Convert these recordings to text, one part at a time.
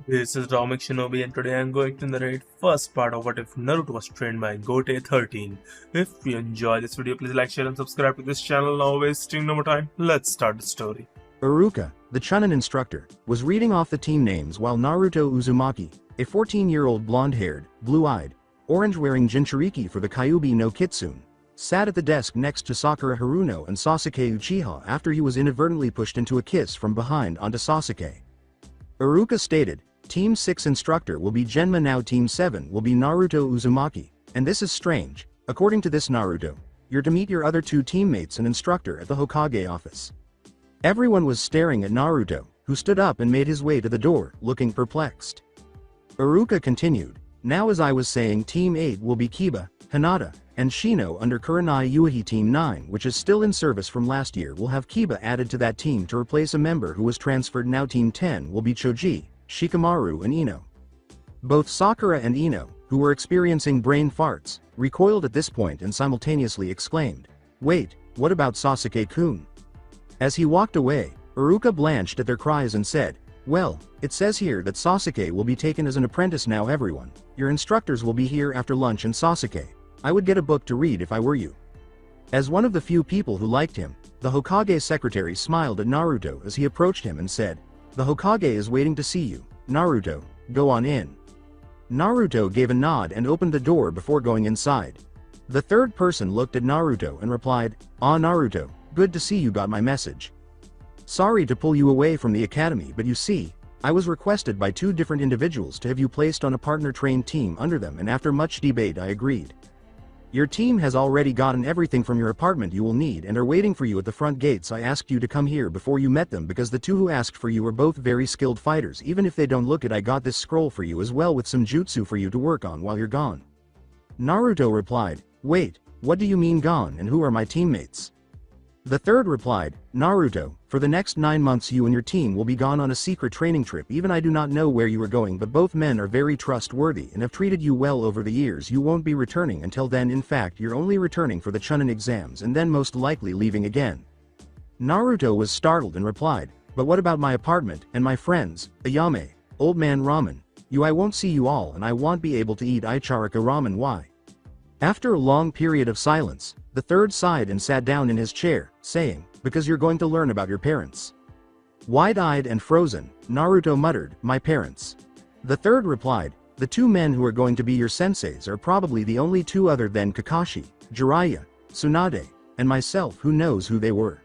This is Dominic Shinobi and today I'm going to narrate first part of what if Naruto was trained by Gotei 13. If you enjoy this video, please like, share and subscribe to this channel. Now wasting no more time, let's start the story. Iruka, the Chunin instructor, was reading off the team names while Naruto Uzumaki, a 14-year-old blonde-haired, blue-eyed, orange-wearing Jinchuriki for the Kyuubi no Kitsune, sat at the desk next to Sakura Haruno and Sasuke Uchiha after he was inadvertently pushed into a kiss from behind onto Sasuke. Iruka stated, Team 6 instructor will be Genma, now Team 7 will be Naruto Uzumaki, and this is strange. According to this Naruto, you're to meet your other two teammates and instructor at the Hokage office. Everyone was staring at Naruto, who stood up and made his way to the door, looking perplexed. Iruka continued, now as I was saying, Team 8 will be Kiba, Hinata, and Shino under Kurenai Yuhi. Team 9, which is still in service from last year, will have Kiba added to that team to replace a member who was transferred. Now Team 10 will be Choji, Shikamaru and Ino. Both Sakura and Ino, who were experiencing brain farts, recoiled at this point and simultaneously exclaimed, wait, what about Sasuke-kun? As he walked away, Iruka blanched at their cries and said, well, it says here that Sasuke will be taken as an apprentice. Now everyone, your instructors will be here after lunch, and Sasuke, I would get a book to read if I were you. As one of the few people who liked him, the Hokage secretary smiled at Naruto as he approached him and said, the Hokage is waiting to see you, Naruto, go on in. Naruto gave a nod and opened the door before going inside. The third person looked at Naruto and replied, ah Naruto, good to see you got my message. Sorry to pull you away from the academy, but you see, I was requested by two different individuals to have you placed on a partner-trained team under them, and after much debate I agreed. Your team has already gotten everything from your apartment you will need and are waiting for you at the front gates. I asked you to come here before you met them because the two who asked for you were both very skilled fighters. Even if they don't look it, I got this scroll for you as well with some jutsu for you to work on while you're gone. Naruto replied, wait, what do you mean gone, and who are my teammates? The third replied, Naruto, for the next 9 months you and your team will be gone on a secret training trip. Even I do not know where you are going, but both men are very trustworthy and have treated you well over the years. You won't be returning until then. In fact, you're only returning for the Chunin exams and then most likely leaving again. Naruto was startled and replied, but what about my apartment and my friends, Ayame, Old Man Ramen? I won't see you all, and I won't be able to eat Icharika ramen. Why? After a long period of silence, the third sighed and sat down in his chair, saying, because you're going to learn about your parents. Wide-eyed and frozen, Naruto muttered, my parents. The third replied, the two men who are going to be your senseis are probably the only two other than Kakashi, Jiraiya, Tsunade, and myself who knows who they were.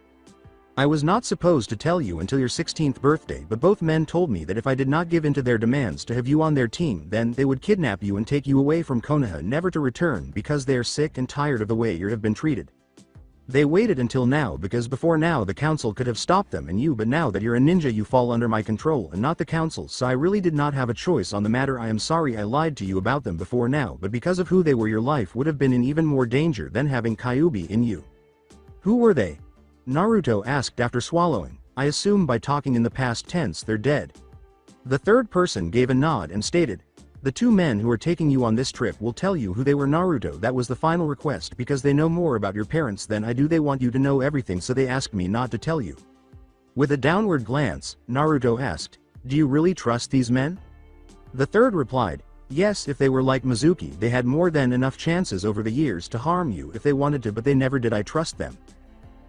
I was not supposed to tell you until your 16th birthday, but both men told me that if I did not give in to their demands to have you on their team, then they would kidnap you and take you away from Konoha, never to return, because they are sick and tired of the way you have been treated. They waited until now because before now the council could have stopped them and you, but now that you're a ninja you fall under my control and not the council, so I really did not have a choice on the matter. I am sorry I lied to you about them before now, but because of who they were your life would have been in even more danger than having Kyuubi in you. Who were they? Naruto asked after swallowing. I assume by talking in the past tense they're dead. The third person gave a nod and stated, the two men who are taking you on this trip will tell you who they were. Naruto, that was the final request because they know more about your parents than I do. They want you to know everything, so they asked me not to tell you. With a downward glance, Naruto asked, do you really trust these men? The third replied, yes, if they were like Mizuki they had more than enough chances over the years to harm you if they wanted to, but they never did. I trust them.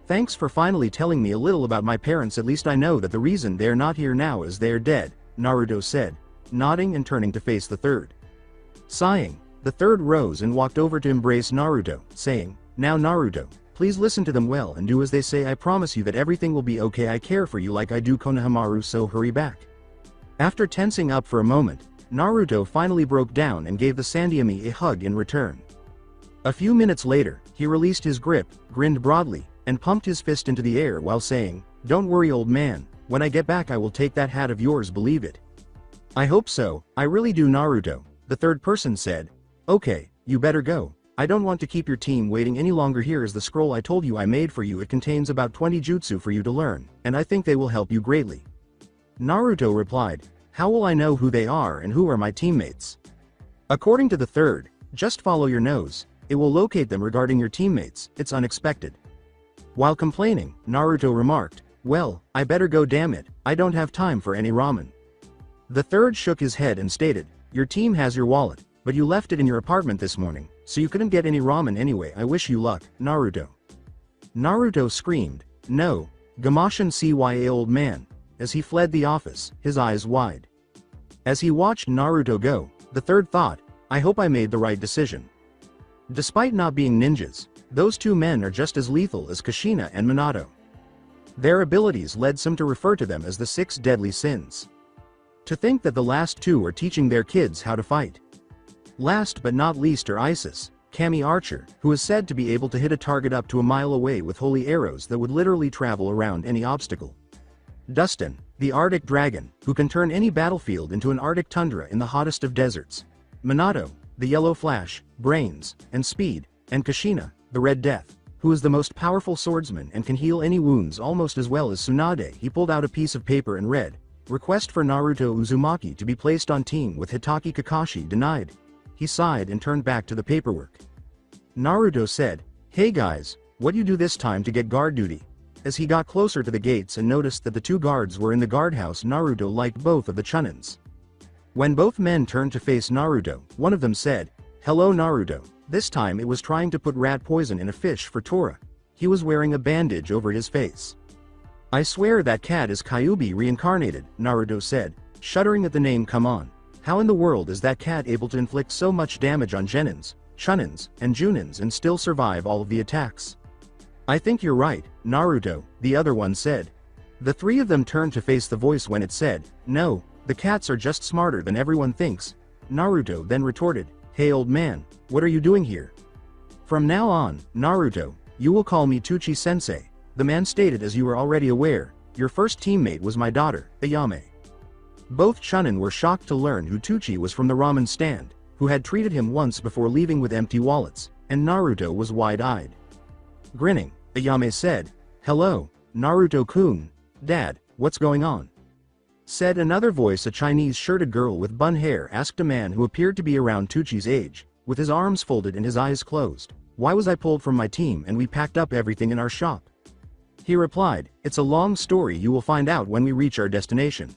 Thanks for finally telling me a little about my parents. At least I know that the reason they're not here now is they're dead, Naruto said, nodding and turning to face the third. Sighing, the third rose and walked over to embrace Naruto, saying, now Naruto, please listen to them well and do as they say. I promise you that everything will be okay. I care for you like I do Konohamaru, so hurry back. After tensing up for a moment, Naruto finally broke down and gave the Sandyami a hug in return. A few minutes later, he released his grip, grinned broadly, and pumped his fist into the air while saying, don't worry old man, when I get back I will take that hat of yours, believe it. I hope so, I really do Naruto, the third person said. Okay, you better go. I don't want to keep your team waiting any longer. Here is the scroll I told you I made for you. It contains about 20 jutsu for you to learn, and I think they will help you greatly. Naruto replied, how will I know who they are and who are my teammates? According to the third, just follow your nose, it will locate them. Regarding your teammates, it's unexpected. While complaining, Naruto remarked, well, I better go, damn it, I don't have time for any ramen. The third shook his head and stated, "Your team has your wallet, but you left it in your apartment this morning, so you couldn't get any ramen anyway. I wish you luck, Naruto." Naruto screamed, "No, Gamashin Cya old man," as he fled the office, his eyes wide. As he watched Naruto go, the third thought, "I hope I made the right decision." Despite not being ninjas, those two men are just as lethal as Kushina and Minato. Their abilities led some to refer to them as the 6 deadly sins. To think that the last two are teaching their kids how to fight. Last but not least are Isis, Kami Archer, who is said to be able to hit a target up to a mile away with holy arrows that would literally travel around any obstacle. Dustin, the Arctic Dragon, who can turn any battlefield into an Arctic tundra in the hottest of deserts. Minato, the Yellow Flash, Brains, and Speed, and Kushina, the Red Death, who is the most powerful swordsman and can heal any wounds almost as well as Tsunade. He pulled out a piece of paper and read, "Request for Naruto Uzumaki to be placed on team with Hitaki Kakashi denied." He sighed and turned back to the paperwork. Naruto said, "Hey guys, what you do this time to get guard duty?" As he got closer to the gates and noticed that the two guards were in the guardhouse, Naruto liked both of the Chunins. When both men turned to face Naruto, one of them said, "Hello Naruto." This time it was trying to put rat poison in a fish for Tora. He was wearing a bandage over his face. "I swear that cat is Kyuubi reincarnated," Naruto said, shuddering at the name. "Come on. How in the world is that cat able to inflict so much damage on Genins, Chunins, and Junins and still survive all of the attacks?" "I think you're right, Naruto," the other one said. The three of them turned to face the voice when it said, "No, the cats are just smarter than everyone thinks." Naruto then retorted, "Hey old man, what are you doing here?" "From now on, Naruto, you will call me Tuchi Sensei," the man stated. "As you are already aware, your first teammate was my daughter, Ayame." Both Chunin were shocked to learn who Tuchi was from the ramen stand, who had treated him once before leaving with empty wallets, and Naruto was wide-eyed. Grinning, Ayame said, "Hello, Naruto-kun. Dad, what's going on?" Said another voice. A Chinese-shirted girl with bun hair asked a man who appeared to be around Tuchi's age, with his arms folded and his eyes closed, "Why was I pulled from my team and we packed up everything in our shop?" He replied, "It's a long story, you will find out when we reach our destination."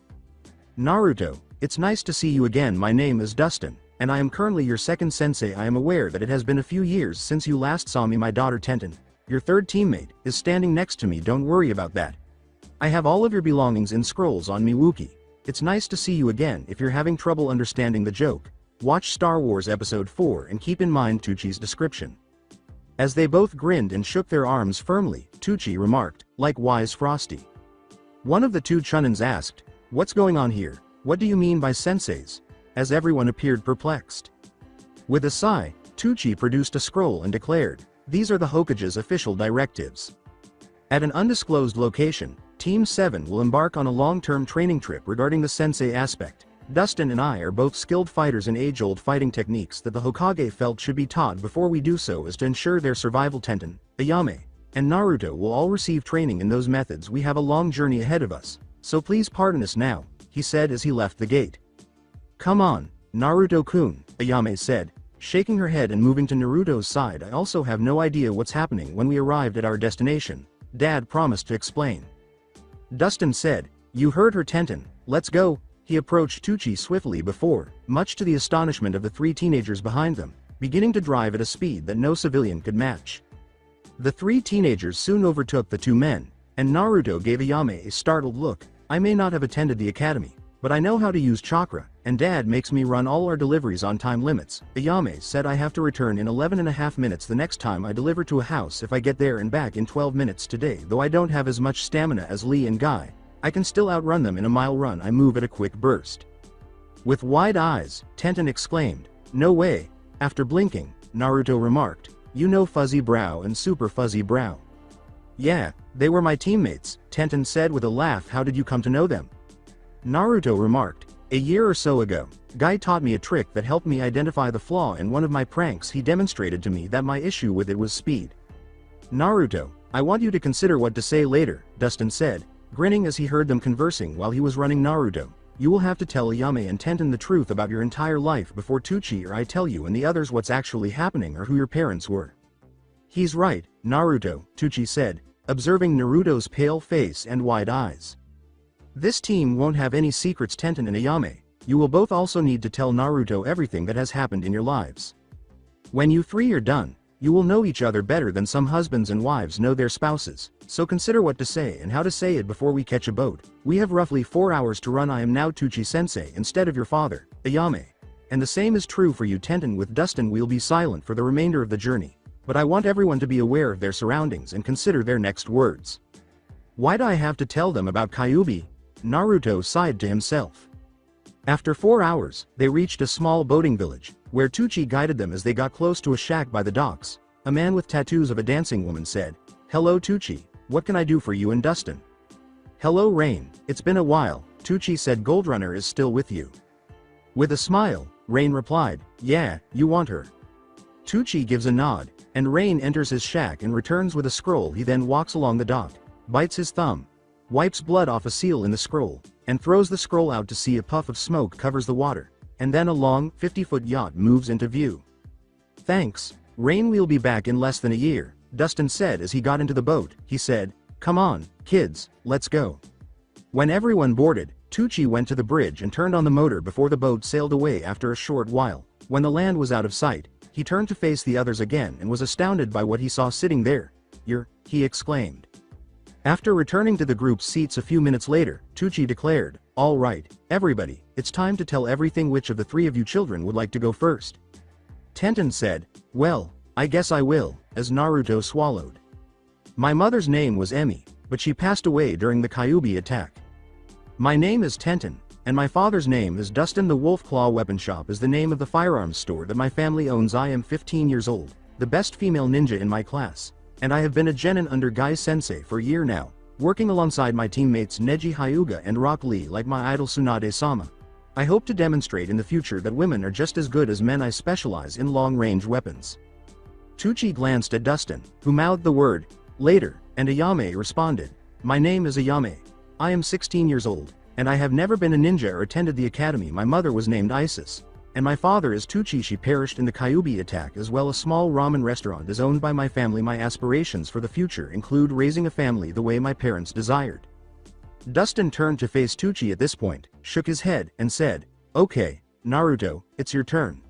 Naruto, "It's nice to see you again. My name is Dustin, and I am currently your second sensei. I am aware that it has been a few years since you last saw me. My daughter Tenten, your third teammate, is standing next to me. Don't worry about that. I have all of your belongings in scrolls on me. Wookie. It's nice to see you again. If you're having trouble understanding the joke, watch Star Wars Episode 4 and keep in mind Tuchi's description." As they both grinned and shook their arms firmly, Tuchi remarked, "Likewise Frosty." One of the two Chunins asked, "What's going on here? What do you mean by senseis?" As everyone appeared perplexed. With a sigh, Tuchi produced a scroll and declared, "These are the Hokage's official directives. At an undisclosed location, Team 7 will embark on a long-term training trip regarding the sensei aspect. Dustin and I are both skilled fighters in age-old fighting techniques that the Hokage felt should be taught before we do so as to ensure their survival. Tenten, Ayame, and Naruto will all receive training in those methods. We have a long journey ahead of us, so please pardon us now," he said as he left the gate. "Come on, Naruto-kun," Ayame said, shaking her head and moving to Naruto's side. "I also have no idea what's happening. When we arrived at our destination, Dad promised to explain." Dustin said, "You heard her Tenten, let's go." He approached Tuchi swiftly before, much to the astonishment of the three teenagers behind them, beginning to drive at a speed that no civilian could match. The three teenagers soon overtook the two men, and Naruto gave Ayame a startled look. "I may not have attended the academy, but I know how to use chakra, and Dad makes me run all our deliveries on time limits." Ayame said, "I have to return in 11.5 minutes the next time I deliver to a house. If I get there and back in 12 minutes today, though I don't have as much stamina as Lee and Guy, I can still outrun them in a mile run. I move at a quick burst." With wide eyes, Tenten exclaimed, "No way." After blinking, Naruto remarked, "You know Fuzzy Brow and Super Fuzzy Brow?" "Yeah, they were my teammates," Tenten said with a laugh. "How did you come to know them?" Naruto remarked, "A year or so ago, Guy taught me a trick that helped me identify the flaw in one of my pranks. He demonstrated to me that my issue with it was speed." "Naruto, I want you to consider what to say later," Dustin said, grinning as he heard them conversing while he was running. "Naruto, you will have to tell Ayame and Tenten the truth about your entire life before Tuchi or I tell you and the others what's actually happening or who your parents were." "He's right, Naruto," Tuchi said, observing Naruto's pale face and wide eyes. "This team won't have any secrets." Tenten and Ayame, you will both also need to tell Naruto everything that has happened in your lives. When you three are done, you will know each other better than some husbands and wives know their spouses, so consider what to say and how to say it before we catch a boat. We have roughly 4 hours to run. I am now Tuchi-sensei instead of your father, Ayame. And the same is true for you Tenten. With Dustin we'll be silent for the remainder of the journey, but I want everyone to be aware of their surroundings and consider their next words. Why do I have to tell them about Kyuubi? Naruto sighed to himself. After 4 hours, they reached a small boating village, where Tuchi guided them as they got close to a shack by the docks. A man with tattoos of a dancing woman said, "Hello Tuchi, what can I do for you and Dustin?" "Hello Rain, it's been a while," Tuchi said. "Goldrunner is still with you?" With a smile, Rain replied, "Yeah, you want her?" Tuchi gives a nod, and Rain enters his shack and returns with a scroll. He then walks along the dock, bites his thumb, wipes blood off a seal in the scroll, and throws the scroll out to sea. A puff of smoke covers the water, and then a long, 50-foot yacht moves into view. "Thanks, Rain, we'll be back in less than a year," Dustin said as he got into the boat. He said, "Come on, kids, let's go." When everyone boarded, Tuchi went to the bridge and turned on the motor before the boat sailed away. After a short while, when the land was out of sight, he turned to face the others again and was astounded by what he saw sitting there. He exclaimed. After returning to the group's seats a few minutes later, Tuchi declared, "All right, everybody, it's time to tell everything. Which of the three of you children would like to go first?" Tenten said, "Well, I guess I will," as Naruto swallowed. "My mother's name was Emi, but she passed away during the Kyuubi attack. My name is Tenten, and my father's name is Dustin. The Wolf Claw Weapon Shop is the name of the firearms store that my family owns. I am 15 years old, the best female ninja in my class, and I have been a genin under Gai Sensei for a year now, working alongside my teammates Neji Hyuga and Rock Lee like my idol Tsunade-sama. I hope to demonstrate in the future that women are just as good as men. I specialize in long-range weapons." Tuchi glanced at Dustin, who mouthed the word, "Later," and Ayame responded, "My name is Ayame. I am 16 years old, and I have never been a ninja or attended the academy. My mother was named Isis, and my father is Tuchi. She perished in the Kyuubi attack as well. A small ramen restaurant is owned by my family. My aspirations for the future include raising a family the way my parents desired." Dustin turned to face Tuchi at this point, shook his head, and said, "Okay, Naruto, it's your turn."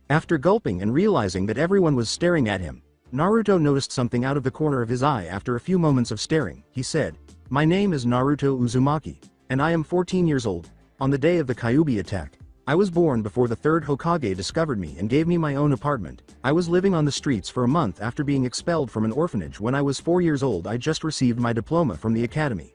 After gulping and realizing that everyone was staring at him, Naruto noticed something out of the corner of his eye. After a few moments of staring, he said, "My name is Naruto Uzumaki, and I am 14 years old. On the day of the Kyuubi attack, I was born before the third Hokage discovered me and gave me my own apartment. I was living on the streets for a month after being expelled from an orphanage. When I was 4 years old, I just received my diploma from the academy."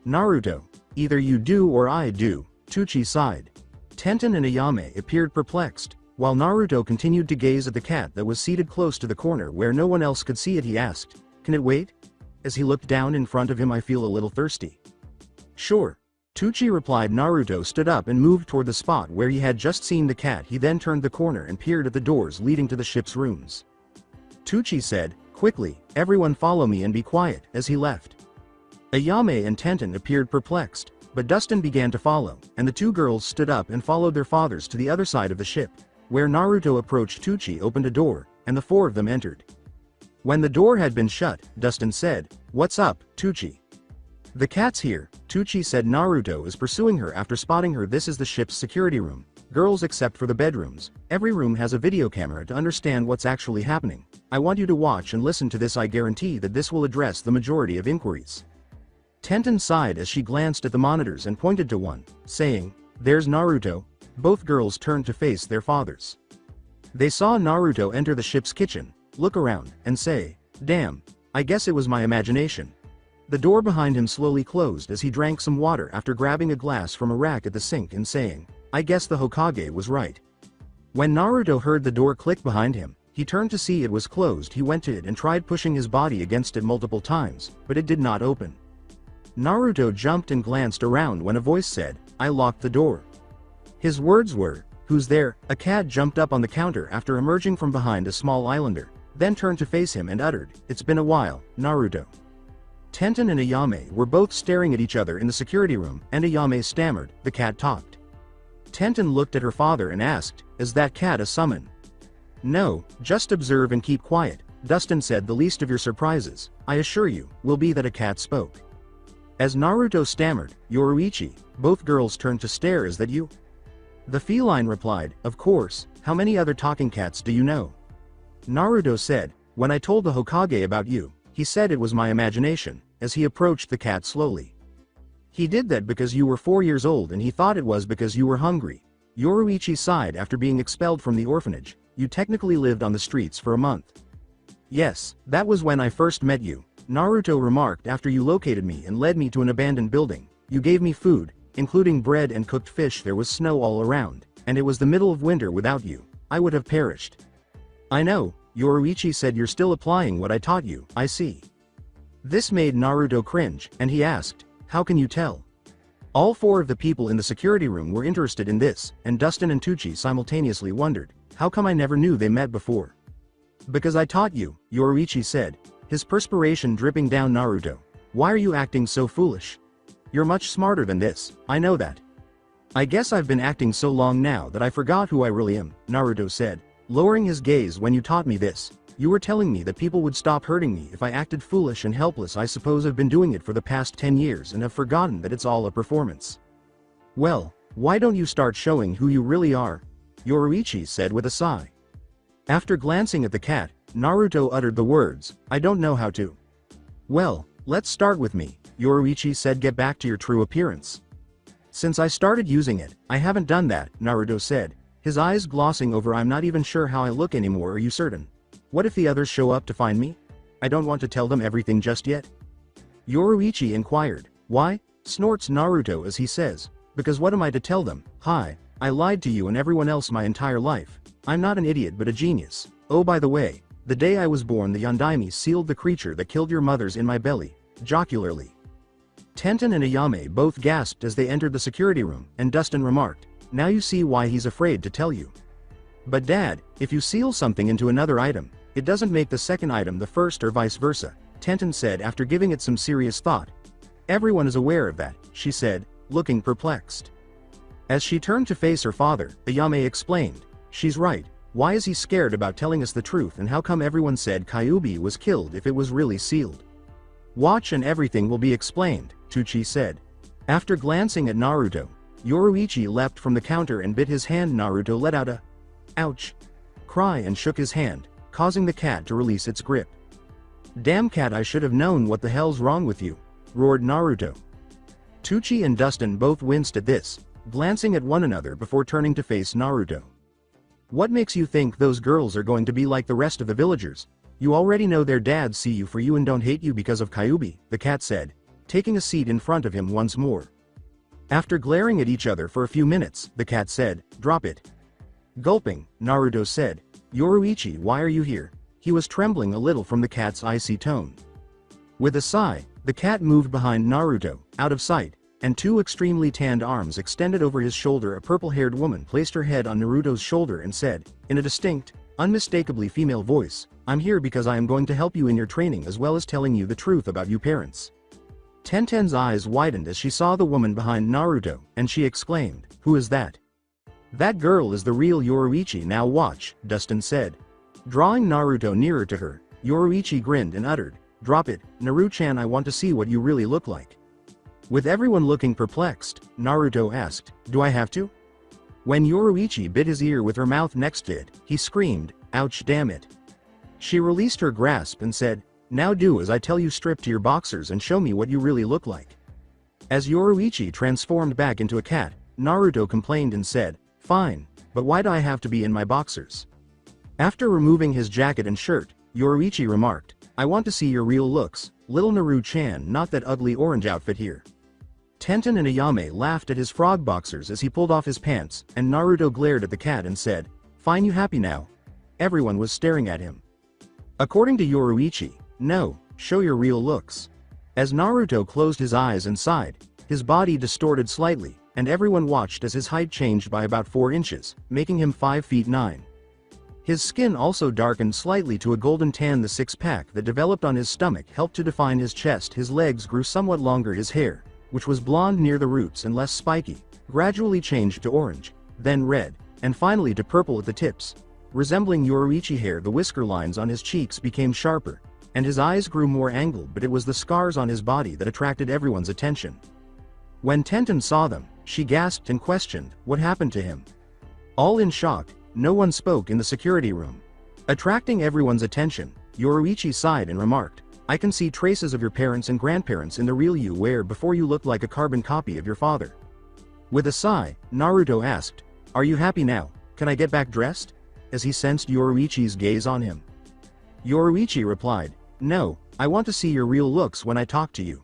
"Naruto, either you do or I do," Tuchi sighed. Tenten and Ayame appeared perplexed, while Naruto continued to gaze at the cat that was seated close to the corner where no one else could see it. He asked, "Can it wait?" As he looked down in front of him. "I feel a little thirsty." "Sure," Tuchi replied. Naruto stood up and moved toward the spot where he had just seen the cat. He then turned the corner and peered at the doors leading to the ship's rooms. Tuchi said, "Quickly, everyone follow me and be quiet," as he left. Ayame and Tenten appeared perplexed, but Dustin began to follow, and the two girls stood up and followed their fathers to the other side of the ship. Where Naruto approached, Tuchi opened a door, and the four of them entered. When the door had been shut, Dustin said, "What's up, Tuchi?" "The cat's here," Tuchi said. "Naruto is pursuing her after spotting her. This is the ship's security room. Girls except for the bedrooms. Every room has a video camera to understand what's actually happening. I want you to watch and listen to this. I guarantee that this will address the majority of inquiries." Tenten sighed as she glanced at the monitors and pointed to one, saying, "There's Naruto." Both girls turned to face their fathers. They saw Naruto enter the ship's kitchen, look around, and say, "Damn, I guess it was my imagination." The door behind him slowly closed as he drank some water after grabbing a glass from a rack at the sink and saying, "I guess the Hokage was right." When Naruto heard the door click behind him, he turned to see it was closed. He went to it and tried pushing his body against it multiple times, but it did not open. Naruto jumped and glanced around when a voice said, "I locked the door." His words were, "Who's there?" A cat jumped up on the counter after emerging from behind a small islander, then turned to face him and uttered, "It's been a while, Naruto." Tenten and Ayame were both staring at each other in the security room, and Ayame stammered, "The cat talked." Tenten looked at her father and asked, "Is that cat a summon?" "No, just observe and keep quiet," Dustin said. "The least of your surprises, I assure you, will be that a cat spoke." As Naruto stammered, "Yoruichi," both girls turned to stare. "Is that you?" The feline replied, "Of course, how many other talking cats do you know?" Naruto said, "When I told the Hokage about you, he said it was my imagination," as he approached the cat slowly. "He did that because you were 4 years old and he thought it was because you were hungry." Yoruichi sighed after being expelled from the orphanage. "You technically lived on the streets for a month." "Yes, that was when I first met you," Naruto remarked after you located me and led me to an abandoned building. "You gave me food, including bread and cooked fish. There was snow all around, and it was the middle of winter. Without you, I would have perished." "I know," Yoruichi said. "You're still applying what I taught you, I see." This made Naruto cringe, and he asked, "How can you tell?" All 4 of the people in the security room were interested in this, and Dustin and Tucci simultaneously wondered, "How come I never knew they met before?" "Because I taught you," Yoruichi said, his perspiration dripping down. "Naruto, why are you acting so foolish? You're much smarter than this, I know that." "I guess I've been acting so long now that I forgot who I really am," Naruto said, lowering his gaze. "When you taught me this, you were telling me that people would stop hurting me if I acted foolish and helpless. I suppose I've been doing it for the past 10 years and have forgotten that it's all a performance." "Well, why don't you start showing who you really are?" Yoruichi said with a sigh. After glancing at the cat, Naruto uttered the words, "I don't know how to." "Well, let's start with me," Yoruichi said. "Get back to your true appearance." "Since I started using it, I haven't done that," Naruto said, his eyes glossing over. "I'm not even sure how I look anymore. Are you certain? What if the others show up to find me? I don't want to tell them everything just yet." Yoruichi inquired. "Why?" snorts Naruto as he says, "Because what am I to tell them? Hi, I lied to you and everyone else my entire life. I'm not an idiot but a genius. Oh, by the way, the day I was born the Yondaime sealed the creature that killed your mothers in my belly," jocularly. Tenten and Ayame both gasped as they entered the security room, and Dustin remarked, "Now you see why he's afraid to tell you." "But Dad, if you seal something into another item, it doesn't make the second item the first or vice versa," Tenten said after giving it some serious thought. "Everyone is aware of that," she said, looking perplexed. As she turned to face her father, Ayame explained, "She's right. Why is he scared about telling us the truth, and how come everyone said Kyuubi was killed if it was really sealed?" "Watch and everything will be explained," Tucci said. After glancing at Naruto, Yoruichi leapt from the counter and bit his hand. Naruto let out a "ouch" cry and shook his hand, causing the cat to release its grip. "Damn cat, I should have known. What the hell's wrong with you?" roared Naruto. Tucci and Dustin both winced at this, glancing at one another before turning to face Naruto. "What makes you think those girls are going to be like the rest of the villagers? You already know their dads see you for you and don't hate you because of Kyuubi," the cat said, taking a seat in front of him once more. After glaring at each other for a few minutes, the cat said, "Drop it." Gulping, Naruto said, "Yoruichi, why are you here?" He was trembling a little from the cat's icy tone. With a sigh, the cat moved behind Naruto, out of sight, and 2 extremely tanned arms extended over his shoulder. A purple-haired woman placed her head on Naruto's shoulder and said, in a distinct, unmistakably female voice, "I'm here because I am going to help you in your training as well as telling you the truth about you parents." Tenten's eyes widened as she saw the woman behind Naruto, and she exclaimed, "Who is that?" "That girl is the real Yoruichi. Now watch," Dustin said. Drawing Naruto nearer to her, Yoruichi grinned and uttered, "Drop it, Naru-chan, I want to see what you really look like." With everyone looking perplexed, Naruto asked, "Do I have to?" When Yoruichi bit his ear with her mouth next to it, he screamed, "Ouch, damn it." She released her grasp and said, "Now do as I tell you, strip to your boxers and show me what you really look like." As Yoruichi transformed back into a cat, Naruto complained and said, "Fine, but why do I have to be in my boxers?" After removing his jacket and shirt, Yoruichi remarked, "I want to see your real looks, little Naru-chan, not that ugly orange outfit here." Tenten and Ayame laughed at his frog boxers as he pulled off his pants, and Naruto glared at the cat and said, "Fine, you happy now?" Everyone was staring at him. According to Yoruichi, "No, show your real looks." As Naruto closed his eyes and sighed, his body distorted slightly, and everyone watched as his height changed by about 4 inches, making him 5 feet 9. His skin also darkened slightly to a golden tan. The six-pack that developed on his stomach helped to define his chest. His legs grew somewhat longer. His hair, which was blonde near the roots and less spiky, gradually changed to orange, then red, and finally to purple at the tips. Resembling Yoruichi hair, the whisker lines on his cheeks became sharper, and his eyes grew more angled, but it was the scars on his body that attracted everyone's attention. When Tenten saw them, she gasped and questioned, "What happened to him?" All in shock, no one spoke in the security room. Attracting everyone's attention, Yoruichi sighed and remarked, I can see traces of your parents and grandparents in the real you where before you looked like a carbon copy of your father. With a sigh, Naruto asked, Are you happy now? Can I get back dressed? As he sensed Yoruichi's gaze on him. Yoruichi replied, No, I want to see your real looks when I talk to you.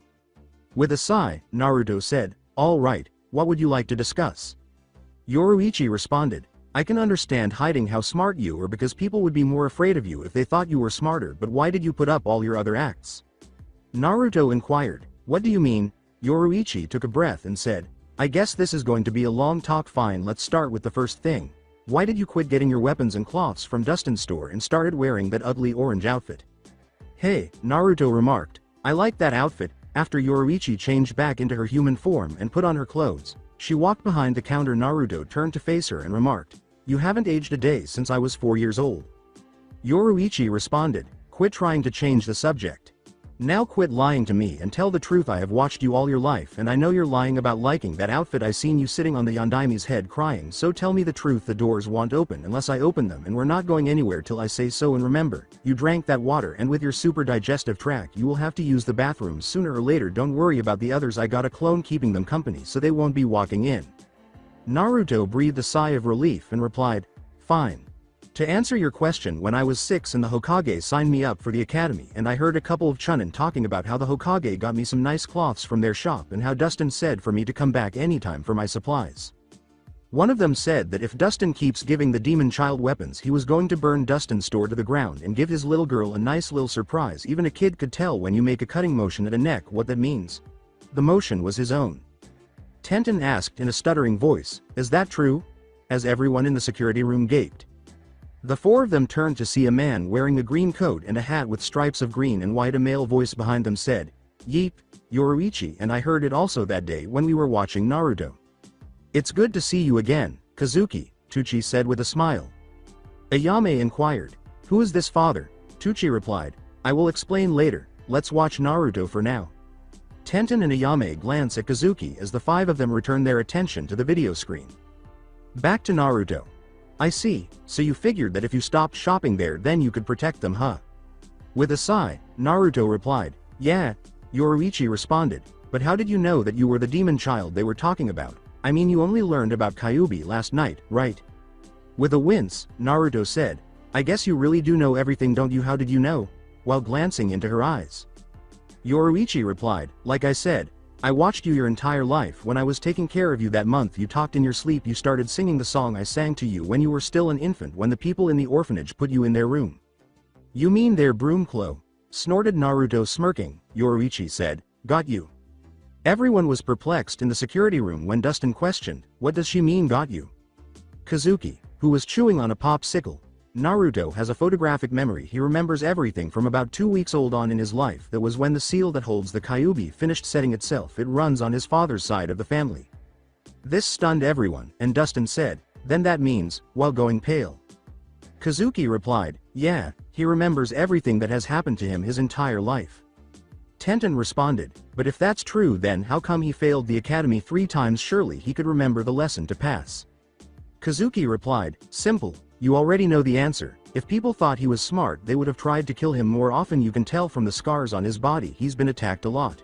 With a sigh, Naruto said, All right, what would you like to discuss? Yoruichi responded, I can understand hiding how smart you are because people would be more afraid of you if they thought you were smarter, but why did you put up all your other acts? Naruto inquired, What do you mean? Yoruichi took a breath and said, I guess this is going to be a long talk. Fine, let's start with the first thing. Why did you quit getting your weapons and cloths from Dustin's store and started wearing that ugly orange outfit? Hey, Naruto remarked, I like that outfit. After Yoruichi changed back into her human form and put on her clothes, she walked behind the counter. Naruto turned to face her and remarked, You haven't aged a day since I was 4 years old. Yoruichi responded, Quit trying to change the subject. Now quit lying to me and tell the truth. I have watched you all your life and I know you're lying about liking that outfit. I seen you sitting on the Yandaime's head crying, so tell me the truth. The doors won't open unless I open them and we're not going anywhere till I say so. And remember, you drank that water and with your super digestive tract you will have to use the bathrooms sooner or later. Don't worry about the others, I got a clone keeping them company so they won't be walking in. Naruto breathed a sigh of relief and replied, Fine. To answer your question, when I was 6 and the Hokage signed me up for the academy and I heard a couple of chunin talking about how the Hokage got me some nice cloths from their shop and how Dustin said for me to come back anytime for my supplies. One of them said that if Dustin keeps giving the demon child weapons he was going to burn Dustin's store to the ground and give his little girl a nice little surprise. Even a kid could tell when you make a cutting motion at a neck what that means. The motion was his own. Tenten asked in a stuttering voice, Is that true? As everyone in the security room gaped. The four of them turned to see a man wearing a green coat and a hat with stripes of green and white. A male voice behind them said, Yeep, Yoruichi, and I heard it also that day when we were watching Naruto. It's good to see you again, Kazuki, Tucci said with a smile. Ayame inquired, Who is this father? Tucci replied, I will explain later, let's watch Naruto for now. Tenten and Ayame glanced at Kazuki as the five of them returned their attention to the video screen. Back to Naruto. I see, so you figured that if you stopped shopping there then you could protect them, huh? With a sigh, Naruto replied, Yeah. Yoruichi responded, But how did you know that you were the demon child they were talking about? I mean, you only learned about Kyuubi last night, right? With a wince, Naruto said, I guess you really do know everything, don't you? How did you know? While glancing into her eyes. Yoruichi replied, Like I said, I watched you your entire life. When I was taking care of you that month you talked in your sleep. You started singing the song I sang to you when you were still an infant when the people in the orphanage put you in their room. You mean their broomclo? Snorted Naruto smirking. Yoruichi said, Got you. Everyone was perplexed in the security room when Dustin questioned, What does she mean got you? Kazuki, who was chewing on a popsicle. Naruto has a photographic memory. He remembers everything from about 2 weeks old on in his life. That was when the seal that holds the Kyuubi finished setting itself. It runs on his father's side of the family. This stunned everyone, and Dustin said, Then that means, while going pale. Kazuki replied, Yeah, he remembers everything that has happened to him his entire life. Tenten responded, But if that's true then how come he failed the academy 3 times? Surely he could remember the lesson to pass. Kazuki replied, Simple. You already know the answer. If people thought he was smart they would have tried to kill him more often. You can tell from the scars on his body he's been attacked a lot.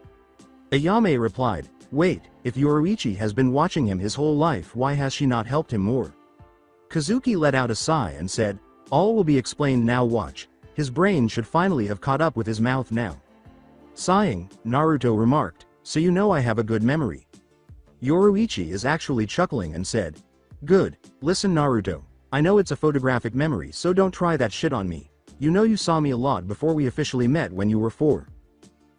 Ayame replied, Wait, if Yoruichi has been watching him his whole life why has she not helped him more? Kazuki let out a sigh and said, All will be explained now, watch. His brain should finally have caught up with his mouth now. Sighing, Naruto remarked, So you know I have a good memory. Yoruichi is actually chuckling and said, Good, listen Naruto. I know it's a photographic memory so don't try that shit on me. You know you saw me a lot before we officially met when you were 4.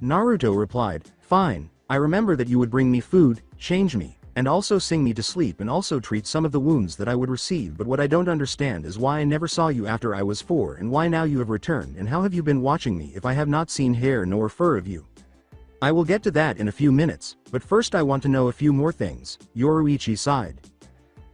Naruto replied, Fine, I remember that you would bring me food, change me, and also sing me to sleep and also treat some of the wounds that I would receive, but what I don't understand is why I never saw you after I was 4 and why now you have returned and how have you been watching me if I have not seen hair nor fur of you. I will get to that in a few minutes, but first I want to know a few more things. Yoruichi sighed.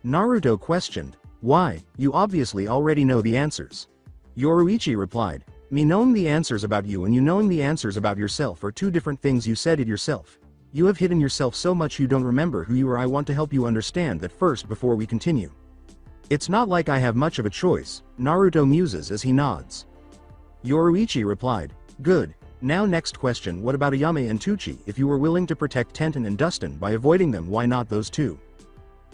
Naruto questioned, Why, you obviously already know the answers. Yoruichi replied, Me knowing the answers about you and you knowing the answers about yourself are 2 different things. You said it yourself. You have hidden yourself so much you don't remember who you are. I want to help you understand that first before we continue. It's not like I have much of a choice, Naruto muses as he nods. Yoruichi replied, good. Now next question, what about Ayame and Tuchi? If you were willing to protect Tenten and Dustin by avoiding them, why not those two?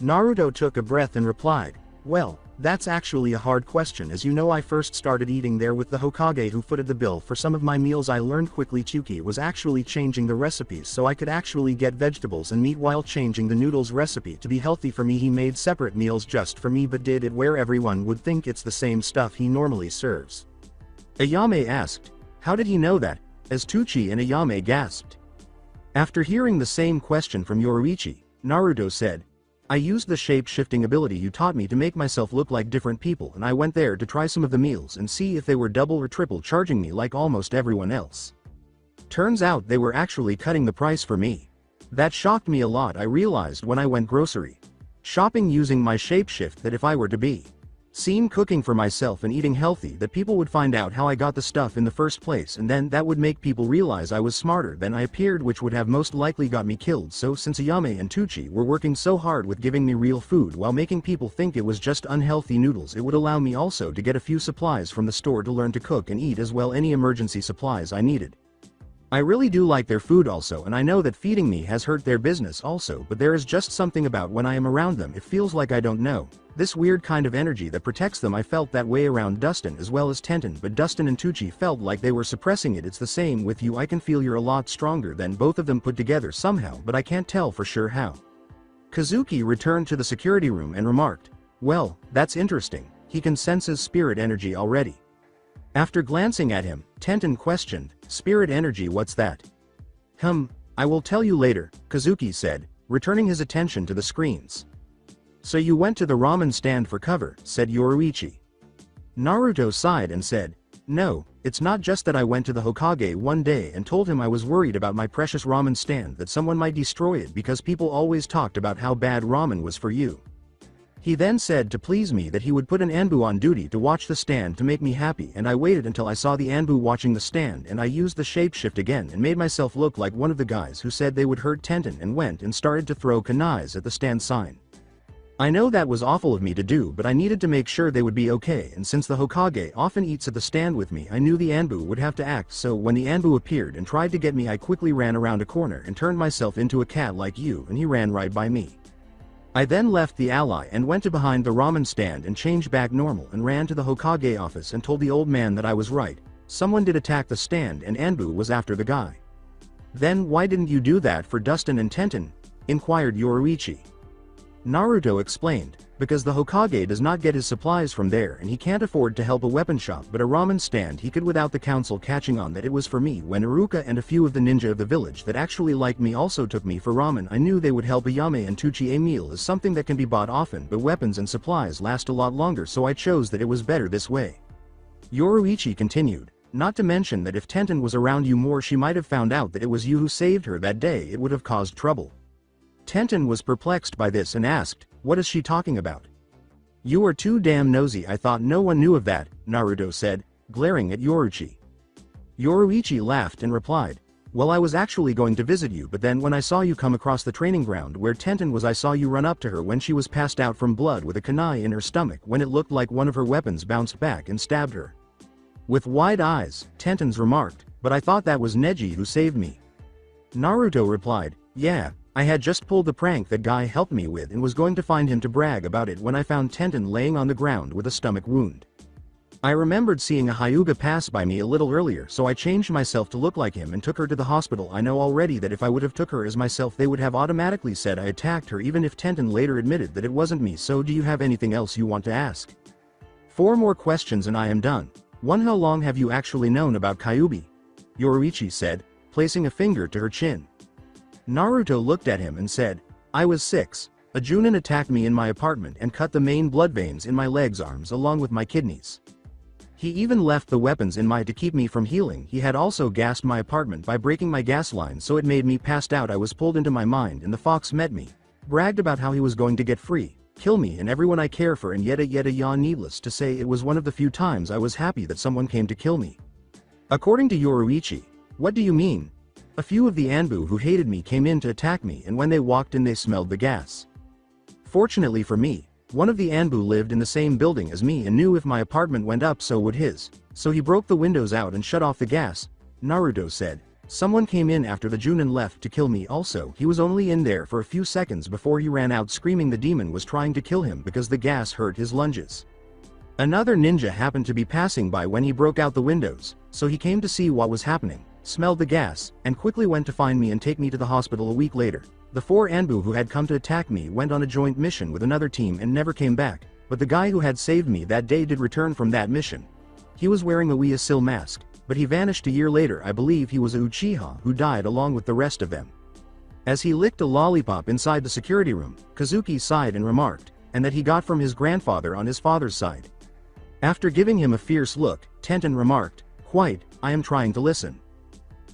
Naruto took a breath and replied, well, that's actually a hard question. As you know, I first started eating there with the Hokage who footed the bill for some of my meals. I learned quickly Chuki was actually changing the recipes so I could actually get vegetables and meat while changing the noodles recipe to be healthy for me. He made separate meals just for me but did it where everyone would think it's the same stuff he normally serves. Ayame asked, how did he know that? As Tuchi and Ayame gasped. After hearing the same question from Yoruichi, Naruto said, I used the shape-shifting ability you taught me to make myself look like different people, and I went there to try some of the meals and see if they were double or triple charging me like almost everyone else. Turns out they were actually cutting the price for me. That shocked me a lot. I realized when I went grocery shopping using my shapeshift that if I were to be seen cooking for myself and eating healthy, that people would find out how I got the stuff in the first place, and then that would make people realize I was smarter than I appeared, which would have most likely got me killed. So since Ayame and Tuchi were working so hard with giving me real food while making people think it was just unhealthy noodles, it would allow me also to get a few supplies from the store to learn to cook and eat, as well any emergency supplies I needed. I really do like their food also, and I know that feeding me has hurt their business also, but there is just something about when I am around them, it feels like I don't know, this weird kind of energy that protects them. I felt that way around Dustin as well as Tenten, but Dustin and Tuchi felt like they were suppressing it. It's the same with you. I can feel you're a lot stronger than both of them put together somehow, but I can't tell for sure how. Kazuki returned to the security room and remarked, well, that's interesting, he can sense his spirit energy already. After glancing at him, Tenten questioned, spirit energy, what's that? I will tell you later, Kazuki said, returning his attention to the screens. So you went to the ramen stand for cover, said Yoruichi. Naruto sighed and said, no, it's not just that I went to the Hokage one day and told him I was worried about my precious ramen stand, that someone might destroy it because people always talked about how bad ramen was for you. He then said to please me that he would put an Anbu on duty to watch the stand to make me happy, and I waited until I saw the Anbu watching the stand, and I used the shapeshift again and made myself look like one of the guys who said they would hurt Tenten and went and started to throw kunais at the stand sign. I know that was awful of me to do, but I needed to make sure they would be okay, and since the Hokage often eats at the stand with me, I knew the Anbu would have to act, so when the Anbu appeared and tried to get me, I quickly ran around a corner and turned myself into a cat like you, and he ran right by me. I then left the ally and went to behind the ramen stand and changed back normal and ran to the Hokage office and told the old man that I was right. Someone did attack the stand and Anbu was after the guy. Then why didn't you do that for Dustin and Tenten? Inquired Yoruichi. Naruto explained, because the Hokage does not get his supplies from there and he can't afford to help a weapon shop, but a ramen stand he could without the council catching on that it was for me. When Iruka and a few of the ninja of the village that actually liked me also took me for ramen, I knew they would help Ayame and Tuchi. A meal is something that can be bought often, but weapons and supplies last a lot longer, so I chose that it was better this way. Yoruichi continued, not to mention that if Tenten was around you more, she might have found out that it was you who saved her that day. It would have caused trouble. Tenten was perplexed by this and asked, what is she talking about? You are too damn nosy. I thought no one knew of that, Naruto said, glaring at Yoruichi. Yoruichi laughed and replied, well, I was actually going to visit you, but then when I saw you come across the training ground where Tenten was, I saw you run up to her when she was passed out from blood with a kunai in her stomach, when it looked like one of her weapons bounced back and stabbed her. With wide eyes, Tenten's remarked, but I thought that was Neji who saved me. Naruto replied, yeah, I had just pulled the prank that guy helped me with and was going to find him to brag about it when I found Tenten laying on the ground with a stomach wound. I remembered seeing a Hyuga pass by me a little earlier, so I changed myself to look like him and took her to the hospital. I know already that if I would have took her as myself, they would have automatically said I attacked her, even if Tenten later admitted that it wasn't me. So do you have anything else you want to ask? 4 more questions and I am done. 1. How long have you actually known about Kyuubi? Yoruichi said, placing a finger to her chin. Naruto looked at him and said, I was 6. A Junin attacked me in my apartment and cut the main blood veins in my legs, arms along with my kidneys. He even left the weapons in my to keep me from healing. He had also gassed my apartment by breaking my gas line, so it made me passed out. I was pulled into my mind and the fox met me, bragged about how he was going to get free, kill me and everyone I care for, and yet a yawn. Needless to say, it was one of the few times I was happy that someone came to kill me. According to Yoruichi. What do you mean? A few of the Anbu who hated me came in to attack me, and when they walked in they smelled the gas. Fortunately for me, One of the Anbu lived in the same building as me and knew if my apartment went up so would his. So he broke the windows out and shut off the gas, Naruto said. Someone came in after the Junin left to kill me also. He was only in there for a few seconds before he ran out screaming the demon was trying to kill him because the gas hurt his lunges. Another ninja happened to be passing by when he broke out the windows, so he came to see what was happening, smelled the gas, and quickly went to find me and take me to the hospital a week later. The 4 Anbu who had come to attack me went on a joint mission with another team and never came back, but the guy who had saved me that day did return from that mission. He was wearing a Weasil mask, but he vanished a year later. I believe he was a Uchiha who died along with the rest of them. As he licked a lollipop inside the security room, Kazuki sighed and remarked, and that he got from his grandfather on his father's side. After giving him a fierce look, Tenten remarked, "Quite, I am trying to listen."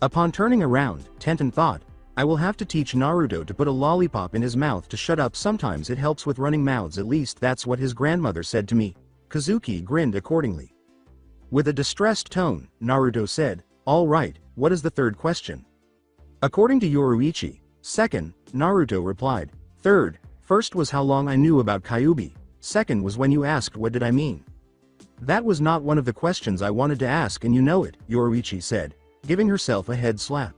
Upon turning around, Tenten thought, I will have to teach Naruto to put a lollipop in his mouth to shut up. Sometimes it helps with running mouths, at least that's what his grandmother said to me. Kazuki grinned accordingly. With a distressed tone, Naruto said, "All right, what is the third question?" According to Yoruichi, second, Naruto replied. First was how long I knew about Kyuubi. Second was when you asked what did I mean. That was not one of the questions I wanted to ask and you know it, Yoruichi said, giving herself a head slap.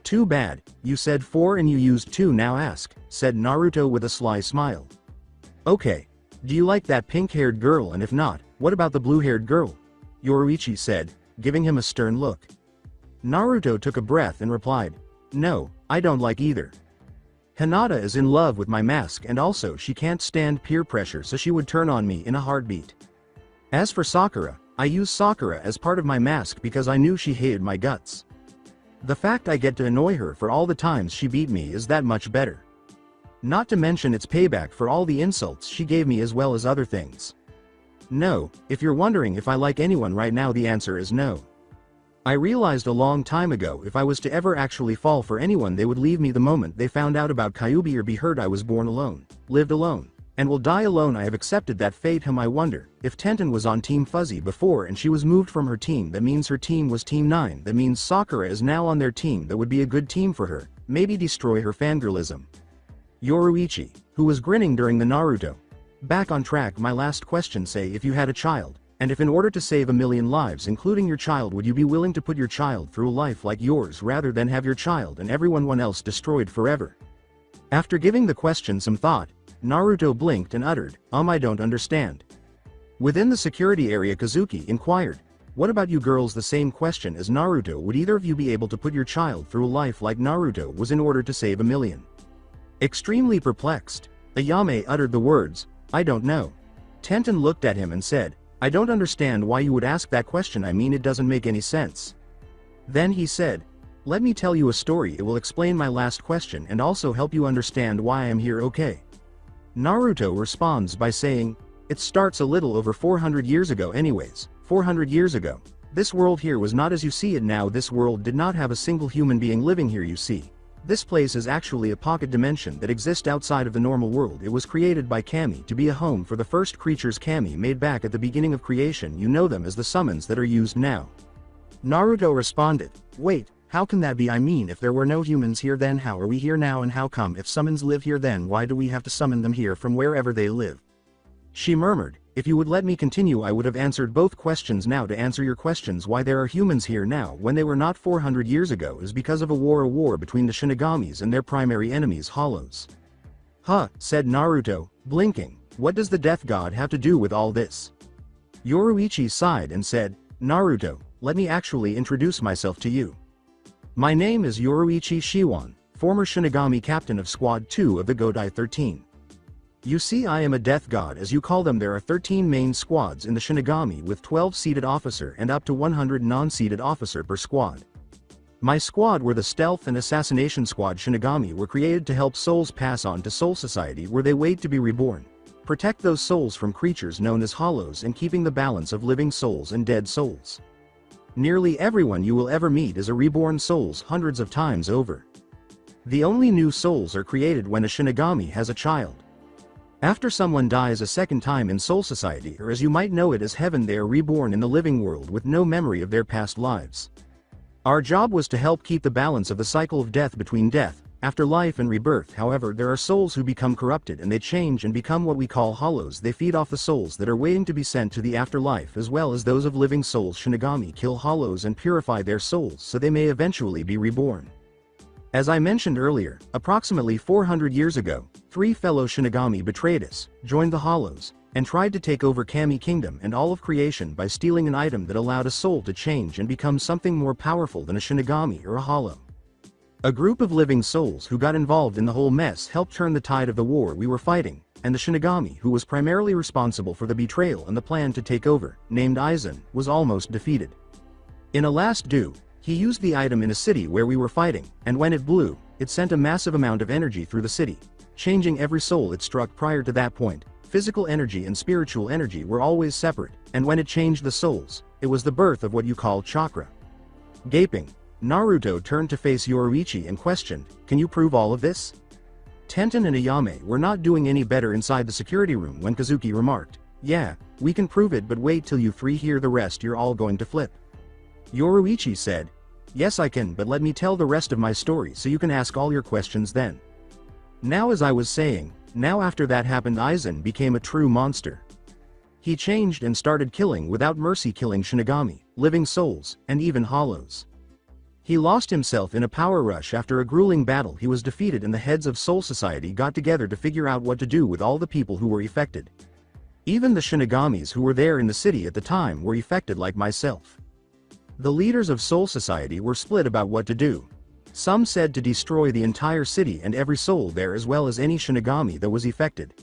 Too bad, you said 4 and you used 2 now ask, said Naruto with a sly smile. Okay. Do you like that pink-haired girl and if not, what about the blue-haired girl? Yoruichi said, giving him a stern look. Naruto took a breath and replied, no, I don't like either. Hinata is in love with my mask and also she can't stand peer pressure so she would turn on me in a heartbeat. As for Sakura, I use Sakura as part of my mask because I knew she hated my guts. The fact I get to annoy her for all the times she beat me is that much better. Not to mention it's payback for all the insults she gave me as well as other things. No, if you're wondering if I like anyone right now the answer is no. I realized a long time ago if I was to ever actually fall for anyone they would leave me the moment they found out about Kyuubi or be heard I was born alone, lived alone, and will die alone. I have accepted that fate. I wonder, if Tenten was on Team Fuzzy before and she was moved from her team, that means her team was Team 9, that means Sakura is now on their team. That would be a good team for her, maybe destroy her fangirlism. Yoruichi, who was grinning during the Naruto. Back on track. My last question, say if you had a child, and if in order to save 1,000,000 lives including your child would you be willing to put your child through a life like yours rather than have your child and everyone else destroyed forever? After giving the question some thought, Naruto blinked and uttered, I don't understand. Within the security area Kazuki inquired, what about you girls? The same question as Naruto. Would either of you be able to put your child through a life like Naruto was in order to save 1,000,000? Extremely perplexed, Ayame uttered the words, I don't know. Tenten looked at him and said, I don't understand why you would ask that question. I mean it doesn't make any sense. Then he said, let me tell you a story. It will explain my last question and also help you understand why I am here, okay? Naruto responds by saying, it starts a little over 400 years ago anyways, 400 years ago. This world here was not as you see it now. This world did not have a single human being living here you see. This place is actually a pocket dimension that exists outside of the normal world. It was created by Kami to be a home for the first creatures Kami made back at the beginning of creation. You know them as the summons that are used now. Naruto responded, wait, how can that be? I mean if there were no humans here then how are we here now and how come if summons live here then why do we have to summon them here from wherever they live? She murmured, if you would let me continue I would have answered both questions. Now to answer your questions why there are humans here now when they were not 400 years ago is because of a war between the Shinigamis and their primary enemies Hollows. Huh, said Naruto, blinking, what does the death god have to do with all this? Yoruichi sighed and said, Naruto, let me actually introduce myself to you. My name is Yoruichi Shiwan, former Shinigami captain of Squad 2 of the Gotei 13. You see I am a death god as you call them. There are 13 main squads in the Shinigami with 12 seated officer and up to 100 non-seated officer per squad. My squad were the Stealth and Assassination Squad. Shinigami were created to help souls pass on to Soul Society where they wait to be reborn. Protect those souls from creatures known as Hollows and keeping the balance of living souls and dead souls. Nearly everyone you will ever meet is a reborn souls hundreds of times over. The only new souls are created when a Shinigami has a child. After someone dies a second time in Soul Society, or as you might know it as heaven, they are reborn in the living world with no memory of their past lives. Our job was to help keep the balance of the cycle of death between death, After life and rebirth, however, there are souls who become corrupted and they change and become what we call hollows. They feed off the souls that are waiting to be sent to the afterlife, as well as those of living souls. Shinigami kill hollows and purify their souls so they may eventually be reborn. As I mentioned earlier, approximately 400 years ago, 3 fellow Shinigami betrayed us, joined the hollows, and tried to take over Kami Kingdom and all of creation by stealing an item that allowed a soul to change and become something more powerful than a Shinigami or a hollow. A group of living souls who got involved in the whole mess helped turn the tide of the war we were fighting, and the Shinigami who was primarily responsible for the betrayal and the plan to take over, named Aizen, was almost defeated. In a last duel, he used the item in a city where we were fighting, and when it blew, it sent a massive amount of energy through the city, changing every soul it struck. Prior to that point, physical energy and spiritual energy were always separate, and when it changed the souls, it was the birth of what you call chakra. Gaping, Naruto turned to face Yoruichi and questioned, "Can you prove all of this?" Tenten and Ayame were not doing any better inside the security room when Kazuki remarked, "Yeah, we can prove it, but wait till you 3 hear the rest, you're all going to flip." Yoruichi said, "Yes I can, but let me tell the rest of my story so you can ask all your questions then." Now, as I was saying, now after that happened, Aizen became a true monster. He changed and started killing without mercy, killing Shinigami, living souls, and even hollows. He lost himself in a power rush. After a grueling battle he was defeated and the heads of Soul Society got together to figure out what to do with all the people who were affected. Even the Shinigamis who were there in the city at the time were affected like myself. The leaders of Soul Society were split about what to do. Some said to destroy the entire city and every soul there as well as any Shinigami that was affected.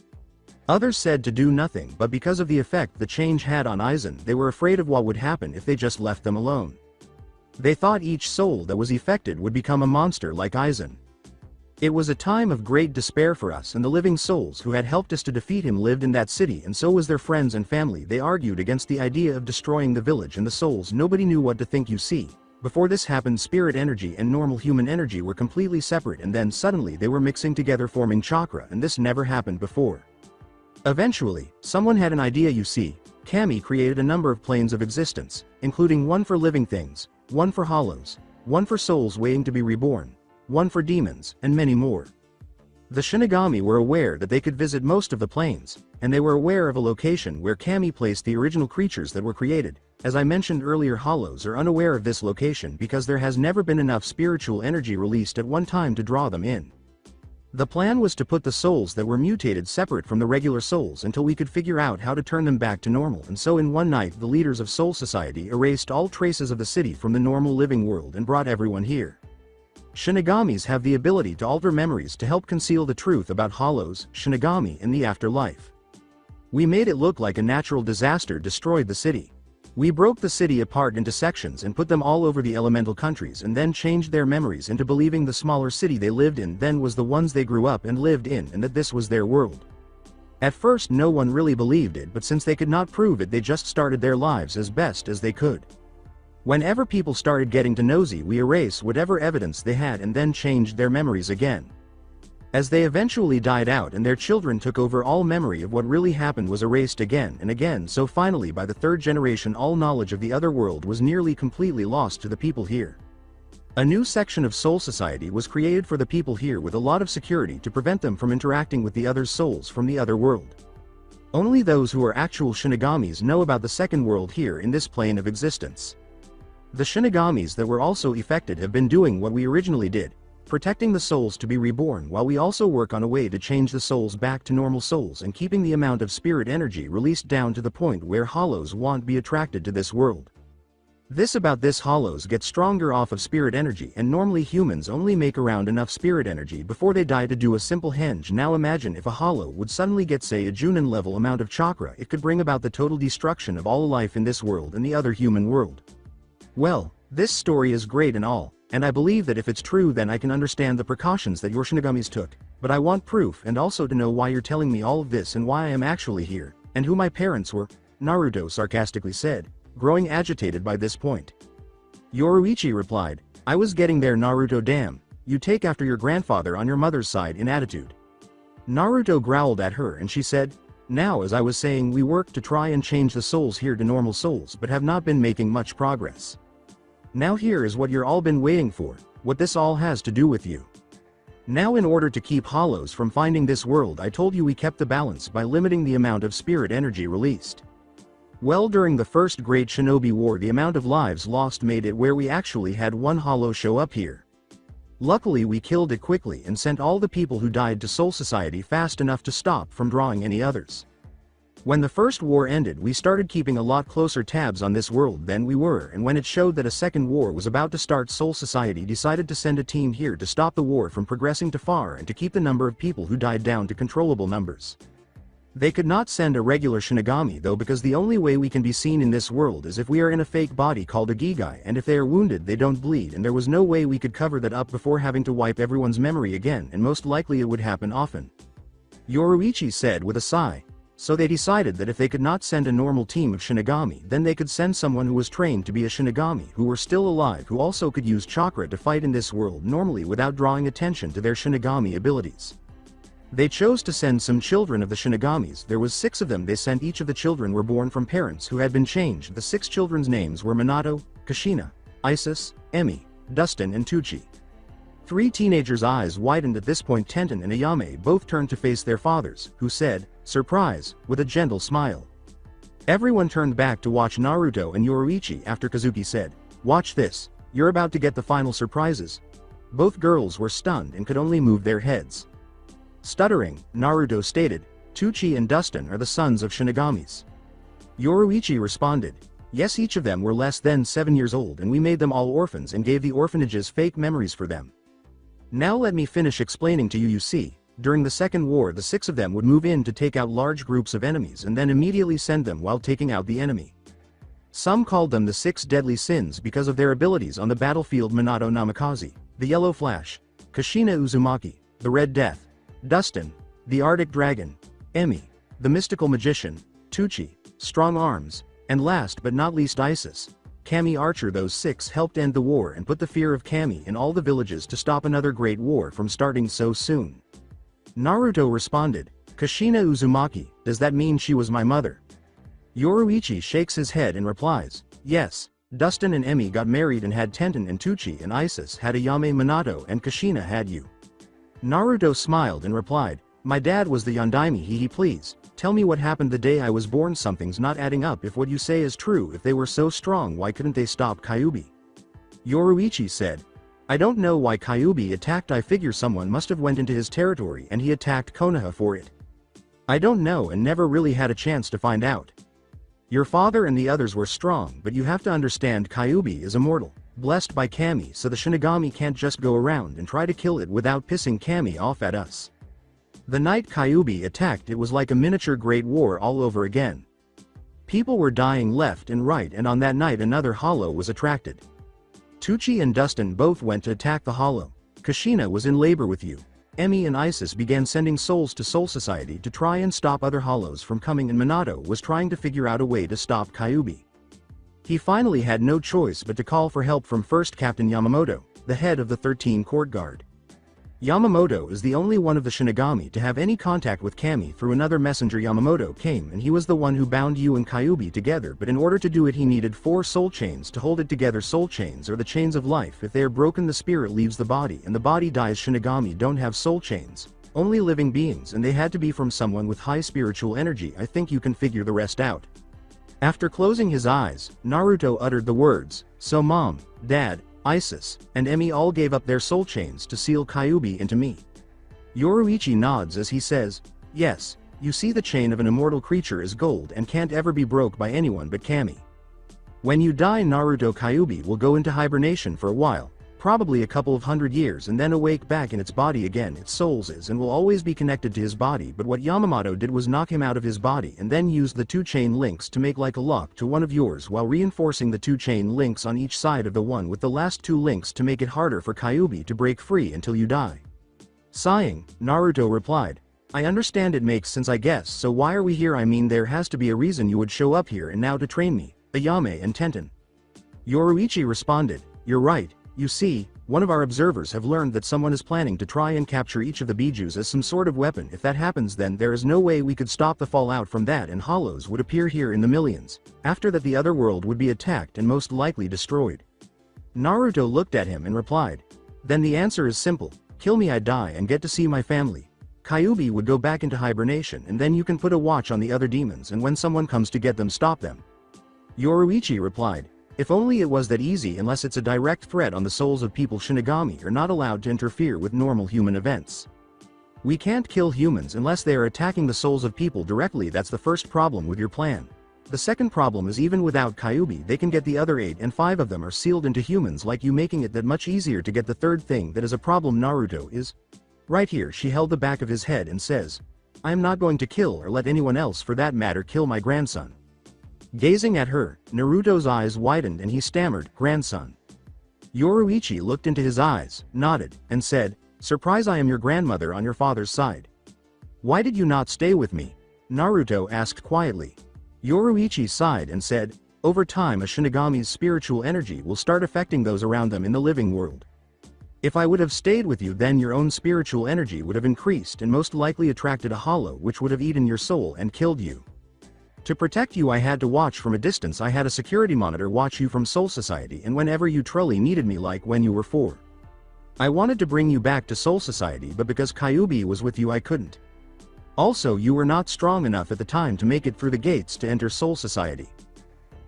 Others said to do nothing, but because of the effect the change had on Aizen they were afraid of what would happen if they just left them alone. They thought each soul that was affected would become a monster like Aizen. It was a time of great despair for us, and the living souls who had helped us to defeat him lived in that city, and so was their friends and family. They argued against the idea of destroying the village and the souls. Nobody knew what to think. You see, before this happened, spirit energy and normal human energy were completely separate, and then suddenly they were mixing together forming chakra, and this never happened before. Eventually, someone had an idea. You see, Kami created a number of planes of existence, including one for living things, one for hollows, one for souls waiting to be reborn, one for demons, and many more. The Shinigami were aware that they could visit most of the planes, and they were aware of a location where Kami placed the original creatures that were created. As I mentioned earlier, hollows are unaware of this location because there has never been enough spiritual energy released at one time to draw them in. The plan was to put the souls that were mutated separate from the regular souls until we could figure out how to turn them back to normal, and so in one night the leaders of Soul Society erased all traces of the city from the normal living world and brought everyone here. Shinigamis have the ability to alter memories to help conceal the truth about hollows, Shinigami, and the afterlife. We made it look like a natural disaster destroyed the city. We broke the city apart into sections and put them all over the elemental countries, and then changed their memories into believing the smaller city they lived in then was the ones they grew up and lived in, and that this was their world. At first no one really believed it, but since they could not prove it they just started their lives as best as they could. Whenever people started getting too nosy we erased whatever evidence they had and then changed their memories again. As they eventually died out and their children took over, all memory of what really happened was erased again and again, so finally by the 3rd generation all knowledge of the other world was nearly completely lost to the people here. A new section of Soul Society was created for the people here with a lot of security to prevent them from interacting with the other souls from the other world. Only those who are actual Shinigamis know about the second world here in this plane of existence. The Shinigamis that were also affected have been doing what we originally did, protecting the souls to be reborn, while we also work on a way to change the souls back to normal souls and keeping the amount of spirit energy released down to the point where hollows won't be attracted to this world. This hollows get stronger off of spirit energy, and normally humans only make around enough spirit energy before they die to do a simple henge. Now imagine if a hollow would suddenly get say a Junin level amount of chakra, it could bring about the total destruction of all life in this world and the other human world. Well, this story is great and all, and I believe that if it's true then I can understand the precautions that your Shinigamis took, but I want proof and also to know why you're telling me all of this and why I am actually here, and who my parents were, Naruto sarcastically said, growing agitated by this point. Yoruichi replied, I was getting there Naruto, damn, you take after your grandfather on your mother's side in attitude. Naruto growled at her and she said, now as I was saying we worked to try and change the souls here to normal souls but have not been making much progress. Now here is what you're all been waiting for, what this all has to do with you. Now in order to keep hollows from finding this world, I told you we kept the balance by limiting the amount of spirit energy released. Well, during the first Great Shinobi War, the amount of lives lost made it where we actually had one hollow show up here. Luckily we killed it quickly and sent all the people who died to Soul Society fast enough to stop from drawing any others. When the first war ended, we started keeping a lot closer tabs on this world than we were, and when it showed that a second war was about to start, Soul Society decided to send a team here to stop the war from progressing too far and to keep the number of people who died down to controllable numbers. They could not send a regular Shinigami though, because the only way we can be seen in this world is if we are in a fake body called a Gigai, and if they are wounded they don't bleed, and there was no way we could cover that up before having to wipe everyone's memory again, and most likely it would happen often. Yoruichi said with a sigh. So they decided that if they could not send a normal team of Shinigami, then they could send someone who was trained to be a Shinigami, who were still alive, who also could use chakra to fight in this world normally without drawing attention to their Shinigami abilities. They chose to send some children of the Shinigamis. There was 6 of them. They sent each of the children were born from parents who had been changed. The 6 children's names were Minato, Kushina, Isis, Emi, Dustin and Tucci. 3 teenagers' eyes widened at this point. Tenten and Ayame both turned to face their fathers, who said, "Surprise," with a gentle smile. Everyone turned back to watch Naruto and Yoruichi after Kazuki said, "Watch this, you're about to get the final surprises." Both girls were stunned and could only move their heads. Stuttering, Naruto stated, "Tucci and Dustin are the sons of Shinigamis." Yoruichi responded, "Yes, each of them were less than 7 years old and we made them all orphans and gave the orphanages fake memories for them. Now let me finish explaining to you. You see, during the Second War the 6 of them would move in to take out large groups of enemies and then immediately send them while taking out the enemy. Some called them the 6 deadly sins because of their abilities on the battlefield: Minato Namikaze, the Yellow Flash; Kushina Uzumaki, the Red Death; Dustin, the Arctic Dragon; Emi, the Mystical Magician; Tucci, Strong Arms; and last but not least Isis, Kami Archer. Those 6 helped end the war and put the fear of Kami in all the villages to stop another great war from starting so soon." Naruto responded, "Kushina Uzumaki, does that mean she was my mother?" Yoruichi shakes his head and replies, "Yes, Dustin and Emi got married and had Tenten and Tucci, and Isis had Ayame, Minato and Kushina had you." Naruto smiled and replied, "My dad was the Yondaime. He please, tell me what happened the day I was born. Something's not adding up. If what you say is true, if they were so strong, why couldn't they stop Kyuubi?" Yoruichi said, "I don't know why Kyuubi attacked. I figure someone must have went into his territory and he attacked Konoha for it. I don't know and never really had a chance to find out. Your father and the others were strong, but you have to understand Kyuubi is immortal, blessed by Kami, so the Shinigami can't just go around and try to kill it without pissing Kami off at us. The night Kyuubi attacked, it was like a miniature Great War all over again. People were dying left and right, and on that night another hollow was attracted. Tucci and Dustin both went to attack the hollow. Kushina was in labor with you. Emi and Isis began sending souls to Soul Society to try and stop other hollows from coming, and Minato was trying to figure out a way to stop Kyuubi. He finally had no choice but to call for help from First Captain Yamamoto, the head of the 13 Court Guard. Yamamoto is the only one of the Shinigami to have any contact with Kami through another messenger. Yamamoto came and he was the one who bound you and Kyuubi together, but in order to do it he needed 4 soul chains to hold it together. Soul chains are the chains of life. If they are broken, the spirit leaves the body and the body dies. Shinigami don't have soul chains, only living beings, and they had to be from someone with high spiritual energy. I think you can figure the rest out." After closing his eyes, Naruto uttered the words, "So Mom, Dad, Isis, and Emi all gave up their soul chains to seal Kyuubi into me." Yoruichi nods as he says, "Yes, you see, the chain of an immortal creature is gold and can't ever be broke by anyone but Kami. When you die, Naruto, Kyuubi will go into hibernation for a while, probably a couple of 100 years, and then awake back in its body again. Its soul is and will always be connected to his body, but what Yamamoto did was knock him out of his body and then use the 2 chain links to make like a lock to one of yours, while reinforcing the 2 chain links on each side of the one with the last 2 links to make it harder for Kyuubi to break free until you die." Sighing, Naruto replied, "I understand, it makes sense I guess. So why are we here? I mean, there has to be a reason you would show up here and now to train me, Ayame and Tenten." Yoruichi responded, "You're right. You see, one of our observers have learned that someone is planning to try and capture each of the bijus as some sort of weapon. If that happens, then there is no way we could stop the fallout from that, and hollows would appear here in the millions. After that, the other world would be attacked and most likely destroyed." Naruto looked at him and replied, "Then the answer is simple. Kill me, I die and get to see my family. Kyuubi would go back into hibernation and then you can put a watch on the other demons and when someone comes to get them, stop them. Yoruichi replied, if only it was that easy, unless it's a direct threat on the souls of people. Shinigami are not allowed to interfere with normal human events. We can't kill humans unless they are attacking the souls of people directly. That's the first problem with your plan. The second problem is even without Kyuubi they can get the other 8 and 5 of them are sealed into humans like you, making it that much easier to get the third thing that is a problem. Naruto is right here. She held the back of his head and says, I am not going to kill or let anyone else for that matter kill my grandson. Gazing at her, Naruto's eyes widened and he stammered, grandson. Yoruichi looked into his eyes, nodded, and said, surprise, I am your grandmother on your father's side. Why did you not stay with me? Naruto asked quietly. Yoruichi sighed and said, over time a Shinigami's spiritual energy will start affecting those around them in the living world. If I would have stayed with you, then your own spiritual energy would have increased and most likely attracted a hollow which would have eaten your soul and killed you. To protect you I had to watch from a distance. I had a security monitor watch you from Soul Society, and whenever you truly needed me, like when you were 4. I wanted to bring you back to Soul Society, but because Kyuubi was with you I couldn't. Also, you were not strong enough at the time to make it through the gates to enter Soul Society.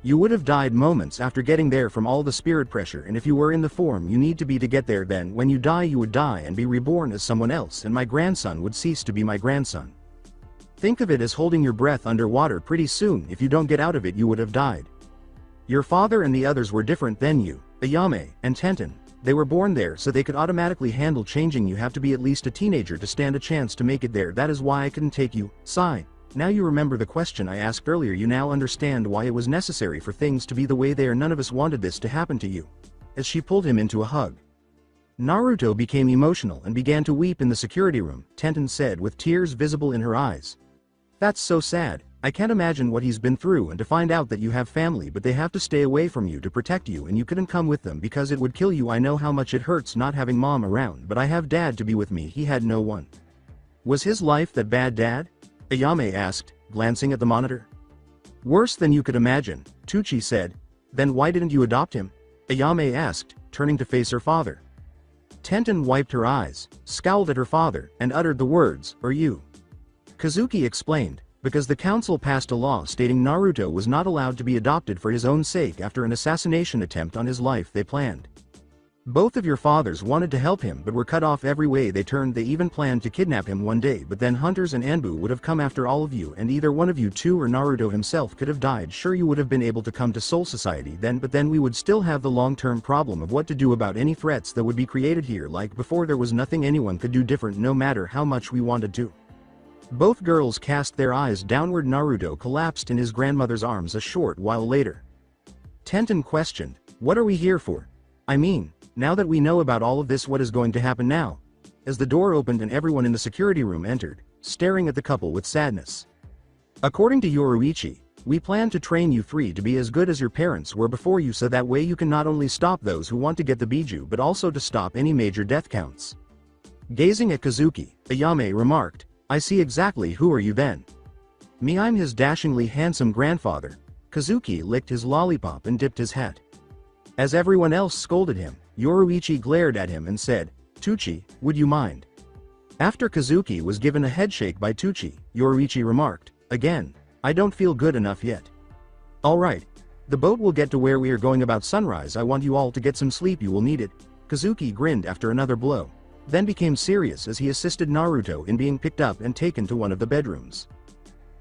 You would have died moments after getting there from all the spirit pressure, and if you were in the form you need to be to get there, then when you die you would die and be reborn as someone else, and my grandson would cease to be my grandson. Think of it as holding your breath underwater. Pretty soon if you don't get out of it you would have died. Your father and the others were different than you, Ayame and Tenten. They were born there so they could automatically handle changing. You have to be at least a teenager to stand a chance to make it there. That is why I couldn't take you. Sigh. Now you remember the question I asked earlier. You now understand why it was necessary for things to be the way they are. None of us wanted this to happen to you. As she pulled him into a hug, Naruto became emotional and began to weep in the security room. Tenten said with tears visible in her eyes, that's so sad. I can't imagine what he's been through, and to find out that you have family but they have to stay away from you to protect you and you couldn't come with them because it would kill you. I know how much it hurts not having mom around, but I have dad to be with me. He had no one. Was his life that bad, Dad? Ayame asked, glancing at the monitor. Worse than you could imagine, Tucci said. Then why didn't you adopt him? Ayame asked, turning to face her father. Tenten wiped her eyes, scowled at her father, and uttered the words, or you. Kazuki explained, because the council passed a law stating Naruto was not allowed to be adopted for his own sake after an assassination attempt on his life they planned. Both of your fathers wanted to help him but were cut off every way they turned. They even planned to kidnap him one day, but then hunters and Anbu would have come after all of you, and either one of you two or Naruto himself could have died. Sure, you would have been able to come to Soul Society then, but then we would still have the long-term problem of what to do about any threats that would be created here. Like before, there was nothing anyone could do different no matter how much we wanted to. Both girls cast their eyes downward. Naruto collapsed in his grandmother's arms a short while later. Tenten questioned, what are we here for? I mean, now that we know about all of this, what is going to happen now? As the door opened and everyone in the security room entered, staring at the couple with sadness. According to Yoruichi, we plan to train you 3 to be as good as your parents were before you, so that way you can not only stop those who want to get the Biju but also to stop any major death counts. Gazing at Kazuki, Ayame remarked, I see exactly. Who are you then? Me, I'm his dashingly handsome grandfather. Kazuki licked his lollipop and dipped his hat. As everyone else scolded him, Yoruichi glared at him and said, Tucci, would you mind? After Kazuki was given a headshake by Tucci, Yoruichi remarked, again, I don't feel good enough yet. Alright. The boat will get to where we are going about sunrise. I want you all to get some sleep. You will need it. Kazuki grinned after another blow, then became serious as he assisted Naruto in being picked up and taken to one of the bedrooms.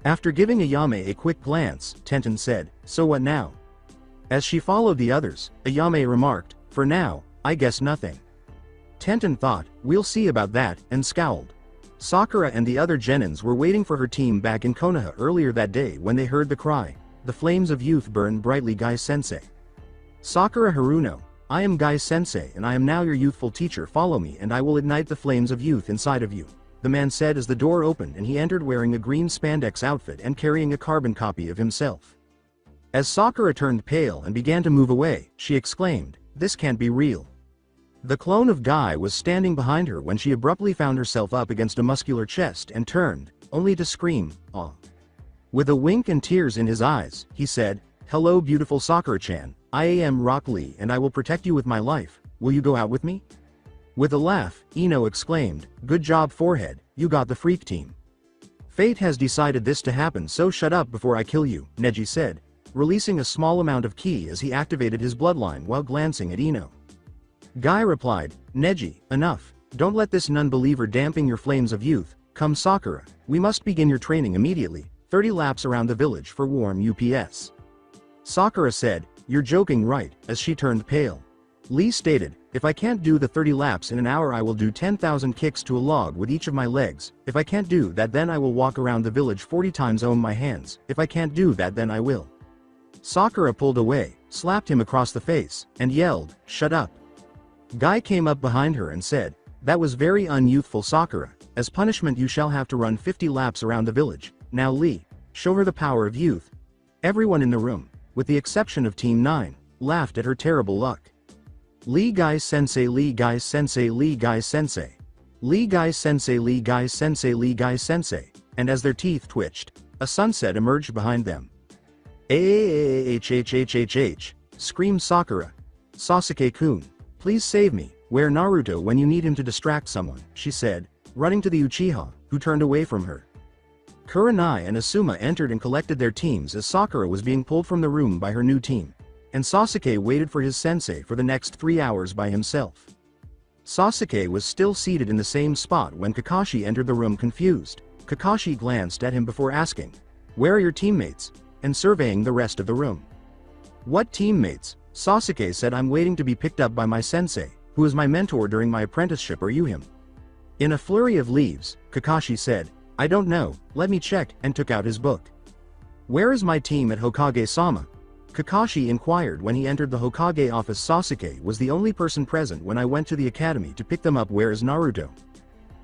After giving Ayame a quick glance, Tenten said, so what now? As she followed the others, Ayame remarked, for now, I guess nothing. Tenten thought, we'll see about that, and scowled. Sakura and the other genins were waiting for her team back in Konoha earlier that day when they heard the cry, the flames of youth burn brightly. Guy-sensei. Sakura Haruno, I am Guy-sensei and I am now your youthful teacher. Follow me and I will ignite the flames of youth inside of you, the man said as the door opened and he entered wearing a green spandex outfit and carrying a carbon copy of himself. As Sakura turned pale and began to move away, she exclaimed, this can't be real. The clone of Guy was standing behind her when she abruptly found herself up against a muscular chest and turned, only to scream, "Aw." With a wink and tears in his eyes, he said, hello beautiful Sakura-chan, I am Rock Lee and I will protect you with my life. Will you go out with me? With a laugh, Ino exclaimed, "Good job forehead, you got the freak team." "Fate has decided this to happen, so shut up before I kill you," Neji said, releasing a small amount of ki as he activated his bloodline while glancing at Ino. Guy replied, "Neji, enough, don't let this non-believer dampen your flames of youth. Come Sakura, we must begin your training immediately, 30 laps around the village for warm UPS." Sakura said, "You're joking, right?" as she turned pale. Lee stated, "If I can't do the 30 laps in an hour, I will do 10,000 kicks to a log with each of my legs. If I can't do that, then I will walk around the village 40 times on my hands. If I can't do that, then I will." Sakura pulled away, slapped him across the face, and yelled, "Shut up." Guy came up behind her and said, "That was very unyouthful, Sakura. As punishment you shall have to run 50 laps around the village. Now Lee, show her the power of youth." Everyone in the room, with the exception of Team 9, laughed at her terrible luck. Lee Guy Sensei, Lee Guy Sensei, Lee Guy Sensei. Lee Guy Sensei, Lee Guy Sensei, Lee Guy Sensei, and as their teeth twitched, a sunset emerged behind them. "H," screamed Sakura. "Sasuke-kun, please save me, where Naruto when you need him to distract someone," she said, running to the Uchiha, who turned away from her. Kurenai and Asuma entered and collected their teams as Sakura was being pulled from the room by her new team, and Sasuke waited for his sensei for the next 3 hours by himself. Sasuke was still seated in the same spot when Kakashi entered the room confused. Kakashi glanced at him before asking, "Where are your teammates?" and surveying the rest of the room. "What teammates?" Sasuke said, "I'm waiting to be picked up by my sensei, who is my mentor during my apprenticeship. Are you him?" In a flurry of leaves, Kakashi said, "I don't know, let me check," and took out his book. "Where is my team at Hokage-sama?" Kakashi inquired when he entered the Hokage office. "Sasuke was the only person present when I went to the academy to pick them up. Where is Naruto?"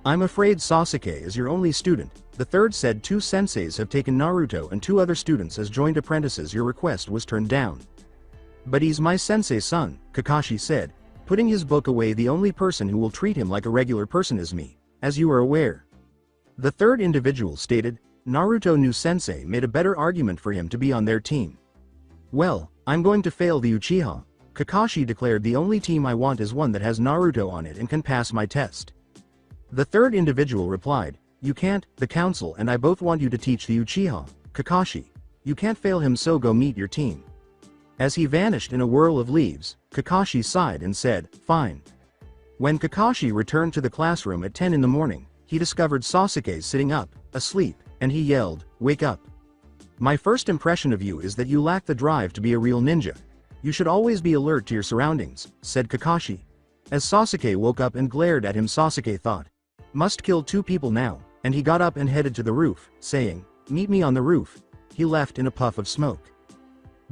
"I'm afraid Sasuke is your only student," the third said. "2 senseis have taken Naruto and 2 other students as joint apprentices. Your request was turned down." "But he's my sensei's son," Kakashi said, putting his book away. "The only person who will treat him like a regular person is me, as you are aware." The third individual stated, "Naruto knew sensei made a better argument for him to be on their team." "Well, I'm going to fail the Uchiha," Kakashi declared. "The only team I want is one that has Naruto on it and can pass my test." The third individual replied, "You can't, the council and I both want you to teach the Uchiha, Kakashi. You can't fail him, so go meet your team." As he vanished in a whirl of leaves, Kakashi sighed and said, "Fine." When Kakashi returned to the classroom at 10 in the morning, he discovered Sasuke sitting up, asleep, and he yelled, "Wake up. My first impression of you is that you lack the drive to be a real ninja. You should always be alert to your surroundings," said Kakashi. As Sasuke woke up and glared at him, Sasuke thought, "Must kill 2 people now," and he got up and headed to the roof, saying, "Meet me on the roof." He left in a puff of smoke.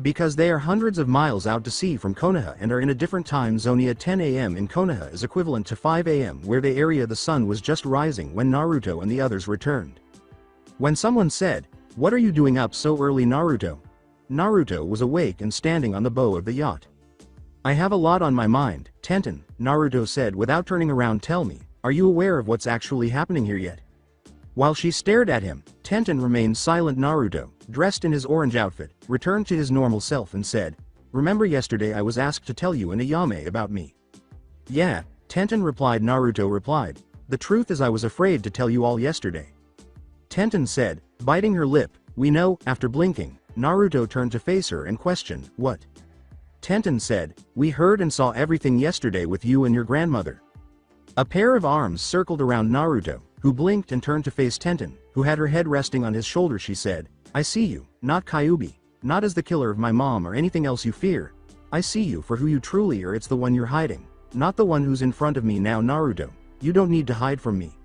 Because they are hundreds of miles out to sea from Konoha and are in a different time zone, at 10 a.m. in Konoha is equivalent to 5 a.m. where the area the sun was just rising when Naruto and the others returned. When someone said, "What are you doing up so early, Naruto?" Naruto was awake and standing on the bow of the yacht. "I have a lot on my mind, Tenten," Naruto said without turning around. "Tell me, are you aware of what's actually happening here yet?" While she stared at him, Tenten remained silent. Naruto, dressed in his orange outfit, returned to his normal self and said, "Remember yesterday I was asked to tell you and Ayame about me?" "Yeah," Tenten replied. Naruto replied, "The truth is I was afraid to tell you all yesterday." Tenten said, biting her lip, "We know." After blinking, Naruto turned to face her and questioned, "What?" Tenten said, "We heard and saw everything yesterday with you and your grandmother." A pair of arms circled around Naruto, who blinked and turned to face Tenten, who had her head resting on his shoulder. She said, "I see you, not Kyuubi, not as the killer of my mom or anything else you fear. I see you for who you truly are. It's the one you're hiding, not the one who's in front of me now. Naruto, you don't need to hide from me."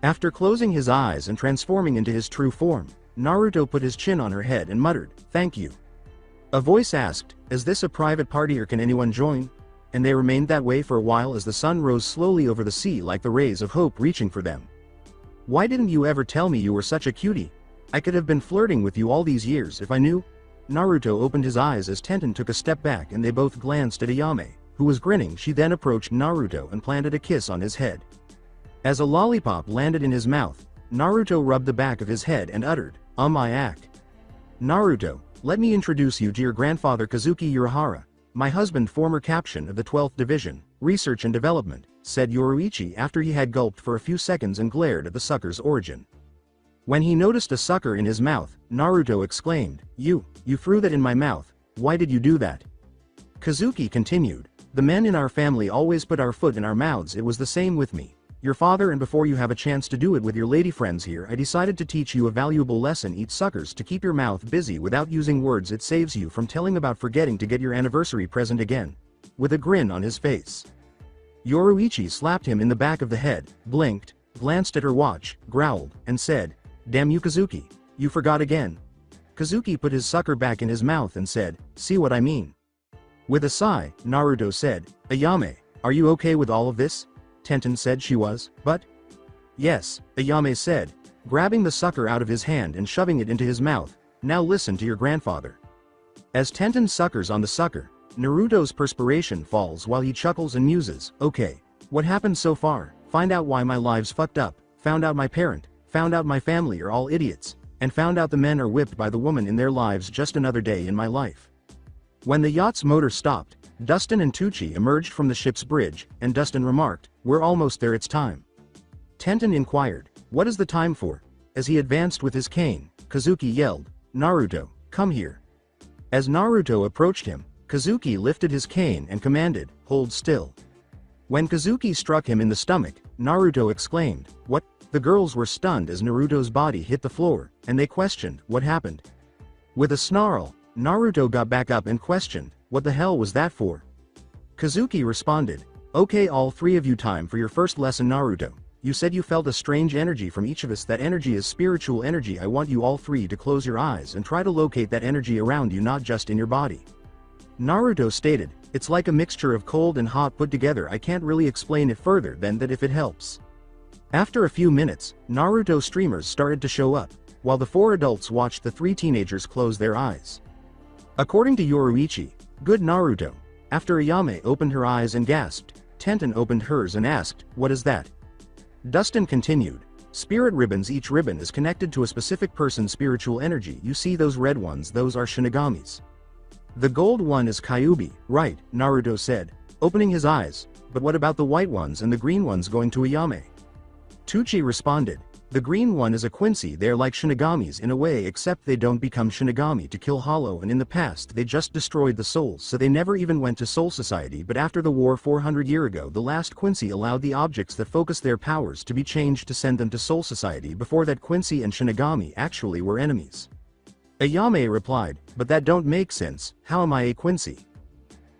After closing his eyes and transforming into his true form, Naruto put his chin on her head and muttered, "Thank you." A voice asked, "Is this a private party or can anyone join?" And they remained that way for a while as the sun rose slowly over the sea like the rays of hope reaching for them. "Why didn't you ever tell me you were such a cutie? I could have been flirting with you all these years if I knew." Naruto opened his eyes as Tenten took a step back and they both glanced at Ayame, who was grinning. She then approached Naruto and planted a kiss on his head. As a lollipop landed in his mouth, Naruto rubbed the back of his head and uttered, "I act." "Naruto, let me introduce you to your grandfather Kazuki Urahara, my husband, former captain of the 12th Division, Research and Development. said Yoruichi after he had gulped for a few seconds and glared at the sucker's origin. When he noticed a sucker in his mouth, Naruto exclaimed, You threw that in my mouth, why did you do that? Kazuki continued, The men in our family always put our foot in our mouths, it was the same with me. Your father, and before you have a chance to do it with your lady friends here, I decided to teach you a valuable lesson: eat suckers to keep your mouth busy without using words. It saves you from telling about forgetting to get your anniversary present again. With a grin on his face. Yoruichi slapped him in the back of the head, blinked, glanced at her watch, growled, and said, Damn you Kazuki, you forgot again. Kazuki put his sucker back in his mouth and said, See what I mean? With a sigh, Naruto said, Ayame, are you okay with all of this? Tenten said she was, but? Yes, Ayame said, grabbing the sucker out of his hand and shoving it into his mouth. Now listen to your grandfather. As Tenten suckers on the sucker, Naruto's perspiration falls while he chuckles and muses, Okay, what happened so far? Find out why my lives fucked up, found out my parent, found out my family are all idiots, and found out the men are whipped by the woman in their lives. Just another day in my life. When the yacht's motor stopped, Dustin and Tucci emerged from the ship's bridge, and Dustin remarked, We're almost there, it's time. Tenten inquired, What is the time for? As he advanced with his cane, Kazuki yelled, Naruto, come here. As Naruto approached him, Kazuki lifted his cane and commanded, Hold still. When Kazuki struck him in the stomach, Naruto exclaimed, What? The girls were stunned as Naruto's body hit the floor, and they questioned, What happened? With a snarl, Naruto got back up and questioned, What the hell was that for? Kazuki responded, Okay, all three of you, time for your first lesson. Naruto, you said you felt a strange energy from each of us. That energy is spiritual energy. I want you all three to close your eyes and try to locate that energy around you, not just in your body. Naruto stated, It's like a mixture of cold and hot put together. I can't really explain it further than that if it helps. After a few minutes, Naruto streamers started to show up, while the four adults watched the three teenagers close their eyes. According to Yoruichi, Good Naruto. After Ayame opened her eyes and gasped, Tenten opened hers and asked, What is that? Dustin continued, Spirit ribbons. Each ribbon is connected to a specific person's spiritual energy. You see those red ones, those are Shinigamis. The gold one is Kyuubi, right, Naruto said, opening his eyes, but what about the white ones and the green ones going to Ayame? Tucci responded, The green one is a Quincy. They're like Shinigamis in a way, except they don't become Shinigami to kill Hollow, and in the past they just destroyed the souls, so they never even went to Soul Society. But after the war 400 years ago, the last Quincy allowed the objects that focus their powers to be changed to send them to Soul Society. Before that, Quincy and Shinigami actually were enemies. Ayame replied, But that don't make sense, how am I a Quincy?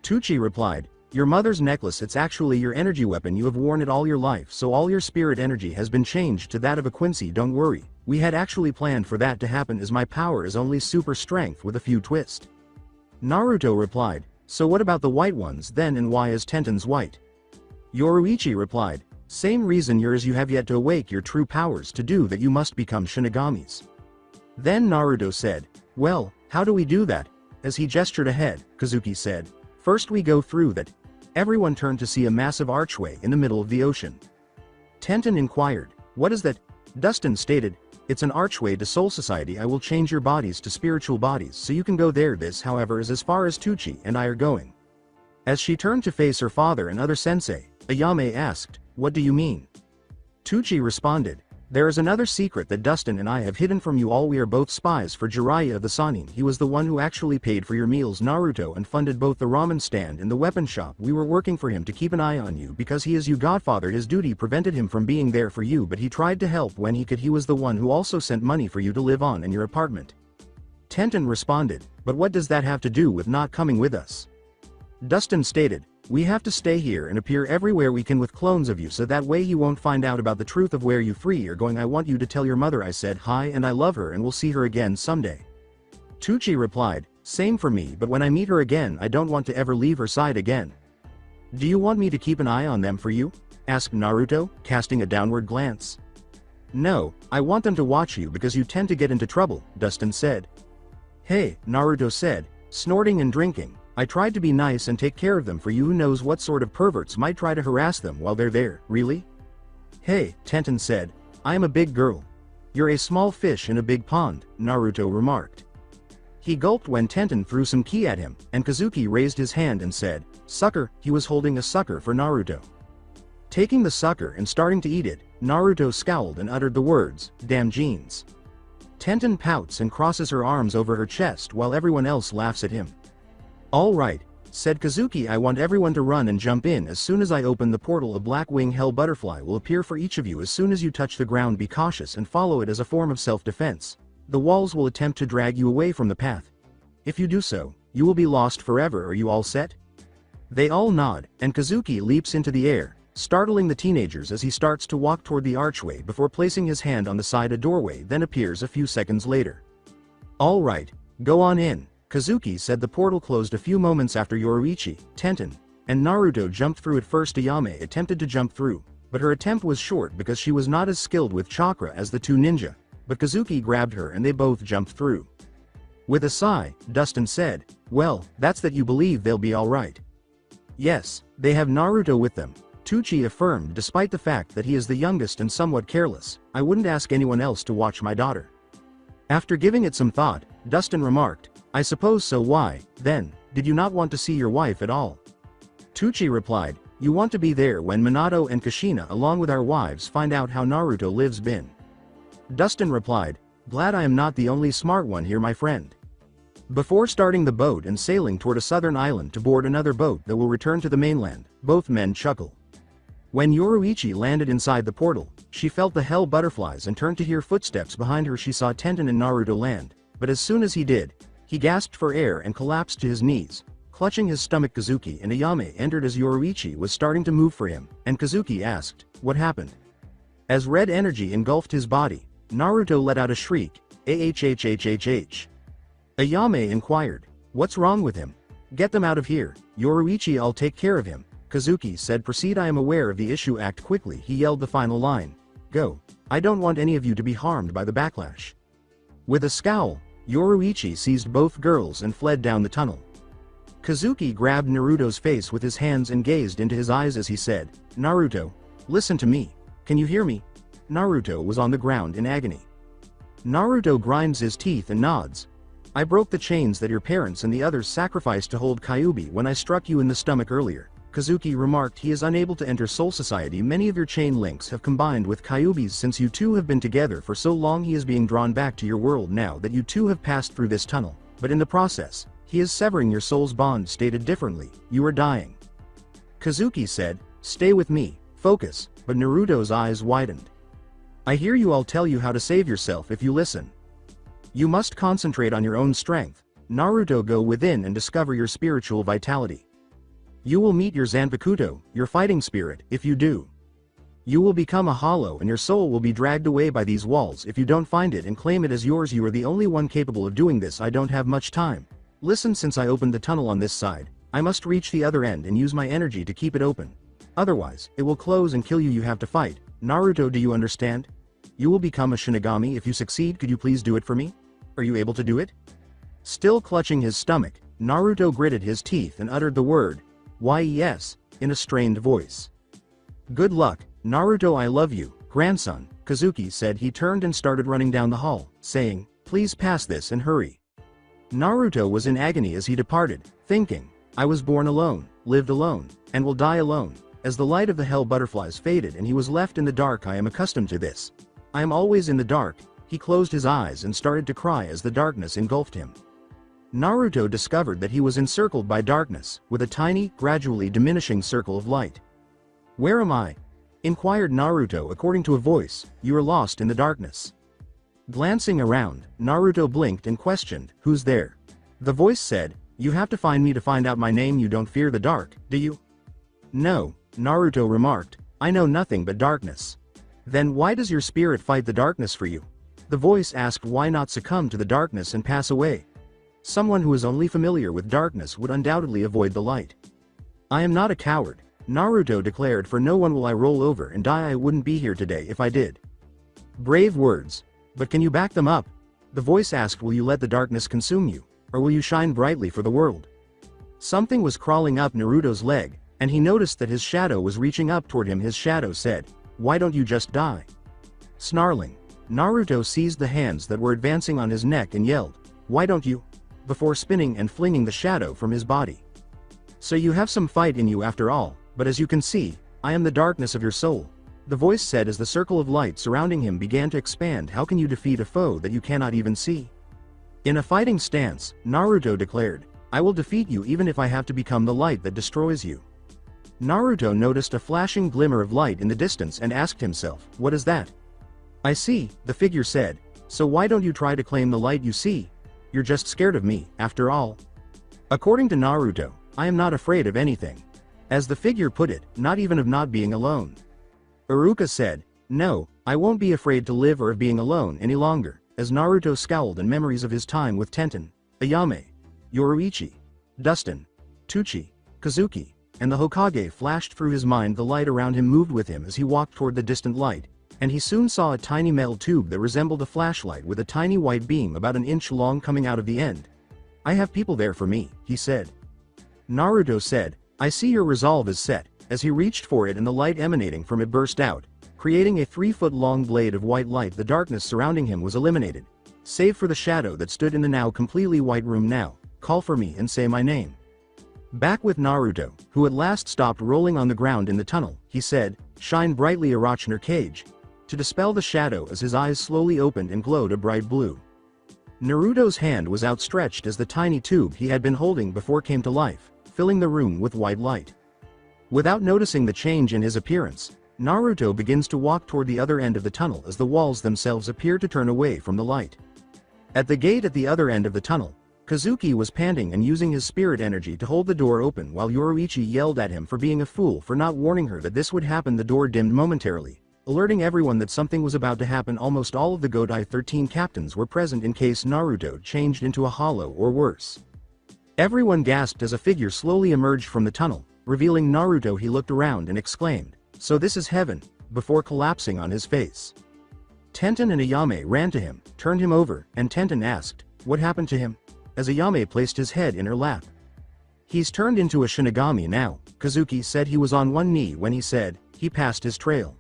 Tucci replied, Your mother's necklace, it's actually your energy weapon. You have worn it all your life, so all your spirit energy has been changed to that of a Quincy. Don't worry, we had actually planned for that to happen, as my power is only super strength with a few twists. Naruto replied, So what about the white ones then, and why is Tenten's white? Yoruichi replied, Same reason yours. You have yet to awake your true powers. To do that you must become Shinigamis. Then Naruto said, Well, how do we do that? As he gestured ahead, Kazuki said, First we go through that. Everyone turned to see a massive archway in the middle of the ocean. Tenten inquired, What is that? Dustin stated, It's an archway to Soul Society. I will change your bodies to spiritual bodies so you can go there. This, however, is as far as Tucci and I are going. As she turned to face her father and other sensei, Ayame asked, What do you mean? Tucci responded, There is another secret that Dustin and I have hidden from you all. We are both spies for Jiraiya of the Sannin. He was the one who actually paid for your meals, Naruto, and funded both the ramen stand and the weapon shop. We were working for him to keep an eye on you because he is your godfather. His duty prevented him from being there for you, but he tried to help when he could. He was the one who also sent money for you to live on in your apartment. Tenten responded, But what does that have to do with not coming with us? Dustin stated, We have to stay here and appear everywhere we can with clones of you, so that way he won't find out about the truth of where you three are going. I want you to tell your mother I said hi and I love her and we'll see her again someday. Tucci replied, Same for me, but when I meet her again I don't want to ever leave her side again. Do you want me to keep an eye on them for you? Asked Naruto, casting a downward glance. No, I want them to watch you because you tend to get into trouble, Dustin said. Hey, Naruto said, snorting and drinking. I tried to be nice and take care of them for you. Who knows what sort of perverts might try to harass them while they're there, really? Hey, Tenten said, I am a big girl. You're a small fish in a big pond, Naruto remarked. He gulped when Tenten threw some ki at him, and Kazuki raised his hand and said, Sucker. He was holding a sucker for Naruto. Taking the sucker and starting to eat it, Naruto scowled and uttered the words, "Damn jeans." Tenten pouts and crosses her arms over her chest while everyone else laughs at him. "All right," said Kazuki, "I want everyone to run and jump in as soon as I open the portal. A black wing hell butterfly will appear for each of you as soon as you touch the ground. Be cautious and follow it as a form of self-defense. The walls will attempt to drag you away from the path. If you do so, you will be lost forever. Are you all set?" They all nod, and Kazuki leaps into the air, startling the teenagers as he starts to walk toward the archway before placing his hand on the side. A doorway then appears a few seconds later. "All right, go on in," Kazuki said. The portal closed a few moments after Yoruichi, Tenten, and Naruto jumped through it first. Ayame attempted to jump through, but her attempt was short because she was not as skilled with chakra as the two ninja, but Kazuki grabbed her and they both jumped through. With a sigh, Dustin said, "Well, that's that. You believe they'll be all right?" "Yes, they have Naruto with them," Tucci affirmed. "Despite the fact that he is the youngest and somewhat careless, I wouldn't ask anyone else to watch my daughter." After giving it some thought, Dustin remarked, "I suppose so. Why, then, did you not want to see your wife at all?" Tucci replied, "You want to be there when Minato and Kushina along with our wives find out how Naruto lives." Bin. Dustin replied, "Glad I am not the only smart one here, my friend." Before starting the boat and sailing toward a southern island to board another boat that will return to the mainland, both men chuckle. When Yoruichi landed inside the portal, she felt the hell butterflies and turned to hear footsteps behind her. She saw Tenten and Naruto land, but as soon as he did, he gasped for air and collapsed to his knees, clutching his stomach. Kazuki and Ayame entered as Yoruichi was starting to move for him, and Kazuki asked, "What happened?" As red energy engulfed his body, Naruto let out a shriek, "Ahhhhhh." Ayame inquired, "What's wrong with him? Get them out of here, Yoruichi. I'll take care of him." Kazuki said, "Proceed. I am aware of the issue. Act quickly." He yelled the final line, "Go. I don't want any of you to be harmed by the backlash." With a scowl, Yoruichi seized both girls and fled down the tunnel. Kazuki grabbed Naruto's face with his hands and gazed into his eyes as he said, "Naruto, listen to me. Can you hear me?" Naruto was on the ground in agony. Naruto grinds his teeth and nods. "I broke the chains that your parents and the others sacrificed to hold Kyuubi when I struck you in the stomach earlier," Kazuki remarked. "He is unable to enter Soul Society. Many of your chain links have combined with Kyuubi's. Since you two have been together for so long, he is being drawn back to your world now that you two have passed through this tunnel, but in the process, he is severing your soul's bond." Stated differently, you are dying. Kazuki said, "Stay with me, focus," but Naruto's eyes widened. "I hear you. I'll tell you how to save yourself if you listen. You must concentrate on your own strength. Naruto, go within and discover your spiritual vitality. You will meet your Zanpakuto, your fighting spirit. If you do, you will become a hollow and your soul will be dragged away by these walls. If you don't find it and claim it as yours, you are the only one capable of doing this. I don't have much time. Listen, since I opened the tunnel on this side, I must reach the other end and use my energy to keep it open. Otherwise, it will close and kill you. You have to fight. Naruto, do you understand? You will become a Shinigami if you succeed. Could you please do it for me? Are you able to do it?" Still clutching his stomach, Naruto gritted his teeth and uttered the word, "Yes," in a strained voice. "Good luck, Naruto. I love you, grandson," Kazuki said. He turned and started running down the hall, saying, "Please pass this and hurry." Naruto was in agony as he departed, thinking, "I was born alone, lived alone, and will die alone." As the light of the hell butterflies faded and he was left in the dark, "I am accustomed to this. I am always in the dark." He closed his eyes and started to cry as the darkness engulfed him. Naruto discovered that he was encircled by darkness, with a tiny, gradually diminishing circle of light. "Where am I?" inquired Naruto. According to a voice, "You are lost in the darkness." Glancing around, Naruto blinked and questioned, "Who's there?" The voice said, "You have to find me to find out my name. You don't fear the dark, do you?" "No," Naruto remarked, "I know nothing but darkness." "Then why does your spirit fight the darkness for you?" The voice asked. "Why not succumb to the darkness and pass away? Someone who is only familiar with darkness would undoubtedly avoid the light." "I am not a coward," Naruto declared. "For no one will I roll over and die. I wouldn't be here today if I did." Brave words. But can you back them up? The voice asked. "Will you let the darkness consume you, or will you shine brightly for the world?" Something was crawling up Naruto's leg, and he noticed that his shadow was reaching up toward him. His shadow said, "Why don't you just die?" Snarling, Naruto seized the hands that were advancing on his neck and yelled, "Why don't you?" before spinning and flinging the shadow from his body. "So you have some fight in you after all, but as you can see, I am the darkness of your soul. The voice said as the circle of light surrounding him began to expand. How can you defeat a foe that you cannot even see? In a fighting stance, Naruto declared, I will defeat you even if I have to become the light that destroys you. Naruto noticed a flashing glimmer of light in the distance and asked himself, what is that? I see, the figure said, so why don't you try to claim the light you see? You're just scared of me, after all. According to Naruto, I am not afraid of anything. As the figure put it, not even of not being alone. Iruka said, no, I won't be afraid to live or of being alone any longer, as Naruto scowled and memories of his time with Tenten, Ayame, Yoruichi, Dustin, Tucci, Kazuki, and the Hokage flashed through his mind. The light around him moved with him as he walked toward the distant light, and he soon saw a tiny metal tube that resembled a flashlight with a tiny white beam about an inch long coming out of the end. I have people there for me, he said. Naruto said, I see your resolve is set, as he reached for it and the light emanating from it burst out, creating a 3-foot-long blade of white light. The darkness surrounding him was eliminated, save for the shadow that stood in the now completely white room. Now, call for me and say my name. Back with Naruto, who at last stopped rolling on the ground in the tunnel, he said, shine brightly Arachner cage, to dispel the shadow as his eyes slowly opened and glowed a bright blue. Naruto's hand was outstretched as the tiny tube he had been holding before came to life, filling the room with white light. Without noticing the change in his appearance, Naruto begins to walk toward the other end of the tunnel as the walls themselves appear to turn away from the light. At the gate at the other end of the tunnel, Kazuki was panting and using his spirit energy to hold the door open while Yoruichi yelled at him for being a fool for not warning her that this would happen. The door dimmed momentarily, alerting everyone that something was about to happen. Almost all of the Gotei 13 captains were present in case Naruto changed into a hollow or worse. Everyone gasped as a figure slowly emerged from the tunnel, revealing Naruto. He looked around and exclaimed, so this is heaven, before collapsing on his face. Tenten and Ayame ran to him, turned him over, and Tenten asked, what happened to him? As Ayame placed his head in her lap. He's turned into a Shinigami now, Kazuki said. He was on one knee when he said, he passed his trail.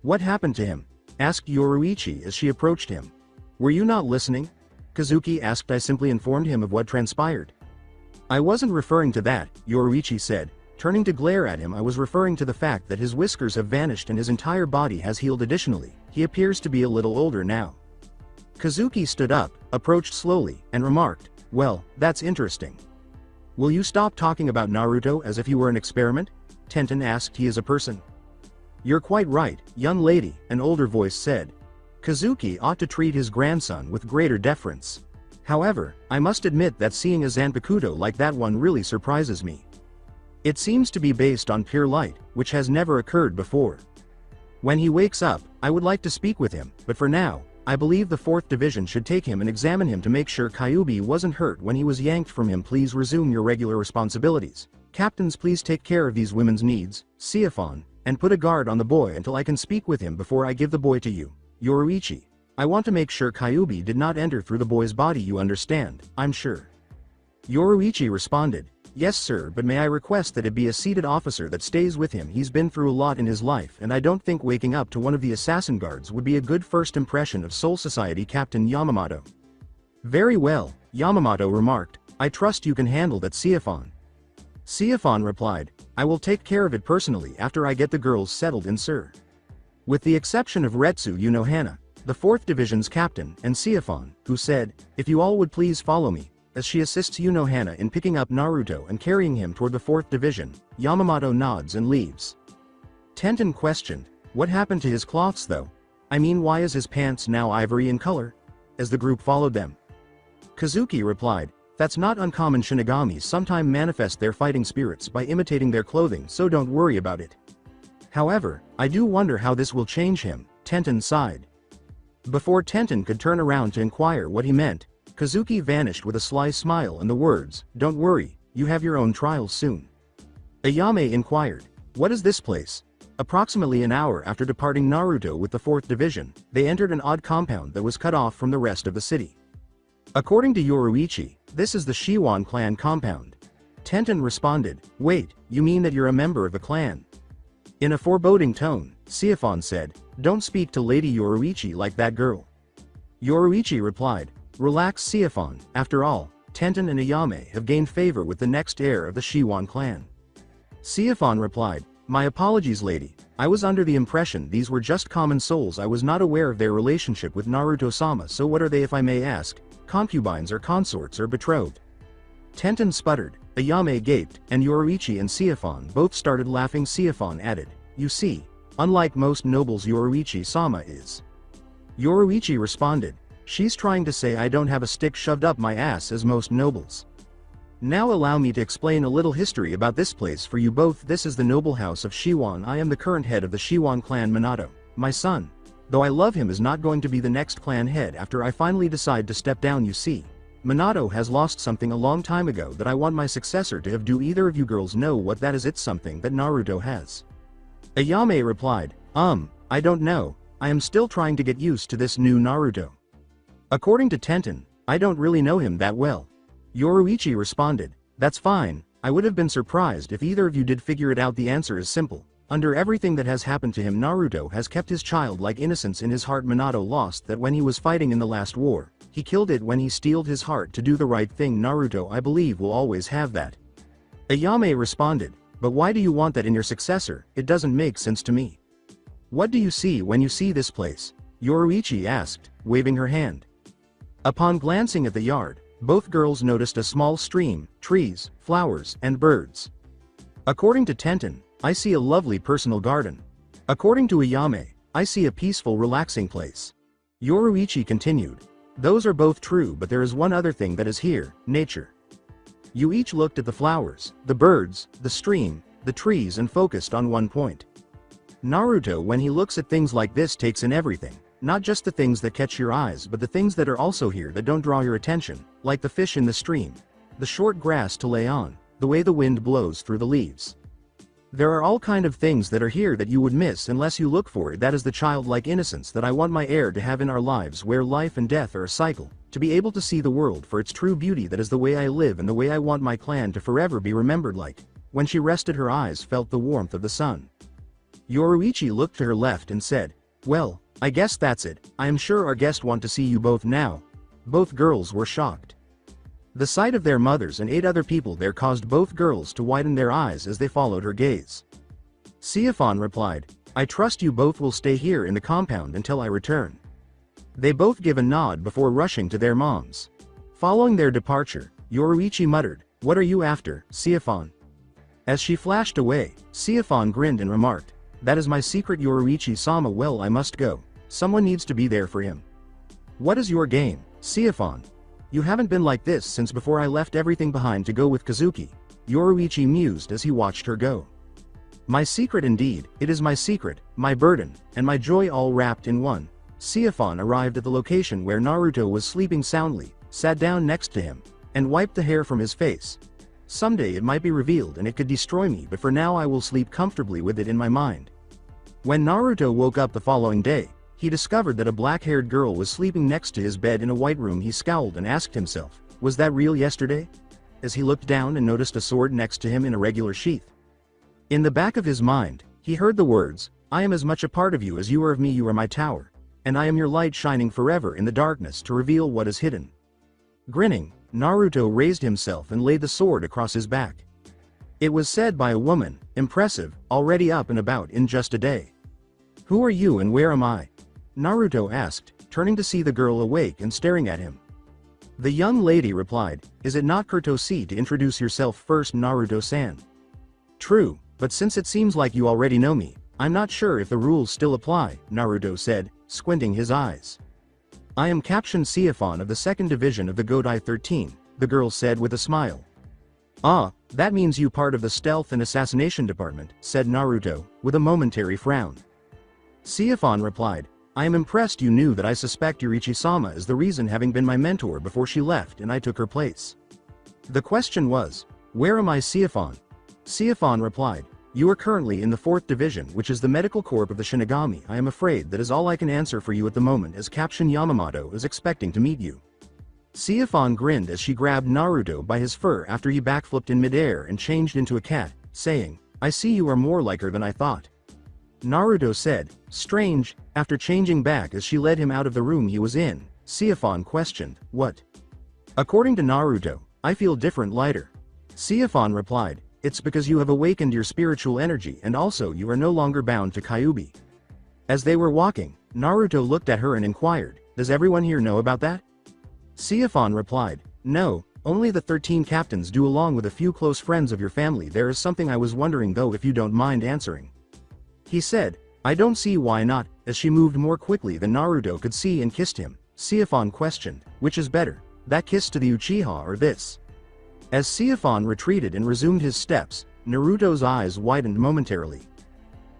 What happened to him? Asked Yoruichi as she approached him. Were you not listening? Kazuki asked. I simply informed him of what transpired. I wasn't referring to that, Yoruichi said, turning to glare at him. I was referring to the fact that his whiskers have vanished and his entire body has healed. Additionally, he appears to be a little older now. Kazuki stood up, approached slowly, and remarked, well, that's interesting. Will you stop talking about Naruto as if he were an experiment? Tenten asked. He is a person. You're quite right, young lady, an older voice said. Kazuki ought to treat his grandson with greater deference. However, I must admit that seeing a Zanpakuto like that one really surprises me. It seems to be based on pure light, which has never occurred before. When he wakes up, I would like to speak with him, but for now, I believe the 4th Division should take him and examine him to make sure Kyuubi wasn't hurt when he was yanked from him. Please resume your regular responsibilities. Captains, please take care of these women's needs, Siphon, and put a guard on the boy until I can speak with him before I give the boy to you, Yoruichi. I want to make sure Kyuubi did not enter through the boy's body. You understand, I'm sure. Yoruichi responded, yes sir, but may I request that it be a seated officer that stays with him. He's been through a lot in his life and I don't think waking up to one of the assassin guards would be a good first impression of Soul Society. Captain Yamamoto. Very well, Yamamoto remarked, I trust you can handle that. Siphon. Siphon replied, I will take care of it personally after I get the girls settled in, sir. With the exception of Retsu Unohana, the 4th Division's captain, and Siphon, who said, if you all would please follow me, as she assists Unohana in picking up Naruto and carrying him toward the 4th Division. Yamamoto nods and leaves. Tenten questioned, what happened to his cloths though? I mean, why is his pants now ivory in color? As the group followed them. Kazuki replied, that's not uncommon. Shinigamis sometimes manifest their fighting spirits by imitating their clothing, so don't worry about it. However, I do wonder how this will change him. Tenten sighed. Before Tenten could turn around to inquire what he meant, Kazuki vanished with a sly smile and the words, don't worry, you have your own trials soon. Ayame inquired, what is this place? Approximately an hour after departing Naruto with the 4th Division, they entered an odd compound that was cut off from the rest of the city. According to Yoruichi, this is the Shiwan clan compound. Tenten responded, wait, you mean that you're a member of the clan? In a foreboding tone, Siphon said, don't speak to Lady Yoruichi like that girl. Yoruichi replied, relax Siphon, after all, Tenten and Ayame have gained favor with the next heir of the Shiwan clan. Siphon replied, My apologies, lady. I was under the impression these were just common souls. I was not aware of their relationship with Naruto-sama. So what are they, if I may ask? Concubines or consorts or betrothed? Tenten sputtered, Ayame gaped, and Yoruichi and Siphon both started laughing. Siphon added, "You see, unlike most nobles, Yoruichi-sama is." Yoruichi responded, "She's trying to say I don't have a stick shoved up my ass as most nobles." Now allow me to explain a little history about this place for you both. This is the noble house of Shiwan. I am the current head of the Shiwan clan. Minato, my son, though I love him, is not going to be the next clan head after I finally decide to step down. You see, Minato has lost something a long time ago that I want my successor to have. Do either of you girls know what that is? It's something that Naruto has. Ayame replied, I don't know, I am still trying to get used to this new Naruto. According to Tenten, I don't really know him that well. Yoruichi responded, that's fine, I would have been surprised if either of you did figure it out. The answer is simple. Under everything that has happened to him, Naruto has kept his childlike innocence in his heart. Minato lost that when he was fighting in the last war. He killed it when he steeled his heart to do the right thing. Naruto, I believe, will always have that. Ayame responded, but why do you want that in your successor? It doesn't make sense to me. What do you see when you see this place? Yoruichi asked, waving her hand. Upon glancing at the yard, both girls noticed a small stream, trees, flowers, and birds. According to Tenten, I see a lovely personal garden. According to Ayame, I see a peaceful, relaxing place. Yoruichi continued, those are both true, but there is one other thing that is here, nature. You each looked at the flowers, the birds, the stream, the trees, and focused on one point. Naruto, when he looks at things like this, takes in everything, not just the things that catch your eyes, but the things that are also here that don't draw your attention, like the fish in the stream, the short grass to lay on, the way the wind blows through the leaves. There are all kind of things that are here that you would miss unless you look for it. That is the childlike innocence that I want my heir to have in our lives, where life and death are a cycle, to be able to see the world for its true beauty. That is the way I live and the way I want my clan to forever be remembered. Like, when she rested her eyes, felt the warmth of the sun. Yoruichi looked to her left and said, well, I guess that's it. I am sure our guests want to see you both now. Both girls were shocked. The sight of their mothers and 8 other people there caused both girls to widen their eyes as they followed her gaze. Siphon replied, I trust you both will stay here in the compound until I return. They both give a nod before rushing to their moms. Following their departure, Yoruichi muttered, what are you after, Siphon? As she flashed away, Siphon grinned and remarked, that is my secret. Yoruichi-sama, well, I must go. Someone needs to be there for him. What is your game, Siphon? You haven't been like this since before I left everything behind to go with Kazuki. Yoruichi mused as he watched her go. My secret indeed, it is my secret, my burden, and my joy all wrapped in one. Siphon arrived at the location where Naruto was sleeping soundly, sat down next to him, and wiped the hair from his face. Someday it might be revealed and it could destroy me, but for now I will sleep comfortably with it in my mind. When Naruto woke up the following day, he discovered that a black-haired girl was sleeping next to his bed in a white room. He scowled and asked himself, was that real yesterday? As he looked down and noticed a sword next to him in a regular sheath. In the back of his mind, he heard the words, I am as much a part of you as you are of me. You are my tower, and I am your light shining forever in the darkness to reveal what is hidden. Grinning, Naruto raised himself and laid the sword across his back. It was said by a woman, impressive, already up and about in just a day. Who are you and where am I? Naruto asked, turning to see the girl awake and staring at him. The young lady replied, is it not courtesy to introduce yourself first, Naruto-san? True, but since it seems like you already know me, I'm not sure if the rules still apply, Naruto said, squinting his eyes. I am Captain Siphon of the 2nd Division of the Gotei 13, the girl said with a smile. Ah, that means you part of the Stealth and Assassination Department, said Naruto, with a momentary frown. Siphon replied, I am impressed you knew that I suspect Yoruichi-sama is the reason, having been my mentor before she left and I took her place. The question was, where am I, Siphon? Siphon replied, you are currently in the 4th Division, which is the medical corps of the Shinigami. I am afraid that is all I can answer for you at the moment, as Captain Yamamoto is expecting to meet you. Siphon grinned as she grabbed Naruto by his fur after he backflipped in midair and changed into a cat, saying, I see you are more like her than I thought. Naruto said, strange, after changing back as she led him out of the room he was in. Siphon questioned, what? According to Naruto, I feel different, lighter. Siphon replied, It's because you have awakened your spiritual energy and also you are no longer bound to Kyuubi. As they were walking, Naruto looked at her and inquired, does everyone here know about that? Siphon replied, no, only the 13 captains do along with a few close friends of your family. There is something I was wondering though, if you don't mind answering. He said, I don't see why not. As she moved more quickly than Naruto could see and kissed him, Siphon questioned, which is better, that kiss to the Uchiha or this? As Siphon retreated and resumed his steps, Naruto's eyes widened momentarily.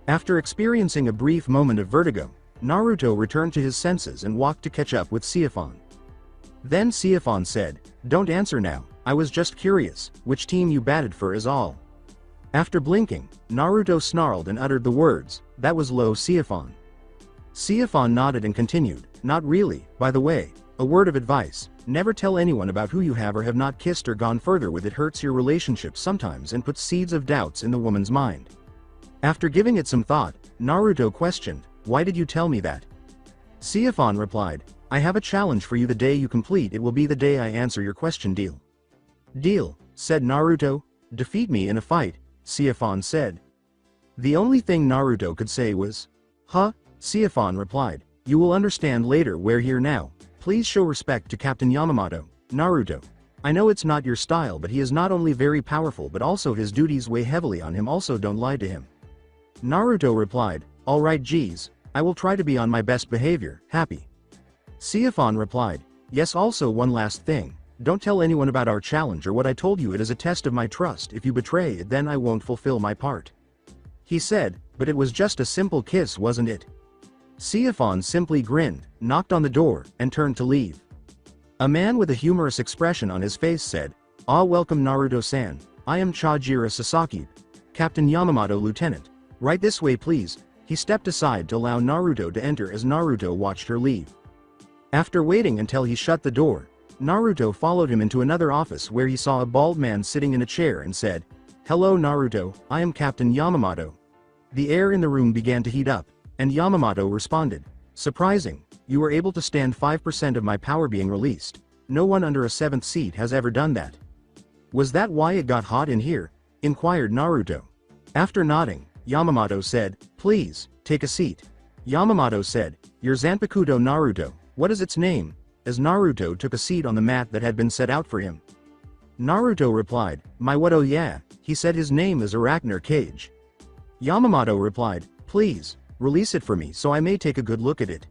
After experiencing a brief moment of vertigo, Naruto returned to his senses and walked to catch up with Siphon. Then Siphon said, don't answer now, I was just curious, which team you batted for is all. After blinking, Naruto snarled and uttered the words, that was low Siphon. Siphon nodded and continued, not really, by the way, a word of advice, never tell anyone about who you have or have not kissed or gone further with. It hurts your relationship sometimes and puts seeds of doubts in the woman's mind. After giving it some thought, Naruto questioned, why did you tell me that? Siphon replied, I have a challenge for you. The day you complete it will be the day I answer your question. Deal? Deal, said Naruto. Defeat me in a fight, Siphon said. The only thing Naruto could say was, huh? Siphon replied, you will understand later. We're here now. Please show respect to Captain Yamamoto, Naruto. I know it's not your style, but he is not only very powerful but also his duties weigh heavily on him. Also don't lie to him. Naruto replied, alright geez, I will try to be on my best behavior. Happy? Siphon replied, yes. Also one last thing, don't tell anyone about our challenge or what I told you. It is a test of my trust. If you betray it, then I won't fulfill my part. He said, but it was just a simple kiss, wasn't it? Siphon simply grinned, knocked on the door, and turned to leave. A man with a humorous expression on his face said, ah, welcome Naruto-san, I am Chajira Sasaki, Captain Yamamoto Lieutenant. Right this way please. He stepped aside to allow Naruto to enter as Naruto watched her leave. After waiting until he shut the door, Naruto followed him into another office where he saw a bald man sitting in a chair and said, hello Naruto, I am Captain Yamamoto. The air in the room began to heat up, and Yamamoto responded, surprising, you were able to stand 5% of my power being released. No one under a 7th seat has ever done that. Was that why it got hot in here? Inquired Naruto. After nodding, Yamamoto said, please, take a seat. Yamamoto said, your Zanpakuto Naruto, what is its name? As Naruto took a seat on the mat that had been set out for him. Naruto replied, my what? Oh yeah, he said his name is Arachner Cage. Yamamoto replied, please, release it for me so I may take a good look at it.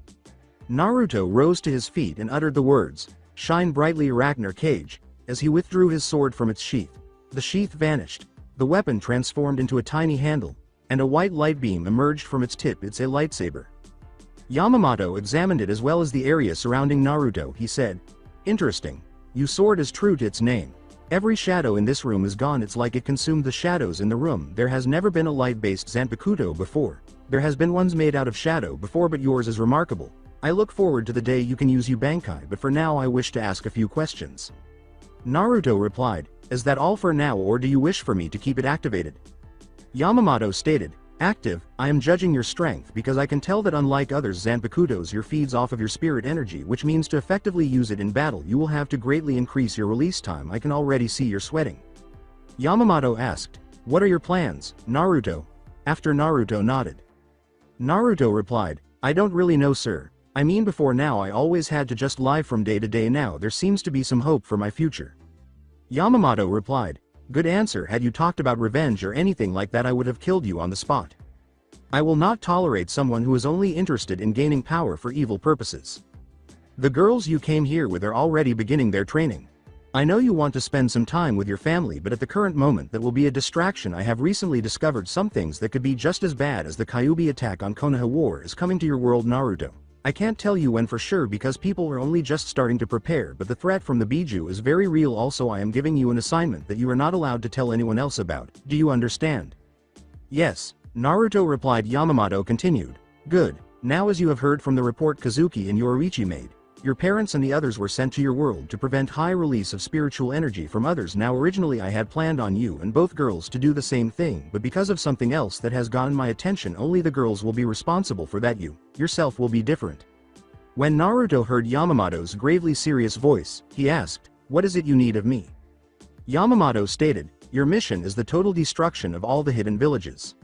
Naruto rose to his feet and uttered the words, shine brightly Arachner Cage, as he withdrew his sword from its sheath. The sheath vanished, the weapon transformed into a tiny handle, and a white light beam emerged from its tip. It's a lightsaber. Yamamoto examined it as well as the area surrounding Naruto. He said, interesting. Your sword is true to its name. Every shadow in this room is gone. It's like it consumed the shadows in the room. There has never been a light-based Zanpakuto before. There has been ones made out of shadow before, but yours is remarkable. I look forward to the day you can use Ubankai, but for now I wish to ask a few questions. Naruto replied, is that all for now, or do you wish for me to keep it activated? Yamamoto stated, active. I am judging your strength because I can tell that unlike others Zanpakutos, your feeds off of your spirit energy, which means to effectively use it in battle you will have to greatly increase your release time. I can already see you're sweating. Yamamoto asked, what are your plans, Naruto? After Naruto nodded. Naruto replied, I don't really know sir. I mean before now I always had to just live from day to day. Now there seems to be some hope for my future. Yamamoto replied, good answer. Had you talked about revenge or anything like that I would have killed you on the spot. I will not tolerate someone who is only interested in gaining power for evil purposes. The girls you came here with are already beginning their training. I know you want to spend some time with your family, but at the current moment that will be a distraction. I have recently discovered some things that could be just as bad as the Kyuubi attack on Konoha. War is coming to your world Naruto. I can't tell you when for sure because people are only just starting to prepare, but the threat from the Biju is very real. Also I am giving you an assignment that you are not allowed to tell anyone else about. Do you understand? Yes, Naruto replied. Yamamoto continued, good. Now as you have heard from the report Kazuki and Yoruichi made, your parents and the others were sent to your world to prevent high release of spiritual energy from others. Now originally I had planned on you and both girls to do the same thing, but because of something else that has gotten my attention, only the girls will be responsible for that. You, yourself will be different. When Naruto heard Yamamoto's gravely serious voice, he asked, what is it you need of me? Yamamoto stated, Your mission is the total destruction of all the hidden villages.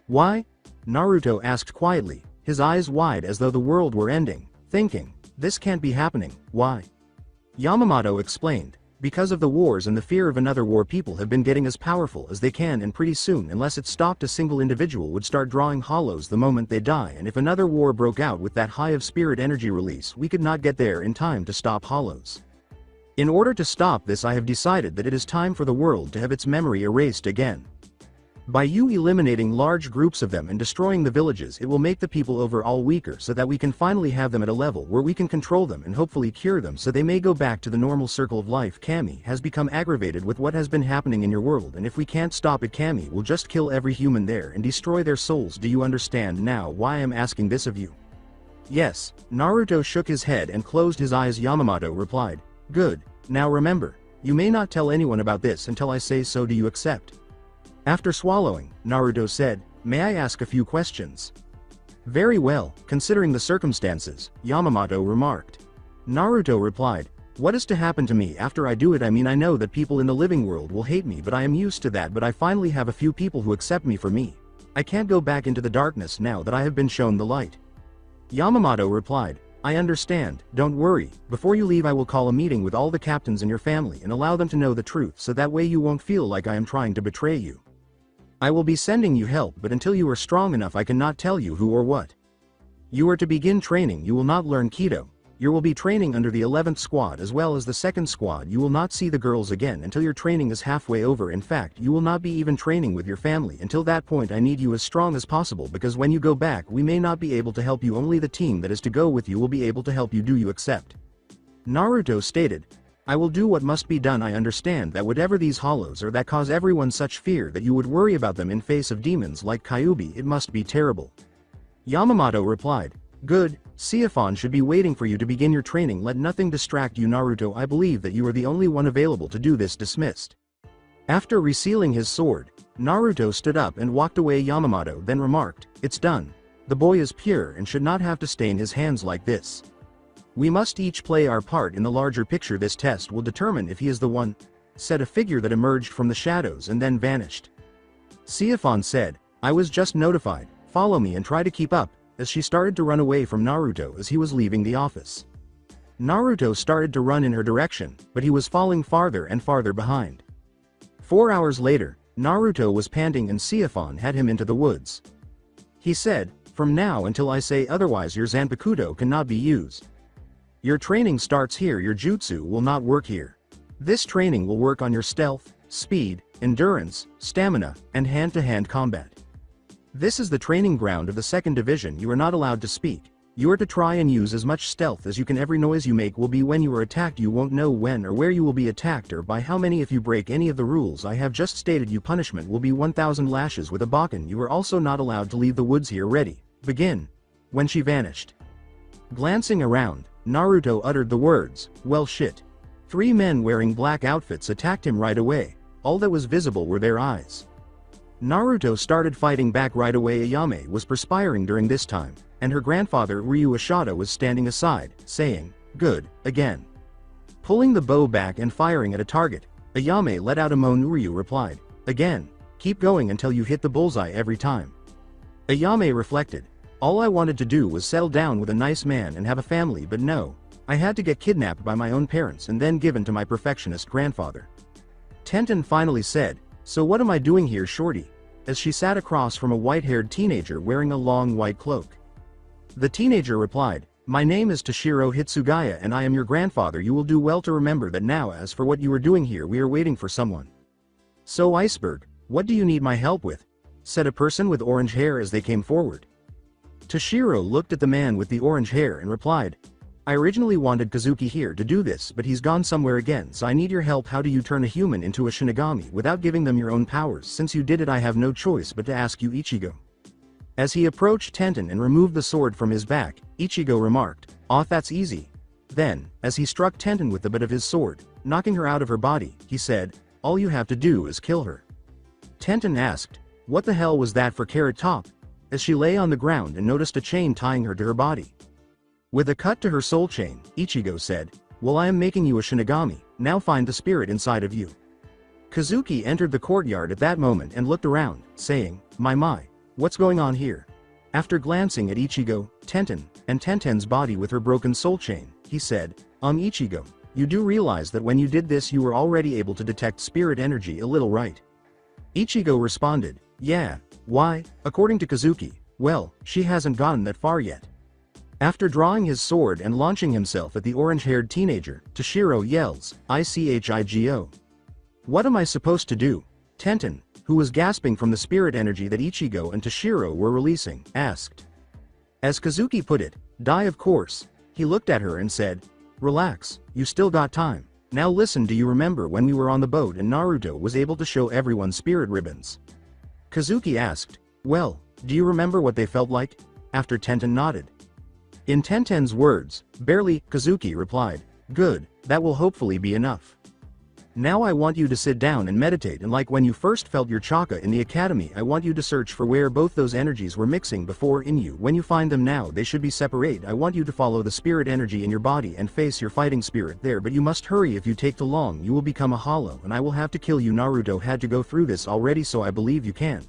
Why? Naruto asked quietly, his eyes wide as though the world were ending, thinking, this can't be happening, why? Yamamoto explained, because of the wars and the fear of another war, people have been getting as powerful as they can, and pretty soon, unless it stopped, a single individual would start drawing hollows the moment they die, and if another war broke out with that high of spirit energy release, we could not get there in time to stop hollows. In order to stop this, I have decided that it is time for the world to have its memory erased again. By you eliminating large groups of them and destroying the villages, it will make the people overall weaker so that we can finally have them at a level where we can control them and hopefully cure them so they may go back to the normal circle of life. Kami has become aggravated with what has been happening in your world, and if we can't stop it, Kami will just kill every human there and destroy their souls. Do you understand now why I am asking this of you? Yes, Naruto shook his head and closed his eyes. Yamamoto replied, good, now remember, you may not tell anyone about this until I say so. Do you accept? After swallowing, Naruto said, may I ask a few questions? Very well, considering the circumstances, Yamamoto remarked. Naruto replied, what is to happen to me after I do it? I mean, I know that people in the living world will hate me, but I am used to that, but I finally have a few people who accept me for me. I can't go back into the darkness now that I have been shown the light. Yamamoto replied, I understand, don't worry, before you leave I will call a meeting with all the captains in your family and allow them to know the truth so that way you won't feel like I am trying to betray you. I will be sending you help, but until you are strong enough I cannot tell you who or what. You are to begin training. You will not learn Kido. You will be training under the 11th squad as well as the 2nd squad. You will not see the girls again until your training is halfway over. In fact, you will not be even training with your family until that point. I need you as strong as possible because when you go back we may not be able to help you. Only the team that is to go with you will be able to help you. Do you accept? Naruto stated, I will do what must be done. I understand that whatever these hollows are that cause everyone such fear that you would worry about them in face of demons like Kyuubi, it must be terrible. Yamamoto replied, good, Siphon should be waiting for you to begin your training. Let nothing distract you. Naruto, I believe that you are the only one available to do this. Dismissed. After resealing his sword, Naruto stood up and walked away. Yamamoto then remarked, it's done. The boy is pure and should not have to stain his hands like this. We must each play our part in the larger picture. This test will determine if he is the one, said a figure that emerged from the shadows and then vanished. Siphon said, I was just notified, follow me and try to keep up, as she started to run away from Naruto as he was leaving the office. Naruto started to run in her direction, but he was falling farther and farther behind. 4 hours later, Naruto was panting and Siphon had him into the woods. He said, from now until I say otherwise your Zanpakuto cannot be used. Your training starts here. Your jutsu will not work here. This training will work on your stealth, speed, endurance, stamina, and hand-to-hand combat. This is the training ground of the 2nd division. You are not allowed to speak. You are to try and use as much stealth as you can. Every noise you make will be when you are attacked. You won't know when or where you will be attacked or by how many. If you break any of the rules I have just stated, your punishment will be 1,000 lashes with a bakken. You are also not allowed to leave the woods here. Ready, begin. When she vanished. Glancing around, Naruto uttered the words, well shit. 3 men wearing black outfits attacked him right away. All that was visible were their eyes. Naruto started fighting back right away. Ayame was perspiring during this time, and her grandfather Ryu Ashada was standing aside, saying, good, again. Pulling the bow back and firing at a target, Ayame let out a moan. Ryu replied, again, keep going until you hit the bullseye every time. Ayame reflected, all I wanted to do was settle down with a nice man and have a family, but no, I had to get kidnapped by my own parents and then given to my perfectionist grandfather. Tenten finally said, so what am I doing here, shorty? As she sat across from a white-haired teenager wearing a long white cloak. The teenager replied, my name is Toshiro Hitsugaya and I am your grandfather. You will do well to remember that. Now as for what you are doing here, we are waiting for someone. So Iceberg, what do you need my help with? Said a person with orange hair as they came forward. Toshiro looked at the man with the orange hair and replied, I originally wanted Kazuki here to do this, but he's gone somewhere again, so I need your help. How do you turn a human into a Shinigami without giving them your own powers? Since you did it, I have no choice but to ask you. Ichigo. As he approached Tenten and removed the sword from his back, Ichigo remarked, that's easy. Then, as he struck Tenten with the butt of his sword, knocking her out of her body, he said, all you have to do is kill her. Tenten asked, what the hell was that for Carrot Top? As she lay on the ground and noticed a chain tying her to her body. With a cut to her soul chain, Ichigo said, well, I am making you a Shinigami, now find the spirit inside of you. Kazuki entered the courtyard at that moment and looked around, saying, My, what's going on here? After glancing at Ichigo, Tenten, and Tenten's body with her broken soul chain, he said, Ichigo, you do realize that when you did this you were already able to detect spirit energy a little, right? Ichigo responded, yeah, why? According to Kazuki, well, she hasn't gotten that far yet. After drawing his sword and launching himself at the orange-haired teenager, Toshiro yells, Ichigo. What am I supposed to do? Tenten, who was gasping from the spirit energy that Ichigo and Toshiro were releasing, asked. As Kazuki put it, die of course. He looked at her and said, relax, you still got time. Now listen, do you remember when we were on the boat and Naruto was able to show everyone spirit ribbons? Kazuki asked, well, do you remember what they felt like? After Tenten nodded. In Tenten's words, barely, Kazuki replied, good, that will hopefully be enough. Now I want you to sit down and meditate, and like when you first felt your chakra in the academy, I want you to search for where both those energies were mixing before in you. When you find them now, they should be separate. I want you to follow the spirit energy in your body and face your fighting spirit there, but you must hurry. If you take too long you will become a hollow and I will have to kill you. Naruto had to go through this already, so I believe you can.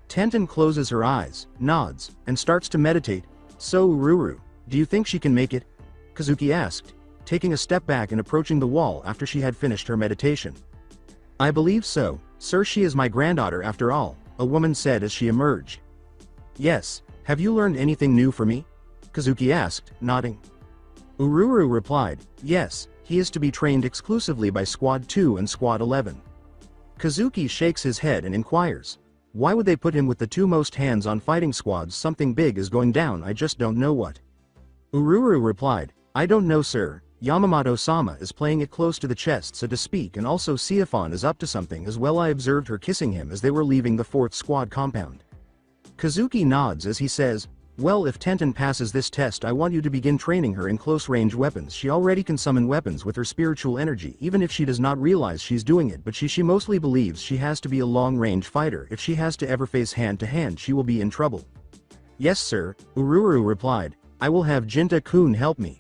Tenten closes her eyes, nods, and starts to meditate. So Ururu, do you think she can make it? Kazuki asked, taking a step back and approaching the wall after she had finished her meditation. I believe so, sir, she is my granddaughter after all, a woman said as she emerged. Yes, have you learned anything new for me? Kazuki asked, nodding. Ururu replied, yes, he is to be trained exclusively by Squad 2 and Squad 11. Kazuki shakes his head and inquires, why would they put him with the two most hands-on fighting squads? Something big is going down, I just don't know what. Ururu replied, I don't know, sir. Yamamoto-sama is playing it close to the chest, so to speak, and also Siafon is up to something as well. I observed her kissing him as they were leaving the 4th squad compound. Kazuki nods as he says, well, if Tenten passes this test I want you to begin training her in close-range weapons. She already can summon weapons with her spiritual energy, even if she does not realize she's doing it, but she mostly believes she has to be a long-range fighter. If she has to ever face hand-to-hand she will be in trouble. Yes sir, Ururu replied, I will have Jinta-kun help me.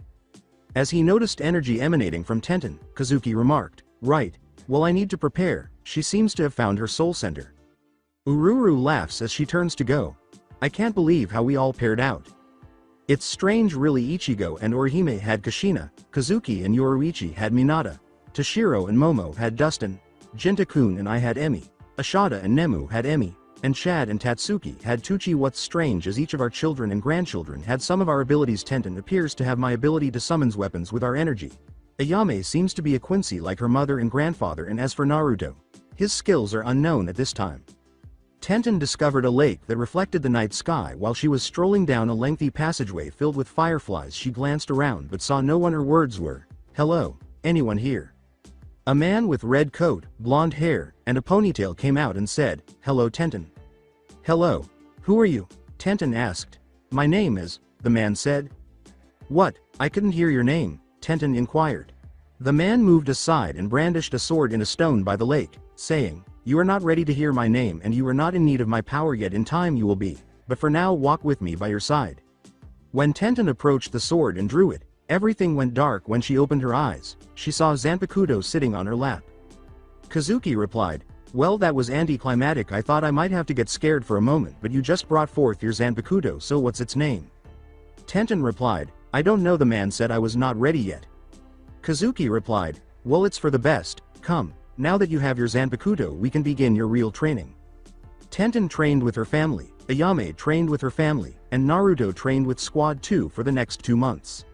As he noticed energy emanating from Tenten, Kazuki remarked, right, well I need to prepare, she seems to have found her soul center. Ururu laughs as she turns to go. I can't believe how we all paired out. It's strange really. Ichigo and Orihime had Kushina, Kazuki and Yoruichi had Minata, Toshiro and Momo had Dustin, Jinta-kun and I had Emi, Ashada and Nemu had Emi, and Chad and Tatsuki had Tuchi. What's strange is each of our children and grandchildren had some of our abilities. Tenten appears to have my ability to summon weapons with our energy. Ayame seems to be a Quincy like her mother and grandfather, and as for Naruto, his skills are unknown at this time. Tenten discovered a lake that reflected the night sky while she was strolling down a lengthy passageway filled with fireflies. She glanced around but saw no one. Her words were, hello, anyone here? A man with red coat, blonde hair, and a ponytail came out and said, hello Tenten. Hello, who are you? Tenten asked. My name is, the man said. What, I couldn't hear your name, Tenten inquired. The man moved aside and brandished a sword in a stone by the lake, saying, you are not ready to hear my name and you are not in need of my power yet. In time you will be, but for now walk with me by your side. When Tenten approached the sword and drew it, everything went dark. When she opened her eyes, she saw Zanpakuto sitting on her lap. Kazuki replied, well, that was anticlimactic. I thought I might have to get scared for a moment, but you just brought forth your Zanpakuto, so what's its name? Tenten replied, I don't know. The man said I was not ready yet. Kazuki replied, well, it's for the best. Come, now that you have your Zanpakuto we can begin your real training. Tenten trained with her family, Ayame trained with her family, and Naruto trained with Squad 2 for the next 2 months.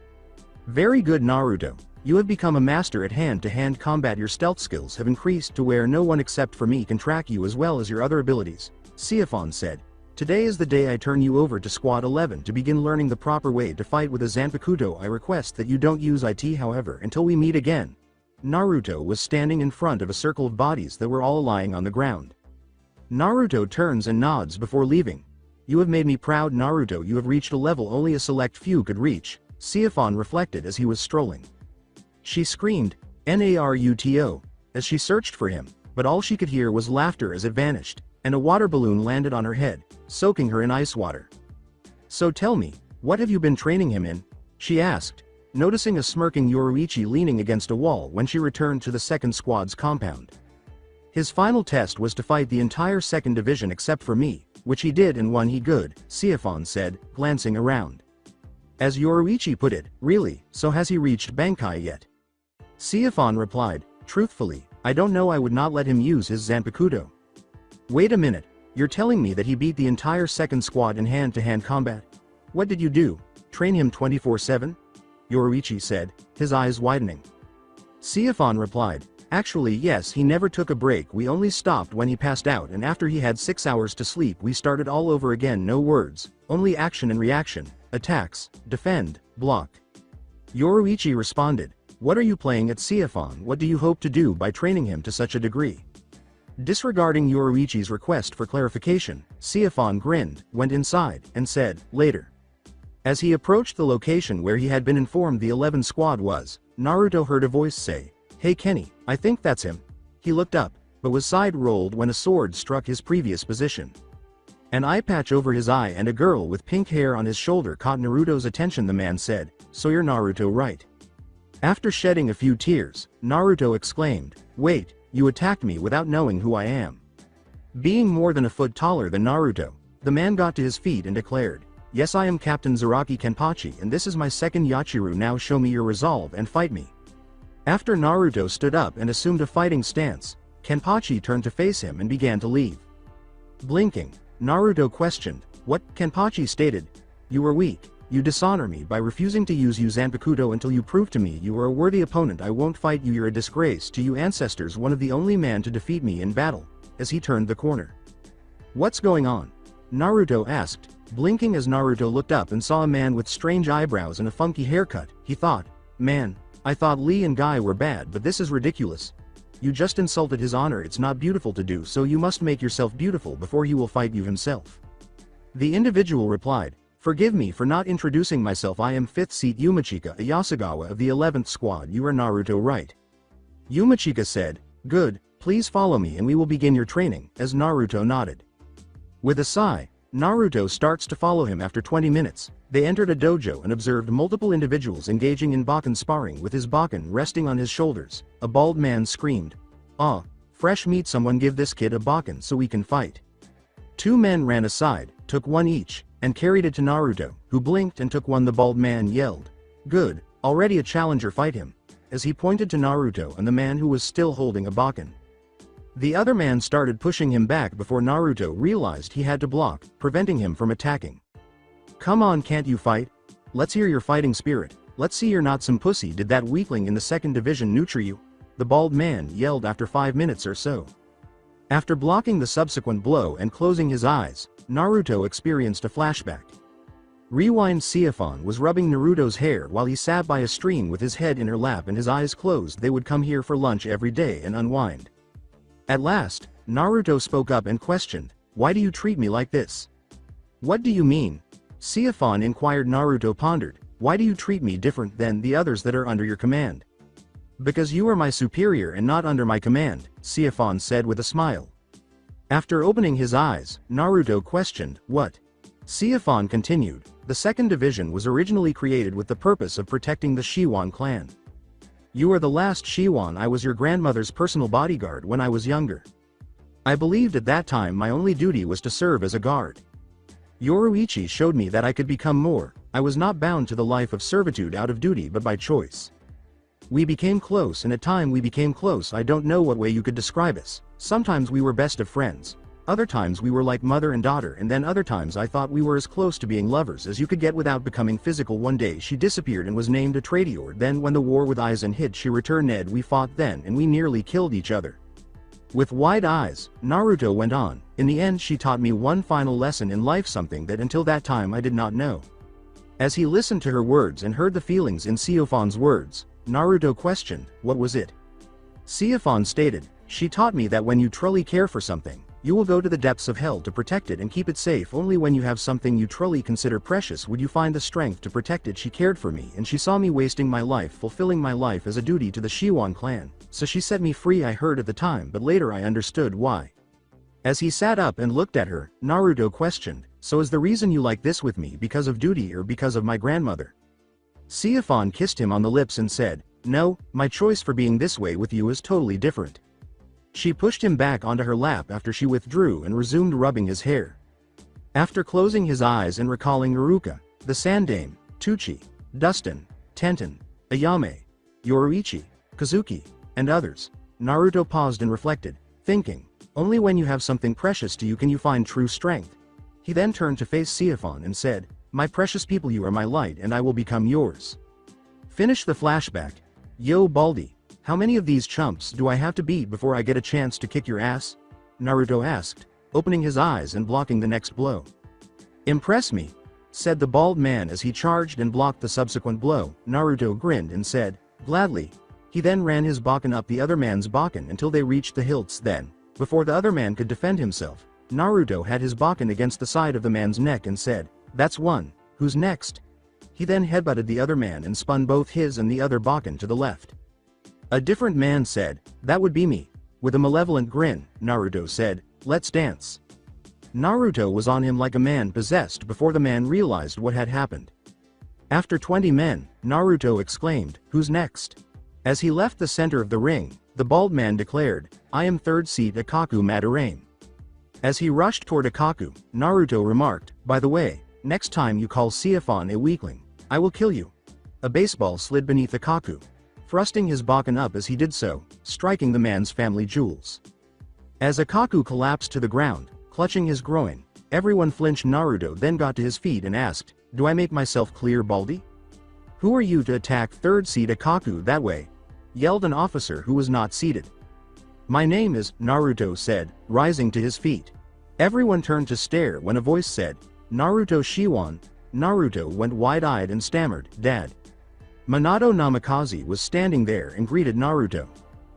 Very good Naruto, you have become a master at hand-to-hand combat. Your stealth skills have increased to where no one except for me can track you, as well as your other abilities, Siafon said. Today is the day I turn you over to Squad 11 to begin learning the proper way to fight with a Zanpakuto. I request that you don't use it, however, until we meet again. Naruto was standing in front of a circle of bodies that were all lying on the ground. Naruto turns and nods before leaving. You have made me proud Naruto. You have reached a level only a select few could reach, Siafon reflected as he was strolling. She screamed, Naruto, as she searched for him, but all she could hear was laughter as it vanished, and a water balloon landed on her head, soaking her in ice water. So tell me, what have you been training him in? She asked, noticing a smirking Yoruichi leaning against a wall when she returned to the second squad's compound. His final test was to fight the entire second division except for me, which he did and won. He good, Siphon said, glancing around. As Yoruichi put it, really, so has he reached Bankai yet? Siphon replied, truthfully, I don't know. I would not let him use his Zanpakuto. Wait a minute, you're telling me that he beat the entire second squad in hand-to-hand combat? What did you do, train him 24/7? Yoruichi said, his eyes widening. Siphon replied, actually yes, he never took a break. We only stopped when he passed out, and after he had 6 hours to sleep we started all over again. No words, only action and reaction, attacks, defend, block. Yoruichi responded, what are you playing at Siphon? What do you hope to do by training him to such a degree? Disregarding Yoruichi's request for clarification, Siphon grinned, went inside, and said, later. As he approached the location where he had been informed the 11 squad was, Naruto heard a voice say, hey Kenny, I think that's him. He looked up, but was side-rolled when a sword struck his previous position. An eye patch over his eye and a girl with pink hair on his shoulder caught Naruto's attention. The man said, so you're Naruto, right? After shedding a few tears, Naruto exclaimed, wait, you attacked me without knowing who I am. Being more than a foot taller than Naruto, the man got to his feet and declared, yes, I am Captain Zaraki Kenpachi and this is my second Yachiru. Now show me your resolve and fight me. After Naruto stood up and assumed a fighting stance, Kenpachi turned to face him and began to leave. Blinking, Naruto questioned, what? Kenpachi stated, you are weak, you dishonor me by refusing to use Zanpakuto until you prove to me you are a worthy opponent. I won't fight you. You're a disgrace to you ancestors, one of the only man to defeat me in battle, as he turned the corner. What's going on? Naruto asked, blinking as Naruto looked up and saw a man with strange eyebrows and a funky haircut. He thought, man, I thought Lee and Guy were bad, but this is ridiculous. You just insulted his honor. It's not beautiful to do so. You must make yourself beautiful before he will fight you himself. The individual replied, forgive me for not introducing myself. I am 5th Seat Yumachika, a Yasugawa of the 11th squad. You are Naruto, right? Yumachika said, good, please follow me and we will begin your training, as Naruto nodded. With a sigh, Naruto starts to follow him. After 20 minutes, they entered a dojo and observed multiple individuals engaging in Bakken sparring with his Bakken resting on his shoulders. A bald man screamed, ah, fresh meat, someone give this kid a Bakken so we can fight. 2 men ran aside, took one each, and carried it to Naruto, who blinked and took one. The bald man yelled, good, already a challenger, fight him, as he pointed to Naruto and the man who was still holding a Bakken. The other man started pushing him back before Naruto realized he had to block, preventing him from attacking. Come on, can't you fight? Let's hear your fighting spirit. Let's see you're not some pussy. Did that weakling in the second division neuter you? The bald man yelled after 5 minutes or so. After blocking the subsequent blow and closing his eyes, Naruto experienced a flashback. Rewind. Siphon was rubbing Naruto's hair while he sat by a stream with his head in her lap and his eyes closed. They would come here for lunch every day and unwind. At last, Naruto spoke up and questioned, why do you treat me like this? What do you mean? Siphon inquired. Naruto pondered, why do you treat me different than the others that are under your command? Because you are my superior and not under my command, Siphon said with a smile. After opening his eyes, Naruto questioned, what? Siphon continued, the second division was originally created with the purpose of protecting the Shiwan clan. You are the last Shiwan. I was your grandmother's personal bodyguard when I was younger. I believed at that time my only duty was to serve as a guard. Yoruichi showed me that I could become more. I was not bound to the life of servitude out of duty but by choice. We became close, and at time we became close. I don't know what way you could describe us. Sometimes we were best of friends. Other times we were like mother and daughter, and then other times I thought we were as close to being lovers as you could get without becoming physical. One day she disappeared and was named a traitor. Then when the war with Aizen hit, she returned. We fought then and we nearly killed each other. With wide eyes, Naruto went on, in the end she taught me one final lesson in life, something that until that time I did not know. As he listened to her words and heard the feelings in Siphon's words, Naruto questioned, what was it? Siphon stated, she taught me that when you truly care for something, you will go to the depths of hell to protect it and keep it safe. Only when you have something you truly consider precious would you find the strength to protect it. She cared for me and she saw me wasting my life fulfilling my life as a duty to the Shiwan clan, so she set me free. I heard at the time, but later I understood why. As he sat up and looked at her, Naruto questioned, so is the reason you like this with me because of duty or because of my grandmother? Siphon kissed him on the lips and said, no, my choice for being this way with you is totally different. She pushed him back onto her lap after she withdrew and resumed rubbing his hair. After closing his eyes and recalling Haruka, the Sandame, Tucci, Dustin, Tenten, Ayame, Yoruichi, Kazuki, and others, Naruto paused and reflected, thinking, only when you have something precious to you can you find true strength. He then turned to face Siphon and said, my precious people, you are my light and I will become yours. Finish the flashback. Yo Baldy, how many of these chumps do I have to beat before I get a chance to kick your ass? Naruto asked, opening his eyes and blocking the next blow. Impress me, said the bald man as he charged and blocked the subsequent blow. Naruto grinned and said, gladly. He then ran his Bakken up the other man's Bakken until they reached the hilts. Then, before the other man could defend himself, Naruto had his Bakken against the side of the man's neck and said, that's one, who's next? He then headbutted the other man and spun both his and the other Bakken to the left. A different man said, that would be me. With a malevolent grin, Naruto said, let's dance. Naruto was on him like a man possessed before the man realized what had happened. After 20 men, Naruto exclaimed, who's next? As he left the center of the ring, the bald man declared, I am third seat Ikaku Madarame. As he rushed toward Ikaku, Naruto remarked, by the way, next time you call Siphon a weakling, I will kill you. A baseball slid beneath Ikaku, thrusting his Bakken up as he did so, striking the man's family jewels. As Ikaku collapsed to the ground, clutching his groin, everyone flinched. Naruto then got to his feet and asked, do I make myself clear, Baldy? Who are you to attack third seat Ikaku that way? Yelled an officer who was not seated. My name is, Naruto said, rising to his feet. Everyone turned to stare when a voice said, Naruto Shiwan. Naruto went wide-eyed and stammered, Dad. Minato Namikaze was standing there and greeted Naruto.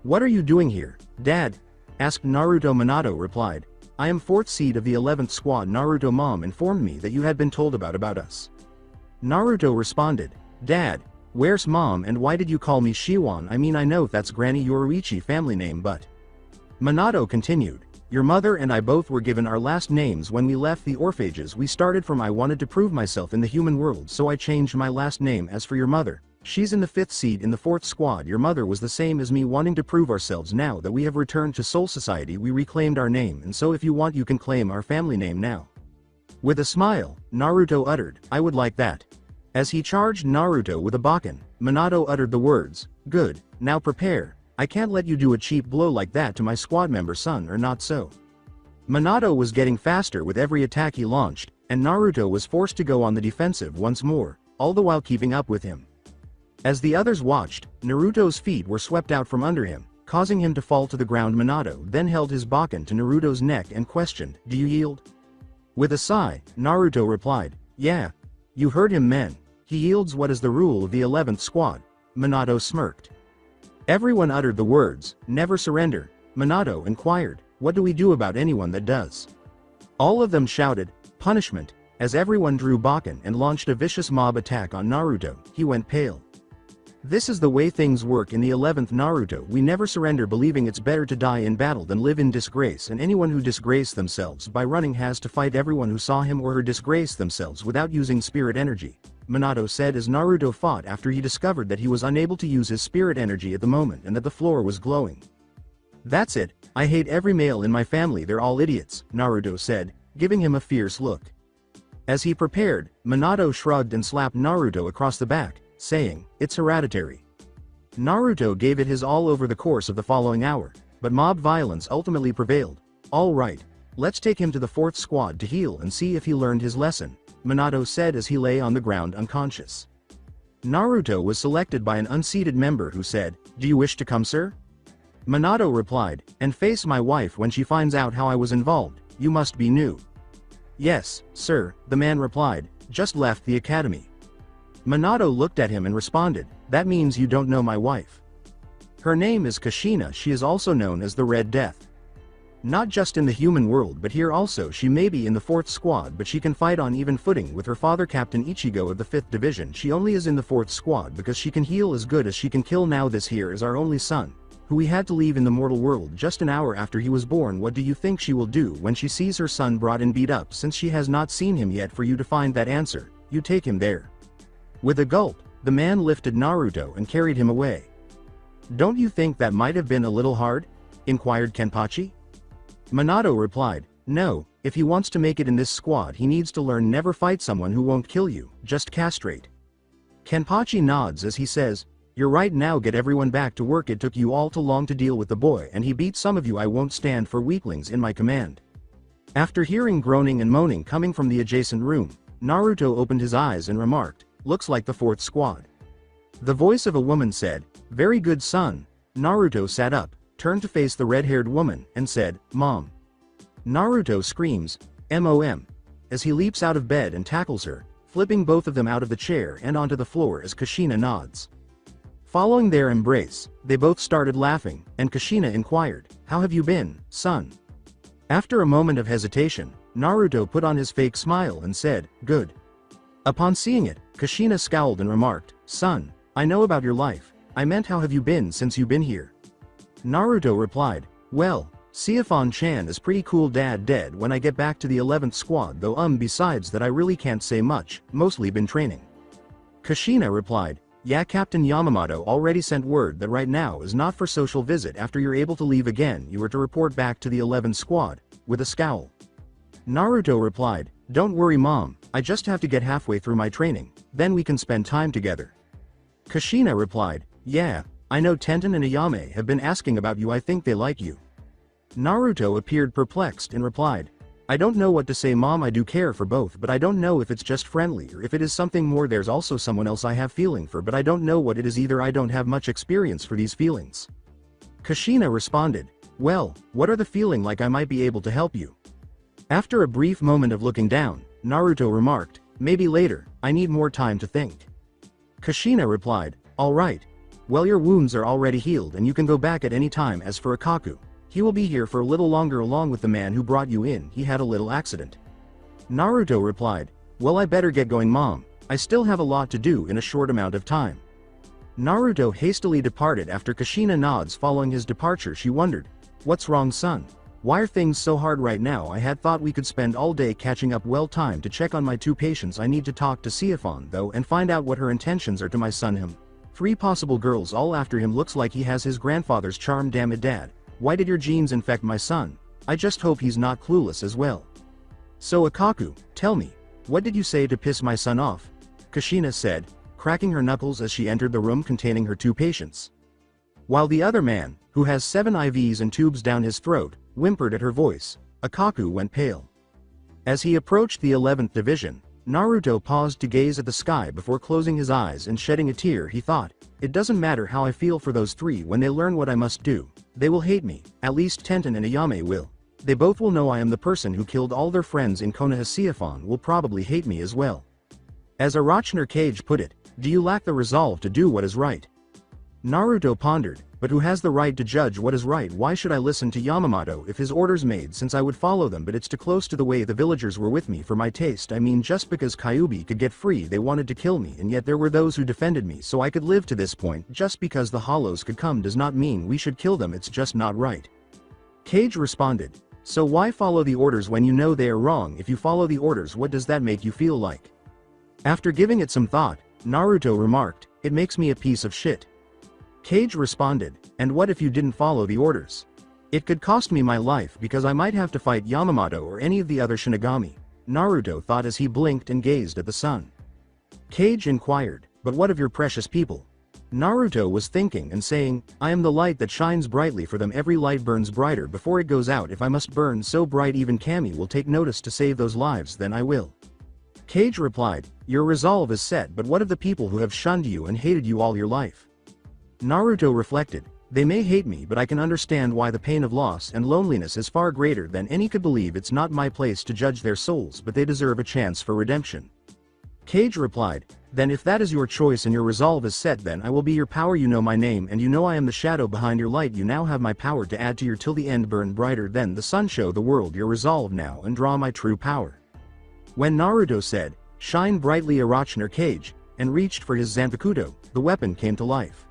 What are you doing here, Dad? Asked Naruto. Minato replied, I am 4th seed of the 11th squad. Naruto mom informed me that you had been told about us. Naruto responded, Dad, where's mom and why did you call me Shiwan? I mean I know that's Granny Yoruichi family name but. Minato continued, your mother and I both were given our last names when we left the orphanages we started from. I wanted to prove myself in the human world so I changed my last name. As for your mother, she's in the 5th seed in the 4th squad. Your mother was the same as me, wanting to prove ourselves. Now that we have returned to Soul Society we reclaimed our name, and so if you want you can claim our family name now. With a smile, Naruto uttered, I would like that. As he charged Naruto with a Bakken, Minato uttered the words, good, now prepare. I can't let you do a cheap blow like that to my squad member, son, or not so. Minato was getting faster with every attack he launched, and Naruto was forced to go on the defensive once more, all the while keeping up with him. As the others watched, Naruto's feet were swept out from under him, causing him to fall to the ground. Minato then held his Bakken to Naruto's neck and questioned, do you yield? With a sigh, Naruto replied, yeah. You heard him, men. He yields. What is the rule of the 11th squad? Minato smirked. Everyone uttered the words, never surrender. Minato inquired, what do we do about anyone that does? All of them shouted, punishment, as everyone drew Bakken and launched a vicious mob attack on Naruto. He went pale. This is the way things work in the 11th Naruto. We never surrender, believing it's better to die in battle than live in disgrace, and anyone who disgraced themselves by running has to fight everyone who saw him or her disgrace themselves without using spirit energy. Minato said as Naruto fought after he discovered that he was unable to use his spirit energy at the moment and that the floor was glowing. That's it, I hate every male in my family, they're all idiots, Naruto said, giving him a fierce look. As he prepared, Minato shrugged and slapped Naruto across the back, saying, it's hereditary. Naruto gave it his all over the course of the following hour, but mob violence ultimately prevailed. All right, let's take him to the 4th squad to heal and see if he learned his lesson, Minato said as he lay on the ground unconscious. Naruto was selected by an unseated member who said, do you wish to come, sir? Minato replied, and face my wife when she finds out how I was involved. You must be new. Yes, sir, the man replied, just left the academy. Minato looked at him and responded, that means you don't know my wife. Her name is Kushina. She is also known as the Red Death. Not just in the human world but here also. She may be in the 4th squad but she can fight on even footing with her father, Captain Ichigo of the 5th division. She only is in the 4th squad because she can heal as good as she can kill. Now this here is our only son, who we had to leave in the mortal world just an hour after he was born. What do you think she will do when she sees her son brought and beat up? Since she has not seen him yet, for you to find that answer, you take him there. With a gulp, the man lifted Naruto and carried him away. Don't you think that might have been a little hard? inquired Kenpachi. Minato replied, no, if he wants to make it in this squad he needs to learn never fight someone who won't kill you, just castrate. Kenpachi nods as he says, you're right, now get everyone back to work, it took you all too long to deal with the boy and he beat some of you, I won't stand for weaklings in my command. After hearing groaning and moaning coming from the adjacent room, Naruto opened his eyes and remarked, looks like the fourth squad. The voice of a woman said, very good son. Naruto sat up, turned to face the red-haired woman, and said, Mom. Naruto screams, MOM, as he leaps out of bed and tackles her, flipping both of them out of the chair and onto the floor as Kushina nods. Following their embrace, they both started laughing, and Kushina inquired, how have you been, son? After a moment of hesitation, Naruto put on his fake smile and said, good. Upon seeing it, Kushina scowled and remarked, son, I know about your life, I meant how have you been since you've been here? Naruto replied, well, Siphon-chan is pretty cool, dad dead when I get back to the 11th squad though besides that I really can't say much, mostly been training. Kushina replied, yeah, Captain Yamamoto already sent word that right now is not for social visit, after you're able to leave again you are to report back to the 11th squad, with a scowl. Naruto replied, don't worry mom, I just have to get halfway through my training, then we can spend time together. Kushina replied, yeah, I know Tenten and Ayame have been asking about you, I think they like you. Naruto appeared perplexed and replied, I don't know what to say mom, I do care for both but I don't know if it's just friendly or if it is something more, there's also someone else I have feeling for but I don't know what it is either, I don't have much experience for these feelings. Kushina responded, well, what are the feeling like, I might be able to help you. After a brief moment of looking down, Naruto remarked, maybe later, I need more time to think. Kushina replied, alright. Well, your wounds are already healed and you can go back at any time. As for Akaku, he will be here for a little longer along with the man who brought you in, he had a little accident. Naruto replied, well, I better get going mom, I still have a lot to do in a short amount of time. Naruto hastily departed. After Kushina nods following his departure, she wondered, what's wrong son? Why are things so hard right now? I had thought we could spend all day catching up, well, time to check on my two patients. I need to talk to Siphon though and find out what her intentions are to my son. Him. 3 possible girls all after him, looks like he has his grandfather's charm, damn it dad, why did your genes infect my son? I just hope he's not clueless as well. So Akaku, tell me, what did you say to piss my son off? Kushina said, cracking her knuckles as she entered the room containing her 2 patients. While the other man, who has 7 IVs and tubes down his throat, whimpered at her voice, Akaku went pale. As he approached the 11th division, Naruto paused to gaze at the sky before closing his eyes and shedding a tear. He thought, it doesn't matter how I feel for those 3 when they learn what I must do, they will hate me, at least Tenten and Ayame will. They both will know I am the person who killed all their friends in Konoha. Siphon will probably hate me as well. As Arachner Cage put it, do you lack the resolve to do what is right? Naruto pondered, but who has the right to judge what is right? Why should I listen to Yamamoto if his orders made since I would follow them, but it's too close to the way the villagers were with me for my taste. I mean, just because Kyuubi could get free they wanted to kill me, and yet there were those who defended me so I could live to this point. Just because the hollows could come does not mean we should kill them, it's just not right. Cage responded, so why follow the orders when you know they are wrong? If you follow the orders, what does that make you feel like? After giving it some thought, Naruto remarked, it makes me a piece of shit. Cage responded, and what if you didn't follow the orders? It could cost me my life because I might have to fight Yamamoto or any of the other Shinigami, Naruto thought as he blinked and gazed at the sun. Cage inquired, but what of your precious people? Naruto was thinking and saying, I am the light that shines brightly for them. Every light burns brighter before it goes out. If I must burn so bright even Kami will take notice to save those lives, then I will. Cage replied, your resolve is set, but what of the people who have shunned you and hated you all your life? Naruto reflected, they may hate me, but I can understand why. The pain of loss and loneliness is far greater than any could believe. It's not my place to judge their souls, but they deserve a chance for redemption. Cage replied, then if that is your choice and your resolve is set, then I will be your power. You know my name and you know I am the shadow behind your light. You now have my power to add to your till the end burn brighter than the sun. Show the world your resolve now and draw my true power. When Naruto said, shine brightly Arachner Cage, and reached for his Zanpakuto, the weapon came to life.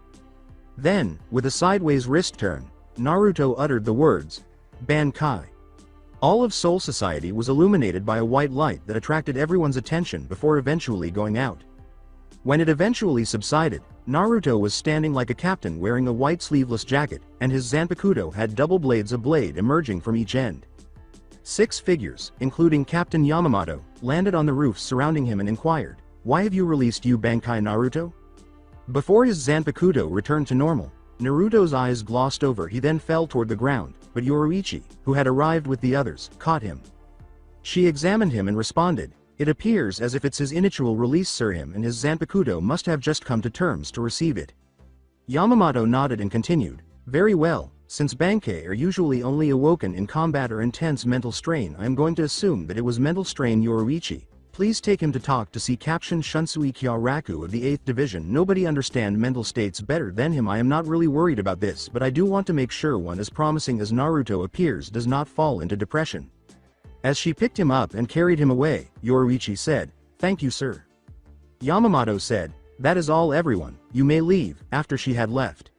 Then, with a sideways wrist turn, Naruto uttered the words, Bankai. All of Soul Society was illuminated by a white light that attracted everyone's attention before eventually going out. When it eventually subsided, Naruto was standing like a captain wearing a white sleeveless jacket, and his Zanpakuto had double blades of blade emerging from each end. 6 figures, including Captain Yamamoto, landed on the roofs surrounding him and inquired, "Why have you released you Bankai Naruto?" Before his Zanpakuto returned to normal, Naruto's eyes glossed over. He then fell toward the ground, but Yoruichi, who had arrived with the others, caught him. She examined him and responded, "It appears as if it's his initial release sir, him and his Zanpakuto must have just come to terms to receive it." Yamamoto nodded and continued, "Very well, since Bankai are usually only awoken in combat or intense mental strain, I am going to assume that it was mental strain. Yoruichi, please take him to talk to see Captain Shunsui Kyaraku of the 8th Division. Nobody understand mental states better than him. I am not really worried about this, but I do want to make sure one as promising as Naruto appears does not fall into depression." As she picked him up and carried him away, Yoruichi said, "Thank you sir." Yamamoto said, "That is all everyone, you may leave." After she had left,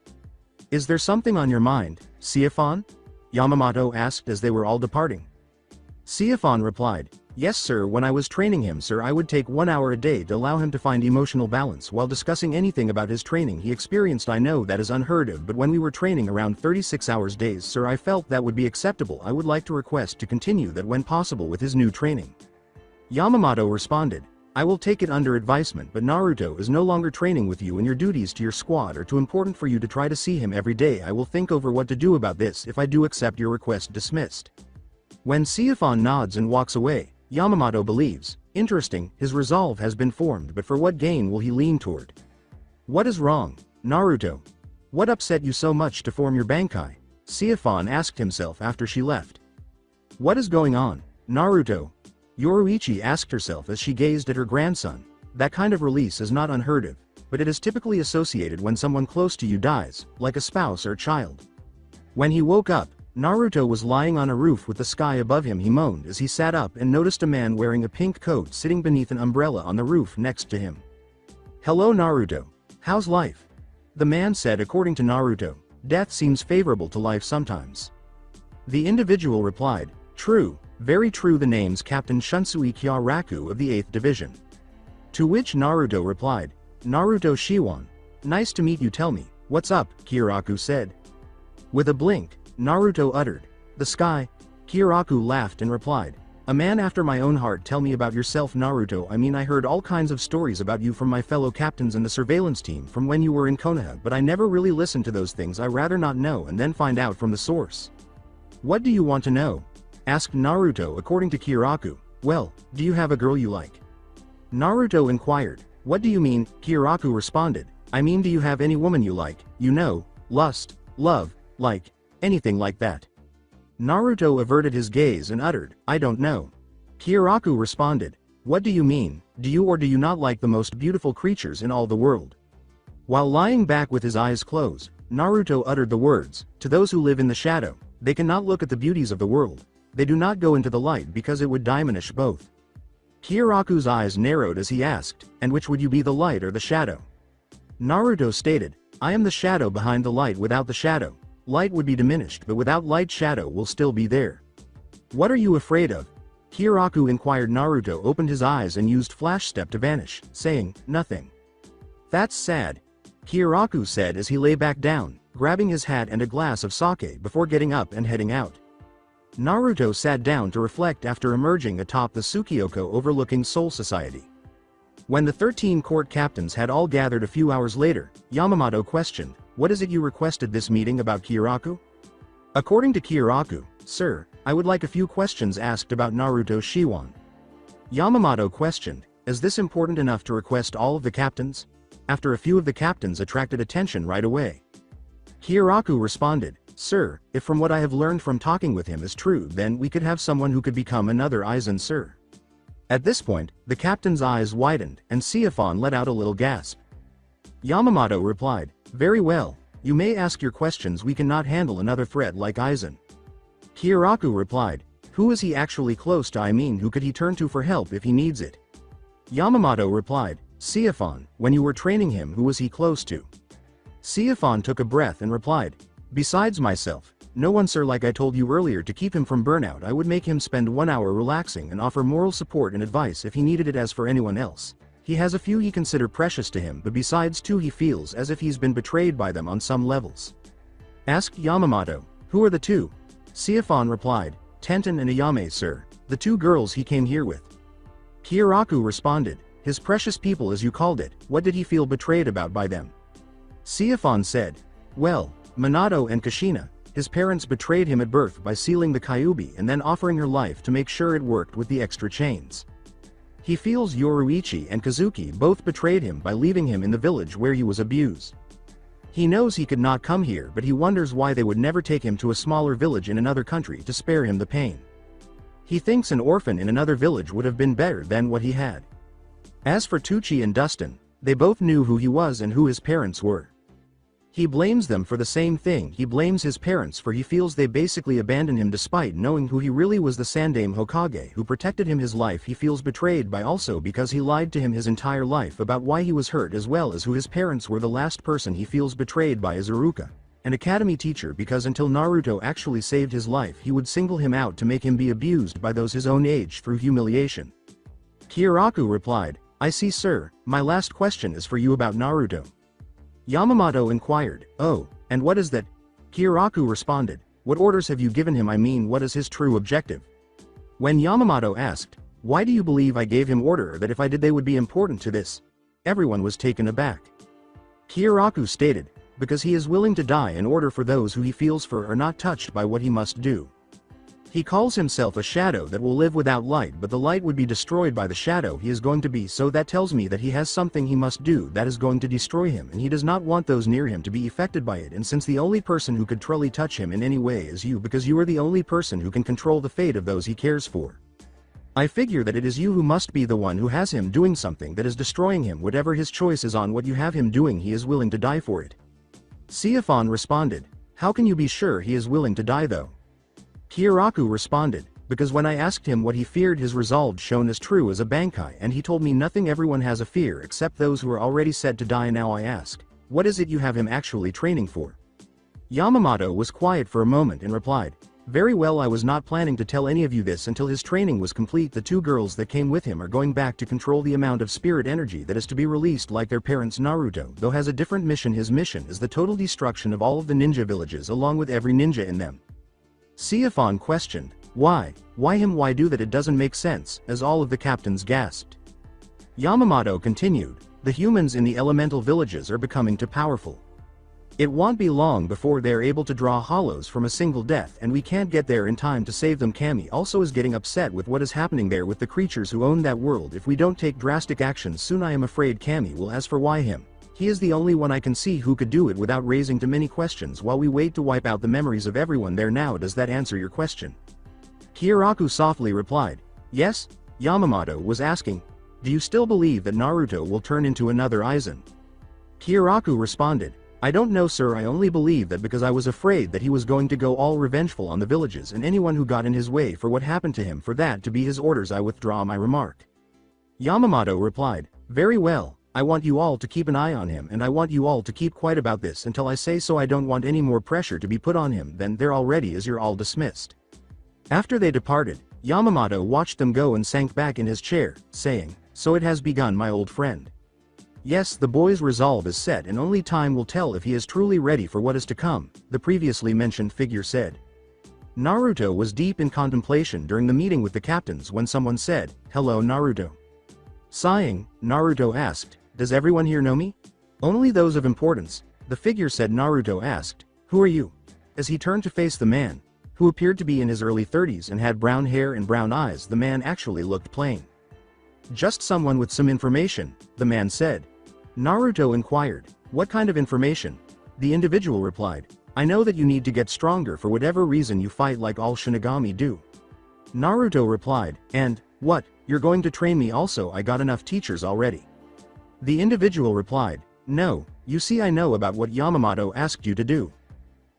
"Is there something on your mind, Siafon?" Yamamoto asked as they were all departing. Siafon replied, "Yes sir, when I was training him sir, I would take 1 hour a day to allow him to find emotional balance while discussing anything about his training he experienced. I know that is unheard of, but when we were training around 36 hours days sir, I felt that would be acceptable. I would like to request to continue that when possible with his new training." Yamamoto responded, "I will take it under advisement, but Naruto is no longer training with you and your duties to your squad are too important for you to try to see him every day. I will think over what to do about this. If I do accept your request, dismissed." When Siafon nods and walks away, Yamamoto believes, interesting, his resolve has been formed, but for what gain will he lean toward? "What is wrong, Naruto? What upset you so much to form your Bankai?" Siafon asked himself after she left. "What is going on, Naruto?" Yoruichi asked herself as she gazed at her grandson. That kind of release is not unheard of, but it is typically associated when someone close to you dies, like a spouse or child. When he woke up, Naruto was lying on a roof with the sky above him. He moaned as he sat up and noticed a man wearing a pink coat sitting beneath an umbrella on the roof next to him. "Hello Naruto. How's life?" The man said. According to Naruto, death seems favorable to life sometimes. The individual replied, "True, very true. The name's Captain Shunsui Kyaraku of the 8th Division." To which Naruto replied, "Naruto Shiwan. Nice to meet you. Tell me, what's up?" Kyaraku said. With a blink, Naruto uttered, "The sky." Kyaraku laughed and replied, "A man after my own heart. Tell me about yourself Naruto. I mean, I heard all kinds of stories about you from my fellow captains and the surveillance team from when you were in Konoha, but I never really listened to those things. I rather not know and then find out from the source." "What do you want to know?" asked Naruto. According to Kyaraku, "Well, do you have a girl you like?" Naruto inquired, "What do you mean?" Kyaraku responded, "I mean, do you have any woman you like, you know, lust, love, like, anything like that?" Naruto averted his gaze and uttered, "I don't know." Kyaraku responded, "What do you mean? Do you or do you not like the most beautiful creatures in all the world?" While lying back with his eyes closed, Naruto uttered the words, "To those who live in the shadow, they cannot look at the beauties of the world. They do not go into the light because it would diminish both." Kyaraku's eyes narrowed as he asked, "And which would you be, the light or the shadow?" Naruto stated, "I am the shadow behind the light. Without the shadow, light would be diminished, but without light, shadow will still be there." "What are you afraid of?" Kyaraku inquired. Naruto opened his eyes and used flash step to vanish, saying, "Nothing." "That's sad," Kyaraku said as he lay back down, grabbing his hat and a glass of sake before getting up and heading out. Naruto sat down to reflect after emerging atop the Tsukioko overlooking Soul Society. When the 13 court captains had all gathered a few hours later, Yamamoto questioned, "What is it you requested this meeting about, Kyaraku?" According to Kyaraku, "Sir, I would like a few questions asked about Naruto Shiwan." Yamamoto questioned, "Is this important enough to request all of the captains?" After a few of the captains attracted attention right away. Kyaraku responded, "Sir, if from what I have learned from talking with him is true, then we could have someone who could become another Aizen, sir." At this point, the captain's eyes widened, and Siafon let out a little gasp. Yamamoto replied, "Very well, you may ask your questions. We cannot handle another threat like Aizen." Kyaraku replied, "Who is he actually close to? I mean, who could he turn to for help if he needs it?" Yamamoto replied, "Siafon, when you were training him, who was he close to?" Siafon took a breath and replied, "Besides myself, no one, sir. Like I told you earlier, to keep him from burnout, I would make him spend 1 hour relaxing and offer moral support and advice if he needed it. As for anyone else, He has a few he consider precious to him, but besides two he feels as if he's been betrayed by them on some levels. Asked Yamamoto, "Who are the two?" Siphon replied, "Tenten and Ayame, sir, the two girls he came here with." Kyoraku responded, "His precious people as you called it, what did he feel betrayed about by them?" Siphon said, "Well, Minato and Kushina, his parents betrayed him at birth by sealing the Kyuubi and then offering her life to make sure it worked with the extra chains. He feels Yoruichi and Kazuki both betrayed him by leaving him in the village where he was abused. He knows he could not come here, but he wonders why they would never take him to a smaller village in another country to spare him the pain. He thinks an orphan in another village would have been better than what he had." As for Tucci and Dustin, they both knew who he was and who his parents were. He blames them for the same thing. He blames his parents for he feels they basically abandoned him despite knowing who he really was, the Sandaime Hokage who protected him his life. He feels betrayed by also because he lied to him his entire life about why he was hurt, as well as who his parents were. The last person he feels betrayed by is Iruka, an academy teacher, because until Naruto actually saved his life he would single him out to make him be abused by those his own age through humiliation. Kyoraku replied, "I see, sir. My last question is for you about Naruto." Yamamoto inquired, "Oh, and what is that?" Kyoraku responded, "What orders have you given him? I mean, what is his true objective?" When Yamamoto asked, "Why do you believe I gave him order that if I did they would be important to this?" everyone was taken aback. Kyoraku stated, "Because he is willing to die in order for those who he feels for are not touched by what he must do. He calls himself a shadow that will live without light, but the light would be destroyed by the shadow he is going to be, so that tells me that he has something he must do that is going to destroy him, and he does not want those near him to be affected by it, and since the only person who could truly touch him in any way is you, because you are the only person who can control the fate of those he cares for, I figure that it is you who must be the one who has him doing something that is destroying him. Whatever his choice is on what you have him doing, he is willing to die for it." Siphon responded, "How can you be sure he is willing to die though?" Kyoraku responded, "Because when I asked him what he feared, his resolve shone as true as a bankai, and he told me nothing. Everyone has a fear except those who are already said to die. Now I ask, what is it you have him actually training for?" Yamamoto was quiet for a moment and replied, "Very well, I was not planning to tell any of you this until his training was complete. The two girls that came with him are going back to control the amount of spirit energy that is to be released like their parents. Naruto, though, has a different mission. His mission is the total destruction of all of the ninja villages along with every ninja in them." Siphon questioned, "Why? Why him? Why do that? It doesn't make sense," as all of the captains gasped. Yamamoto continued, "The humans in the elemental villages are becoming too powerful. It won't be long before they're able to draw hollows from a single death, and we can't get there in time to save them. Kami also is getting upset with what is happening there with the creatures who own that world. If we don't take drastic action soon, I am afraid Kami will. As for why him, he is the only one I can see who could do it without raising too many questions while we wait to wipe out the memories of everyone there. Now does that answer your question?" Kyoraku softly replied, "Yes." Yamamoto was asking, "Do you still believe that Naruto will turn into another Aizen?" Kyoraku responded, "I don't know, sir. I only believe that because I was afraid that he was going to go all revengeful on the villages and anyone who got in his way for what happened to him. For that to be his orders, I withdraw my remark." Yamamoto replied, "Very well. I want you all to keep an eye on him, and I want you all to keep quiet about this until I say so. I don't want any more pressure to be put on him than there already is. You're all dismissed." After they departed, Yamamoto watched them go and sank back in his chair, saying, "So it has begun, my old friend. Yes, the boy's resolve is set and only time will tell if he is truly ready for what is to come," the previously mentioned figure said. Naruto was deep in contemplation during the meeting with the captains when someone said, "Hello, Naruto." Sighing, Naruto asked, "Does everyone here know me?" "Only those of importance," the figure said. Naruto asked, "Who are you?" As he turned to face the man, who appeared to be in his early 30s and had brown hair and brown eyes, the man actually looked plain. "Just someone with some information," the man said. Naruto inquired, "What kind of information?" The individual replied, "I know that you need to get stronger for whatever reason. You fight like all Shinigami do." Naruto replied, "And, what, you're going to train me also? I got enough teachers already." The individual replied, "No, you see, I know about what Yamamoto asked you to do."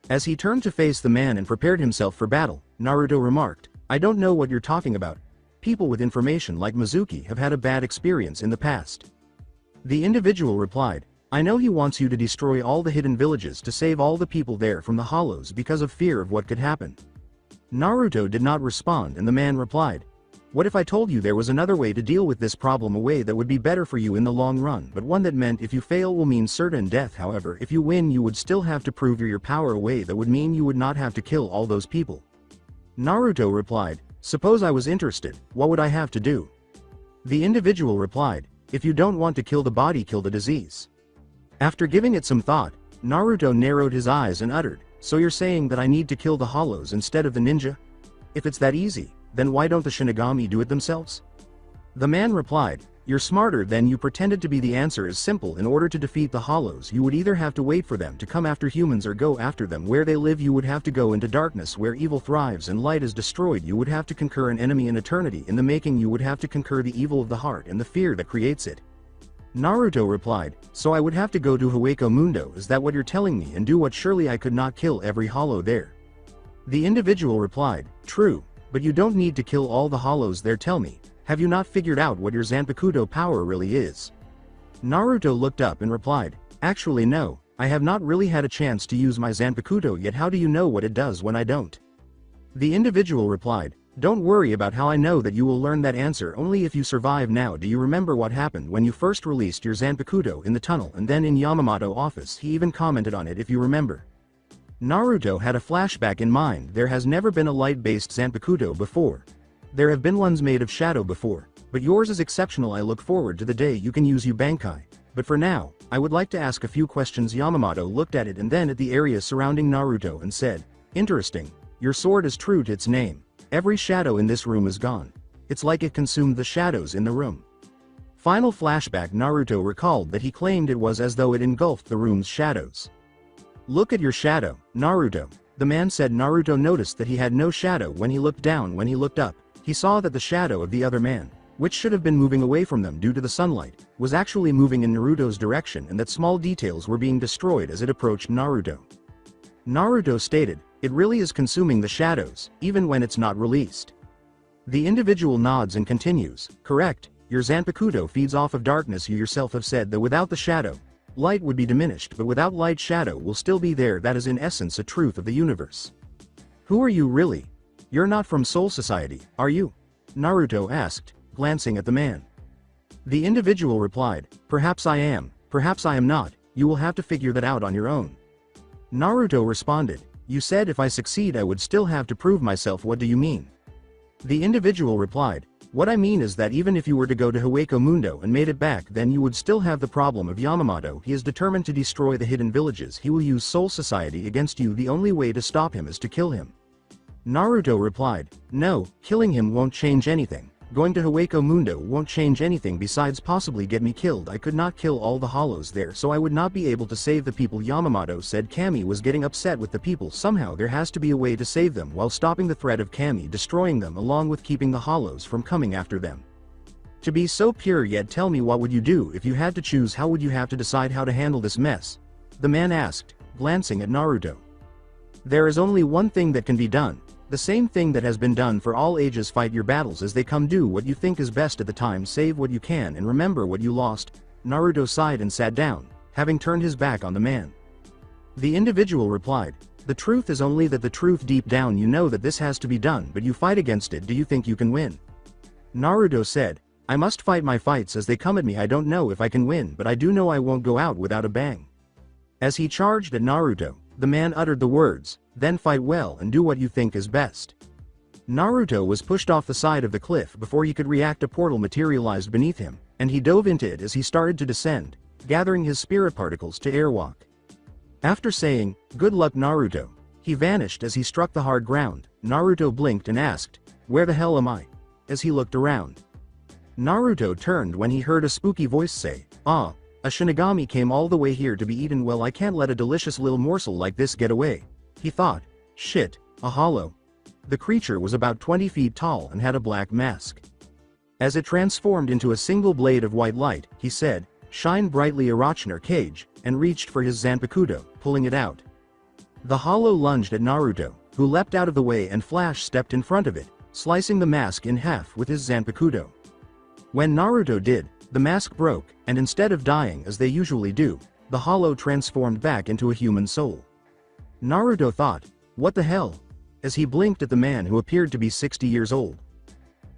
As he turned to face the man and prepared himself for battle, Naruto remarked, "I don't know what you're talking about. People with information like Mizuki have had a bad experience in the past." The individual replied, "I know he wants you to destroy all the hidden villages to save all the people there from the hollows because of fear of what could happen." Naruto did not respond and the man replied, What if I told you there was another way to deal with this problem, a way that would be better for you in the long run, but one that meant if you fail will mean certain death, however if you win you would still have to prove your power, a way that would mean you would not have to kill all those people? Naruto replied, suppose I was interested, what would I have to do? The individual replied, if you don't want to kill the body, kill the disease. After giving it some thought, Naruto narrowed his eyes and uttered, so you're saying that I need to kill the hollows instead of the ninja? If it's that easy, then why don't the Shinigami do it themselves? The man replied, you're smarter than you pretended to be. The answer is simple. In order to defeat the hollows you would either have to wait for them to come after humans or go after them where they live. You would have to go into darkness where evil thrives and light is destroyed. You would have to conquer an enemy in eternity in the making. You would have to conquer the evil of the heart and the fear that creates it. Naruto replied, so I would have to go to Hueco Mundo, is that what you're telling me, and do what? Surely I could not kill every hollow there. The individual replied, true, but you don't need to kill all the hollows there. Tell me, have you not figured out what your Zanpakuto power really is? Naruto looked up and replied, actually no, I have not really had a chance to use my Zanpakuto yet. How do you know what it does when I don't? The individual replied, don't worry about how I know that. You will learn that answer only if you survive. Now do you remember what happened when you first released your Zanpakuto in the tunnel and then in Yamamoto office? He even commented on it, if you remember. Naruto had a flashback in mind. There has never been a light-based Zanpakuto before. There have been ones made of shadow before, but yours is exceptional. I look forward to the day you can use Ubankai. But for now, I would like to ask a few questions. Yamamoto looked at it and then at the area surrounding Naruto and said, interesting, your sword is true to its name. Every shadow in this room is gone. It's like it consumed the shadows in the room. Final flashback. Naruto recalled that he claimed it was as though it engulfed the room's shadows. Look at your shadow, Naruto, the man said. Naruto noticed that he had no shadow when he looked down. When he looked up, he saw that the shadow of the other man, which should have been moving away from them due to the sunlight, was actually moving in Naruto's direction, and that small details were being destroyed as it approached Naruto. Naruto stated, it really is consuming the shadows, even when it's not released. The individual nods and continues, correct, your Zanpakuto feeds off of darkness. You yourself have said that without the shadow, light would be diminished, but without light, shadow will still be there. That is in essence a truth of the universe. Who are you really? You're not from Soul Society, are you? Naruto asked, glancing at the man. The individual replied, perhaps I am, perhaps I am not, you will have to figure that out on your own. Naruto responded, you said if I succeed I would still have to prove myself. What do you mean? The individual replied, what I mean is that even if you were to go to Hueco Mundo and made it back, then you would still have the problem of Yamamoto. He is determined to destroy the hidden villages. He will use Soul Society against you. The only way to stop him is to kill him. Naruto replied, no, killing him won't change anything. Going to Hueco Mundo won't change anything besides possibly get me killed. I could not kill all the hollows there, so I would not be able to save the people. Yamamoto said Kami was getting upset with the people. Somehow there has to be a way to save them while stopping the threat of Kami destroying them, along with keeping the hollows from coming after them. To be so pure. Yet tell me, what would you do if you had to choose? How would you have to decide how to handle this mess? The man asked, glancing at Naruto. There is only one thing that can be done. The same thing that has been done for all ages. Fight your battles as they come. Do what you think is best at the time. Save what you can and remember what you lost. Naruto sighed and sat down, having turned his back on the man. The individual replied, the truth is only that the truth. Deep down you know that this has to be done, but you fight against it. Do you think you can win? Naruto said, I must fight my fights as they come at me. I don't know if I can win, but I do know I won't go out without a bang. As he charged at Naruto, the man uttered the words, then fight well and do what you think is best. Naruto was pushed off the side of the cliff before he could react. A portal materialized beneath him, and he dove into it as he started to descend, gathering his spirit particles to airwalk. After saying, good luck Naruto, he vanished as he struck the hard ground. Naruto blinked and asked, where the hell am I? As he looked around, Naruto turned when he heard a spooky voice say, ah, a Shinigami came all the way here to be eaten. Well, I can't let a delicious little morsel like this get away. He thought, shit, a hollow. The creature was about 20 feet tall and had a black mask. As it transformed into a single blade of white light, he said, shine brightly Orochimaru Cage, and reached for his Zanpakuto, pulling it out. The hollow lunged at Naruto, who leapt out of the way, and Flash stepped in front of it, slicing the mask in half with his Zanpakuto. When Naruto did, the mask broke, and instead of dying as they usually do, the hollow transformed back into a human soul. Naruto thought, what the hell? As he blinked at the man who appeared to be 60 years old.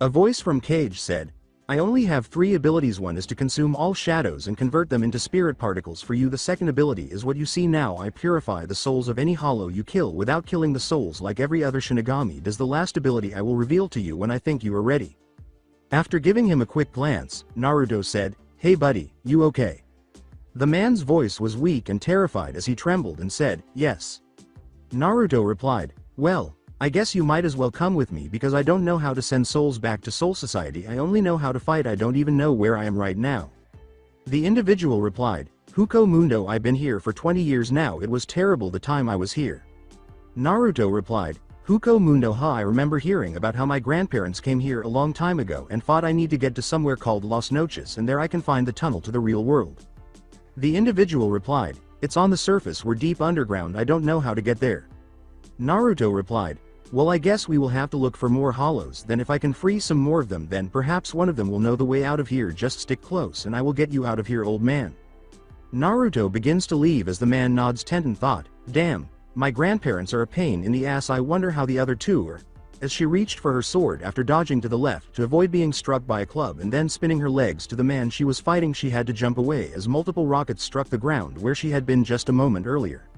A voice from Cage said, I only have 3 abilities. One is to consume all shadows and convert them into spirit particles for you. The second ability is what you see now. I purify the souls of any hollow you kill without killing the souls like every other Shinigami does. The last ability I will reveal to you when I think you are ready. After giving him a quick glance, Naruto said, Hey buddy, you okay? The man's voice was weak and terrified as he trembled and said, Yes. Naruto replied, Well, I guess you might as well come with me because I don't know how to send souls back to Soul Society. I only know how to fight. I don't even know where I am right now. The individual replied, Huko Mundo, I've been here for 20 years now. It was terrible the time I was here. Naruto replied, Huko Mundo, I remember hearing about how my grandparents came here a long time ago and thought I need to get to somewhere called Las Noches and there I can find the tunnel to the real world. The individual replied, It's on the surface. We're deep underground. I don't know how to get there. Naruto replied, Well, I guess we will have to look for more hollows. Then if I can free some more of them, then perhaps one of them will know the way out of here. Just stick close and I will get you out of here, old man. Naruto begins to leave as the man nods. Tenten thought, Damn, my grandparents are a pain in the ass. I wonder how the other two are. As she reached for her sword after dodging to the left to avoid being struck by a club and then spinning her legs to the man she was fighting, she had to jump away as multiple rockets struck the ground where she had been just a moment earlier.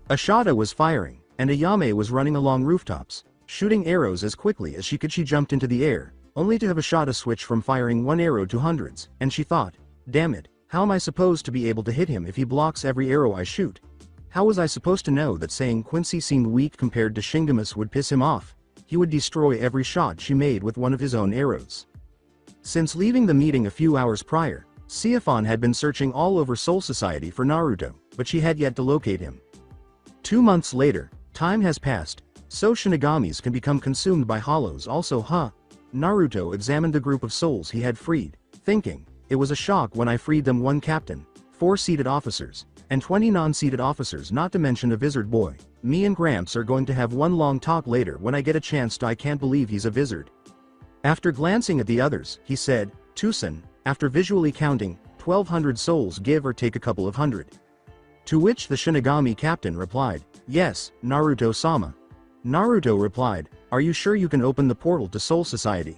Ashada was firing, and Ayame was running along rooftops, shooting arrows as quickly as she could. She jumped into the air, only to have Ashada switch from firing one arrow to hundreds, and she thought, Damn it, how am I supposed to be able to hit him if he blocks every arrow I shoot? How was I supposed to know that saying Quincy seemed weak compared to Shinigami would piss him off? He would destroy every shot she made with one of his own arrows. Since leaving the meeting a few hours prior, Siafon had been searching all over Soul Society for Naruto, but she had yet to locate him. 2 months later, time has passed, so Shinigamis can become consumed by hollows also. Naruto examined the group of souls he had freed, thinking, It was a shock when I freed them. 1 captain, 4 seated officers, and 20 non-seated officers, not to mention a wizard boy. Me and Gramps are going to have one long talk later when I get a chance to. I can't believe he's a wizard. After glancing at the others, he said, Tusen, after visually counting, 1,200 souls, give or take a couple of hundred. To which the Shinigami captain replied, Yes, Naruto-sama. Naruto replied, Are you sure you can open the portal to Soul Society?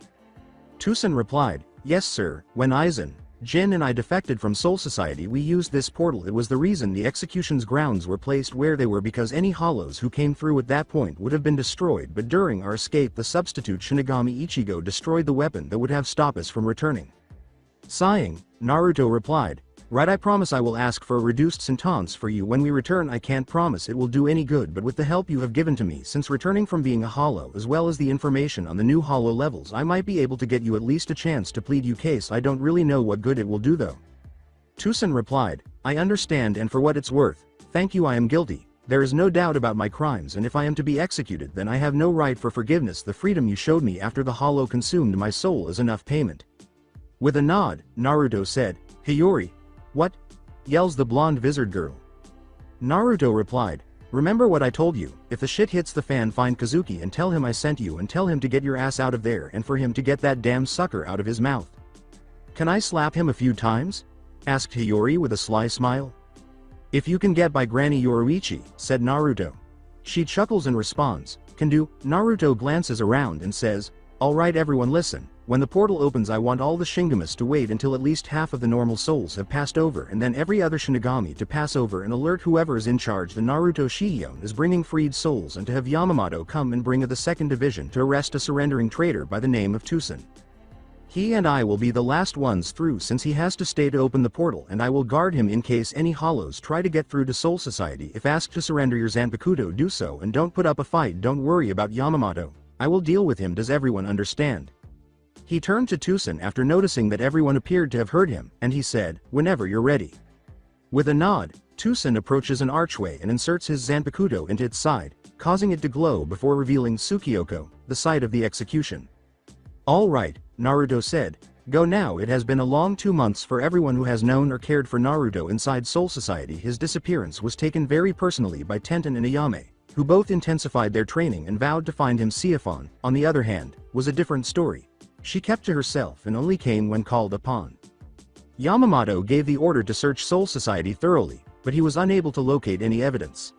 Tusen replied, Yes sir, when Aizen, Jin and I defected from Soul Society we used this portal. It was the reason the execution's grounds were placed where they were, because any hollows who came through at that point would have been destroyed, but during our escape the substitute Shinigami Ichigo destroyed the weapon that would have stopped us from returning. Sighing, Naruto replied, Right, I promise I will ask for a reduced sentence for you when we return. I can't promise it will do any good, but with the help you have given to me since returning from being a hollow as well as the information on the new hollow levels, I might be able to get you at least a chance to plead you case. I don't really know what good it will do though. Tusen replied, I understand, and for what it's worth, thank you. I am guilty. There is no doubt about my crimes, and if I am to be executed then I have no right for forgiveness. The freedom you showed me after the hollow consumed my soul is enough payment. With a nod, Naruto said, Hiyori. What? Yells the blonde wizard girl. Naruto replied, Remember what I told you, if the shit hits the fan, find Kazuki and tell him I sent you and tell him to get your ass out of there and for him to get that damn sucker out of his mouth. Can I slap him a few times? Asked Hiyori with a sly smile. If you can get by Granny Yoruichi, said Naruto. She chuckles and responds, Can do. Naruto glances around and says, Alright everyone, listen. When the portal opens I want all the Shinigamis to wait until at least half of the normal souls have passed over, and then every other Shinigami to pass over and alert whoever is in charge the Naruto Shion is bringing freed souls, and to have Yamamoto come and bring the 2nd division to arrest a surrendering traitor by the name of Tusen. He and I will be the last ones through since he has to stay to open the portal, and I will guard him in case any hollows try to get through to Soul Society. If asked to surrender your Zanpakuto, do so and don't put up a fight. Don't worry about Yamamoto. I will deal with him. Does everyone understand? He turned to Tusen after noticing that everyone appeared to have heard him, and he said, Whenever you're ready. With a nod, Tusen approaches an archway and inserts his Zanpakuto into its side, causing it to glow before revealing Tsukioko, the site of the execution. All right, Naruto said, Go now. It has been a long 2 months for everyone who has known or cared for Naruto inside Soul Society. His disappearance was taken very personally by Tenten and Ayame, who both intensified their training and vowed to find him. Siafon, on the other hand, was a different story. She kept to herself and only came when called upon. Yamamoto gave the order to search Soul Society thoroughly, but he was unable to locate any evidence.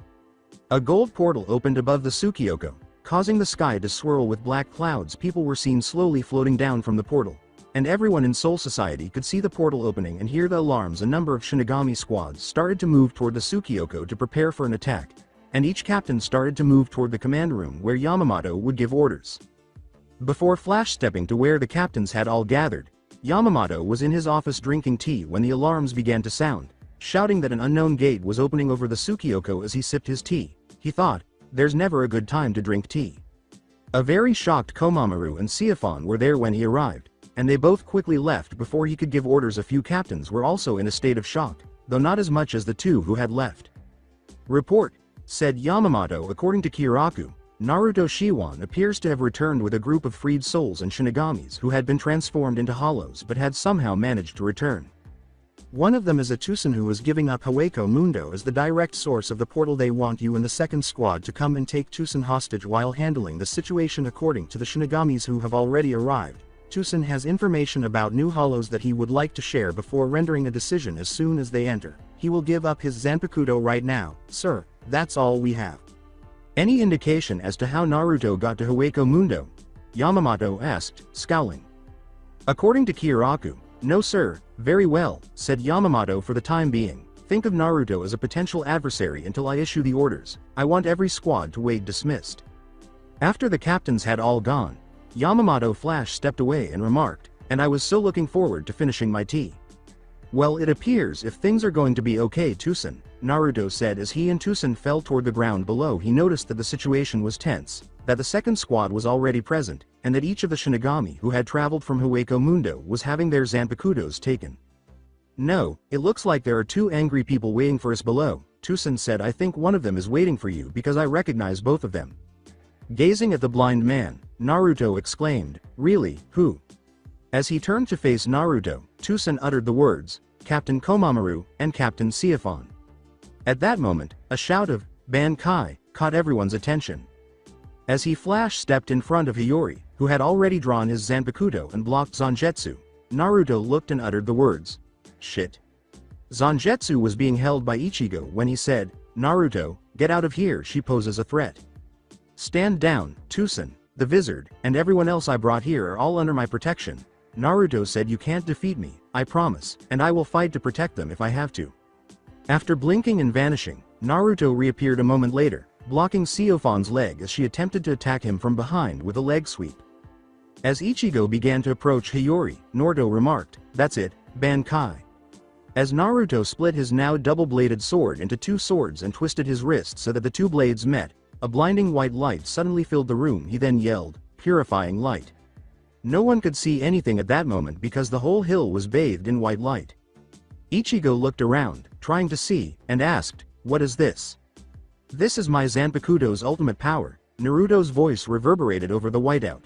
A gold portal opened above the Tsukioko, Causing the sky to swirl with black clouds, people were seen slowly floating down from the portal. And everyone in Soul Society could see the portal opening and hear the alarms. A number of Shinigami squads started to move toward the Tsukiyoku to prepare for an attack. And each captain started to move toward the command room where Yamamoto would give orders. Before flash stepping to where the captains had all gathered, Yamamoto was in his office drinking tea when the alarms began to sound, shouting that an unknown gate was opening over the Tsukiyoku. As he sipped his tea, he thought, there's never a good time to drink tea. A very shocked Konoha and Siafon were there when he arrived, and they both quickly left before he could give orders. A few captains were also in a state of shock, though not as much as the two who had left. Report, said Yamamoto. According to Kiraku, Naruto Shiwan appears to have returned with a group of freed souls and Shinigamis who had been transformed into hollows but had somehow managed to return. One of them is a Tucson who is giving up Hueco Mundo as the direct source of the portal. They want you and the second squad to come and take Tucson hostage while handling the situation. According to the Shinigamis who have already arrived, Tucson has information about new hollows that he would like to share before rendering a decision as soon as they enter. He will give up his Zanpakuto right now, sir. That's all we have. Any indication as to how Naruto got to Hueco Mundo? Yamamoto asked, scowling. According to Kiraku, no sir. Very well, said Yamamoto. For the time being, think of Naruto as a potential adversary until I issue the orders. I want every squad to wait dismissed. After the captains had all gone, Yamamoto flash stepped away and remarked, and I was so looking forward to finishing my tea. Well, it appears if things are going to be okay, Tucson, Naruto said as he and Tucson fell toward the ground below. He noticed that the situation was tense, that the second squad was already present, and that each of the Shinigami who had traveled from Hueco Mundo was having their Zanpakutos taken. No, it looks like there are two angry people waiting for us below, Tucson said. I think one of them is waiting for you because I recognize both of them. Gazing at the blind man, Naruto exclaimed, really, who? As he turned to face Naruto, Tucson uttered the words, Captain Konoha and Captain Siafon. At that moment, a shout of, Bankai, caught everyone's attention. As he flash stepped in front of Hiyori, who had already drawn his Zanpakuto and blocked Zangetsu, Naruto looked and uttered the words, shit. Zangetsu was being held by Ichigo when he said, Naruto, get out of here. She poses a threat. Stand down, Tucson, the Vizard, and everyone else I brought here are all under my protection. Naruto said, you can't defeat me, I promise, and I will fight to protect them if I have to. After blinking and vanishing, Naruto reappeared a moment later, blocking Siofon's leg as she attempted to attack him from behind with a leg sweep. As Ichigo began to approach Hiyori, Naruto remarked, that's it, Bankai. As Naruto split his now double-bladed sword into two swords and twisted his wrist so that the two blades met, a blinding white light suddenly filled the room. He then yelled, purifying light. No one could see anything at that moment because the whole hill was bathed in white light. Ichigo looked around, trying to see, and asked, what is this? This is my Zanpakuto's ultimate power. Naruto's voice reverberated over the whiteout.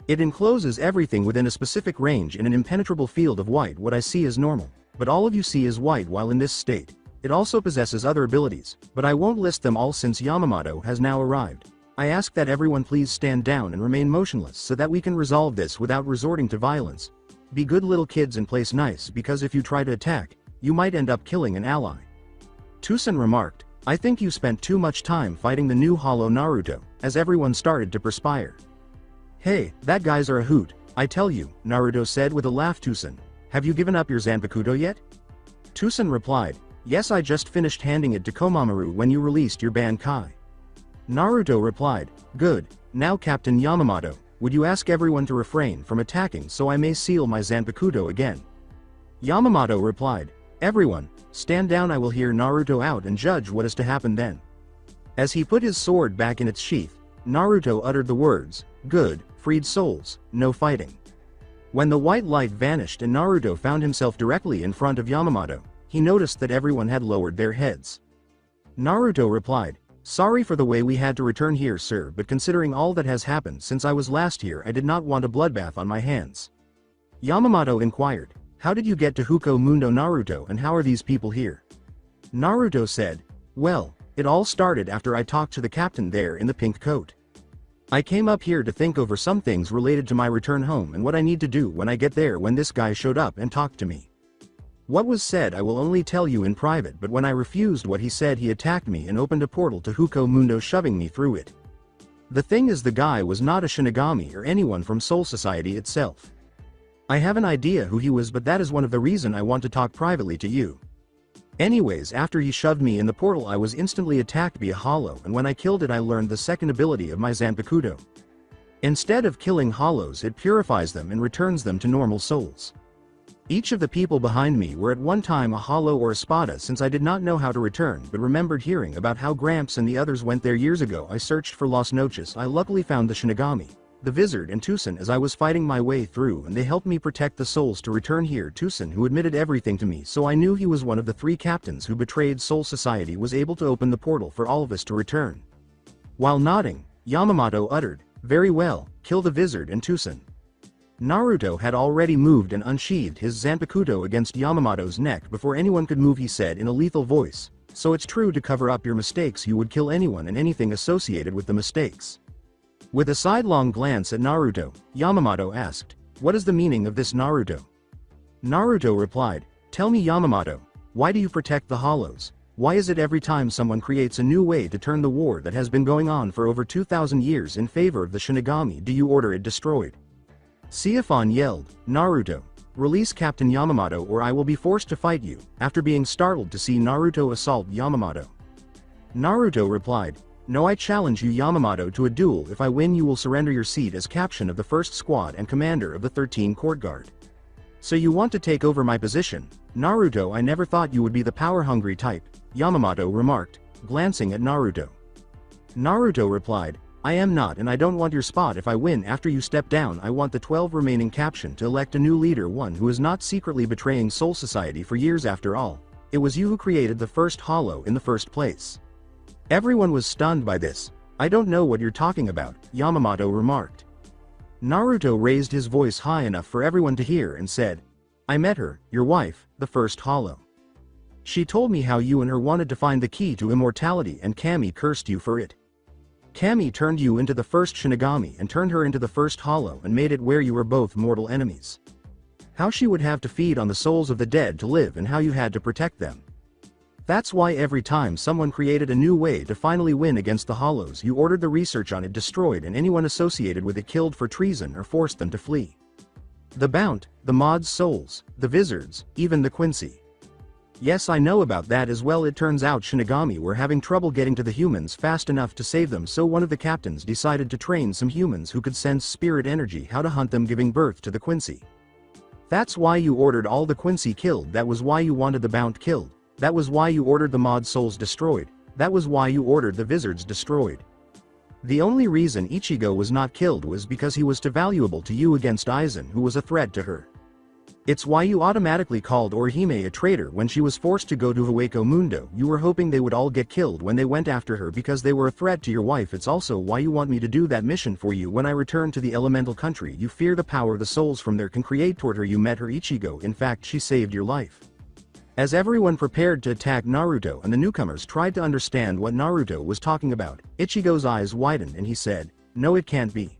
It encloses everything within a specific range in an impenetrable field of white. What I see is normal, but all of you see is white while in this state. It also possesses other abilities, but I won't list them all since Yamamoto has now arrived. I ask that everyone please stand down and remain motionless so that we can resolve this without resorting to violence. Be good little kids and place nice because if you try to attack, you might end up killing an ally. Tucson remarked, I think you spent too much time fighting the new hollow Naruto, as everyone started to perspire. Hey, that guys are a hoot, I tell you, Naruto said with a laugh. Tucson, have you given up your Zanpakuto yet? Tucson replied, yes, I just finished handing it to Konoha when you released your Bankai. Naruto replied, good, now Captain Yamamoto, would you ask everyone to refrain from attacking so I may seal my Zanpakuto again? Yamamoto replied, everyone, stand down. I will hear Naruto out and judge what is to happen then. As he put his sword back in its sheath, Naruto uttered the words, good, freed souls, no fighting. When the white light vanished and Naruto found himself directly in front of Yamamoto, he noticed that everyone had lowered their heads. Naruto replied, sorry for the way we had to return here, sir, but considering all that has happened since I was last here, I did not want a bloodbath on my hands. Yamamoto inquired, how did you get to Hueco Mundo, Naruto, and how are these people here? Naruto said, well, it all started after I talked to the captain there in the pink coat. I came up here to think over some things related to my return home and what I need to do when I get there. When this guy showed up and talked to me. What was said I will only tell you in private, but when I refused what he said, he attacked me and opened a portal to Hueco Mundo, shoving me through it. The thing is, the guy was not a Shinigami or anyone from Soul Society itself. I have an idea who he was, but that is one of the reason I want to talk privately to you. Anyways, after he shoved me in the portal, I was instantly attacked by a hollow, and when I killed it I learned the second ability of my Zanpakuto. Instead of killing hollows, it purifies them and returns them to normal souls. Each of the people behind me were at one time a hollow or a spada, since I did not know how to return but remembered hearing about how Gramps and the others went there years ago. I searched for Las Noches. I luckily found the Shinigami, the Wizard, and Tucson as I was fighting my way through, and they helped me protect the souls to return here. Tucson, who admitted everything to me, so I knew he was one of the 3 captains who betrayed Soul Society, was able to open the portal for all of us to return. While nodding, Yamamoto uttered, "Very well, kill the Wizard and Tucson." Naruto had already moved and unsheathed his Zanpakuto against Yamamoto's neck before anyone could move. He said in a lethal voice, "So it's true, to cover up your mistakes you would kill anyone and anything associated with the mistakes." With a sidelong glance at Naruto, Yamamoto asked, "What is the meaning of this, Naruto?" Naruto replied, "Tell me, Yamamoto, why do you protect the hollows? Why is it every time someone creates a new way to turn the war that has been going on for over 2,000 years in favor of the Shinigami, do you order it destroyed?" Siphon yelled, "Naruto, release Captain Yamamoto or I will be forced to fight you," after being startled to see Naruto assault Yamamoto. Naruto replied, "No, I challenge you, Yamamoto, to a duel. If I win, you will surrender your seat as captain of the first squad and commander of the 13 Court Guard. So you want to take over my position? Naruto, I never thought you would be the power-hungry type," Yamamoto remarked, glancing at Naruto. Naruto replied, "I am not, and I don't want your spot. If I win after you step down, I want the 12 remaining captain to elect a new leader, one who is not secretly betraying Soul Society for years. After all, it was you who created the first hollow in the first place." Everyone was stunned by this. "I don't know what you're talking about," Yamamoto remarked. Naruto raised his voice high enough for everyone to hear and said, "I met her, your wife, the first hollow. She told me how you and her wanted to find the key to immortality, and Kami cursed you for it. Kami turned you into the first Shinigami and turned her into the first hollow and made it where you were both mortal enemies. How she would have to feed on the souls of the dead to live and how you had to protect them. That's why every time someone created a new way to finally win against the hollows, you ordered the research on it destroyed and anyone associated with it killed for treason or forced them to flee. The Bount, the Mod's souls, the Wizards, even the Quincy. Yes, I know about that as well. It turns out Shinigami were having trouble getting to the humans fast enough to save them, so one of the captains decided to train some humans who could sense spirit energy how to hunt them, giving birth to the Quincy. That's why you ordered all the Quincy killed. That was why you wanted the Bount killed. That was why you ordered the Mod souls destroyed. That was why you ordered the Wizards destroyed. The only reason Ichigo was not killed was because he was too valuable to you against Aizen, who was a threat to her. It's why you automatically called Orihime a traitor when she was forced to go to Hueco Mundo. You were hoping they would all get killed when they went after her because they were a threat to your wife. It's also why you want me to do that mission for you when I return to the elemental country. You fear the power the souls from there can create toward her. You met her, Ichigo. In fact, she saved your life." As everyone prepared to attack Naruto and the newcomers tried to understand what Naruto was talking about, Ichigo's eyes widened and he said, "No, it can't be."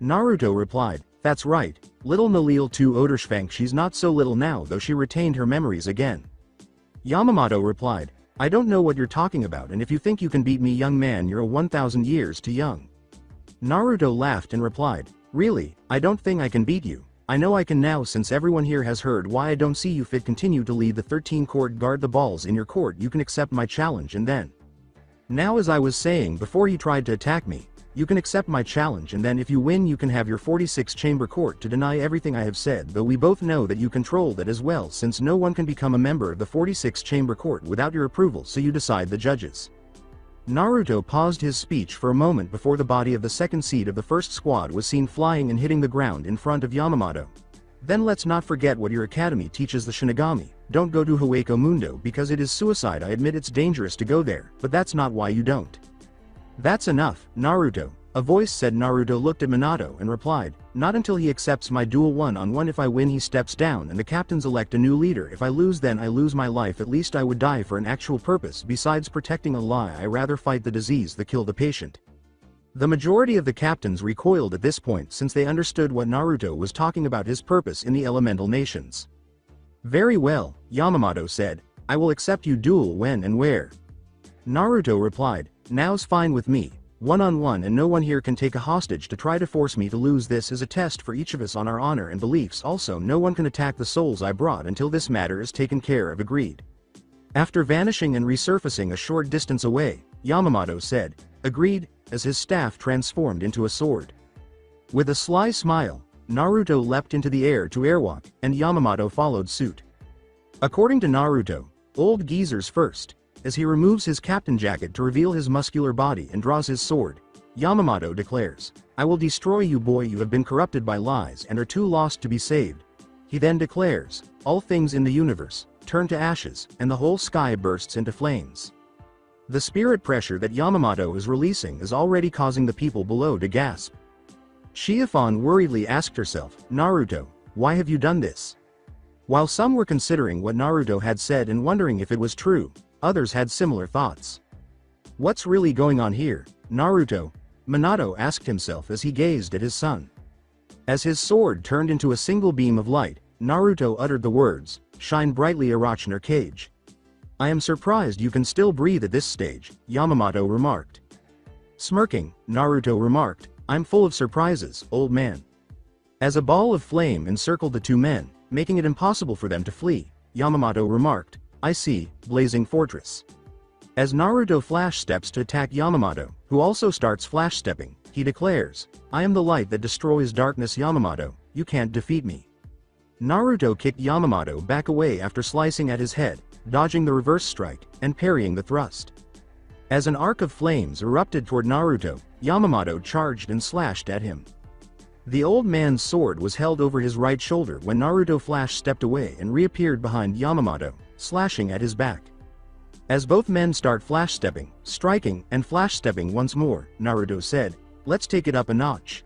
Naruto replied, "That's right, little Nalil 2 Oderschwank. She's not so little now, though. She retained her memories again." Yamamoto replied, "I don't know what you're talking about, and if you think you can beat me, young man, you're 1,000 years too young." Naruto laughed and replied, "Really, I don't think I can beat you. I know I can now, since everyone here has heard why I don't see you fit continue to lead the 13 court guard the balls in your court. You can accept my challenge and then. Now, as I was saying before you tried to attack me, you can accept my challenge and then if you win you can have your 46 chamber court to deny everything I have said, though we both know that you control that as well, since no one can become a member of the 46 chamber court without your approval, so you decide the judges." Naruto paused his speech for a moment before the body of the second seed of the first squad was seen flying and hitting the ground in front of Yamamoto. "Then let's not forget what your academy teaches the Shinigami. Don't go to Hueco Mundo because it is suicide. I admit it's dangerous to go there, but that's not why you don't." "That's enough, Naruto," a voice said. Naruto looked at Minato and replied, "Not until he accepts my duel 1-on-1. If I win he steps down and the captains elect a new leader. If I lose then I lose my life. At least I would die for an actual purpose. Besides protecting a lie, I rather fight the disease that killed the patient." The majority of the captains recoiled at this point since they understood what Naruto was talking about, his purpose in the elemental nations. "Very well," Yamamoto said, "I will accept you duel when and where." Naruto replied, "Now's fine with me. One-on-one, and no one here can take a hostage to try to force me to lose. This is a test for each of us on our honor and beliefs. Also, no one can attack the souls I brought until this matter is taken care of. Agreed. After vanishing and resurfacing a short distance away, Yamamoto said, agreed, as his staff transformed into a sword. With a sly smile, Naruto leapt into the air to airwalk, and Yamamoto followed suit. According to Naruto, old geezer's first, as he removes his captain jacket to reveal his muscular body and draws his sword, Yamamoto declares, I will destroy you, boy, you have been corrupted by lies and are too lost to be saved. He then declares, all things in the universe turn to ashes, and the whole sky bursts into flames. The spirit pressure that Yamamoto is releasing is already causing the people below to gasp. Shiofan worriedly asked herself, Naruto, why have you done this? While some were considering what Naruto had said and wondering if it was true, others had similar thoughts. What's really going on here, Naruto? Minato asked himself as he gazed at his son. As his sword turned into a single beam of light, Naruto uttered the words, shine brightly, Orochimaru Cage. I am surprised you can still breathe at this stage, Yamamoto remarked. Smirking, Naruto remarked, I'm full of surprises, old man. As a ball of flame encircled the two men, making it impossible for them to flee, Yamamoto remarked, I see, blazing fortress. As Naruto flash steps to attack Yamamoto, who also starts flash stepping, he declares, I am the light that destroys darkness, Yamamoto, you can't defeat me. Naruto kicked Yamamoto back away after slicing at his head, dodging the reverse strike, and parrying the thrust. As an arc of flames erupted toward Naruto, Yamamoto charged and slashed at him. The old man's sword was held over his right shoulder when Naruto flash stepped away and reappeared behind Yamamoto, slashing at his back. As both men start flash stepping, striking, and flash stepping once more, Naruto said, let's take it up a notch.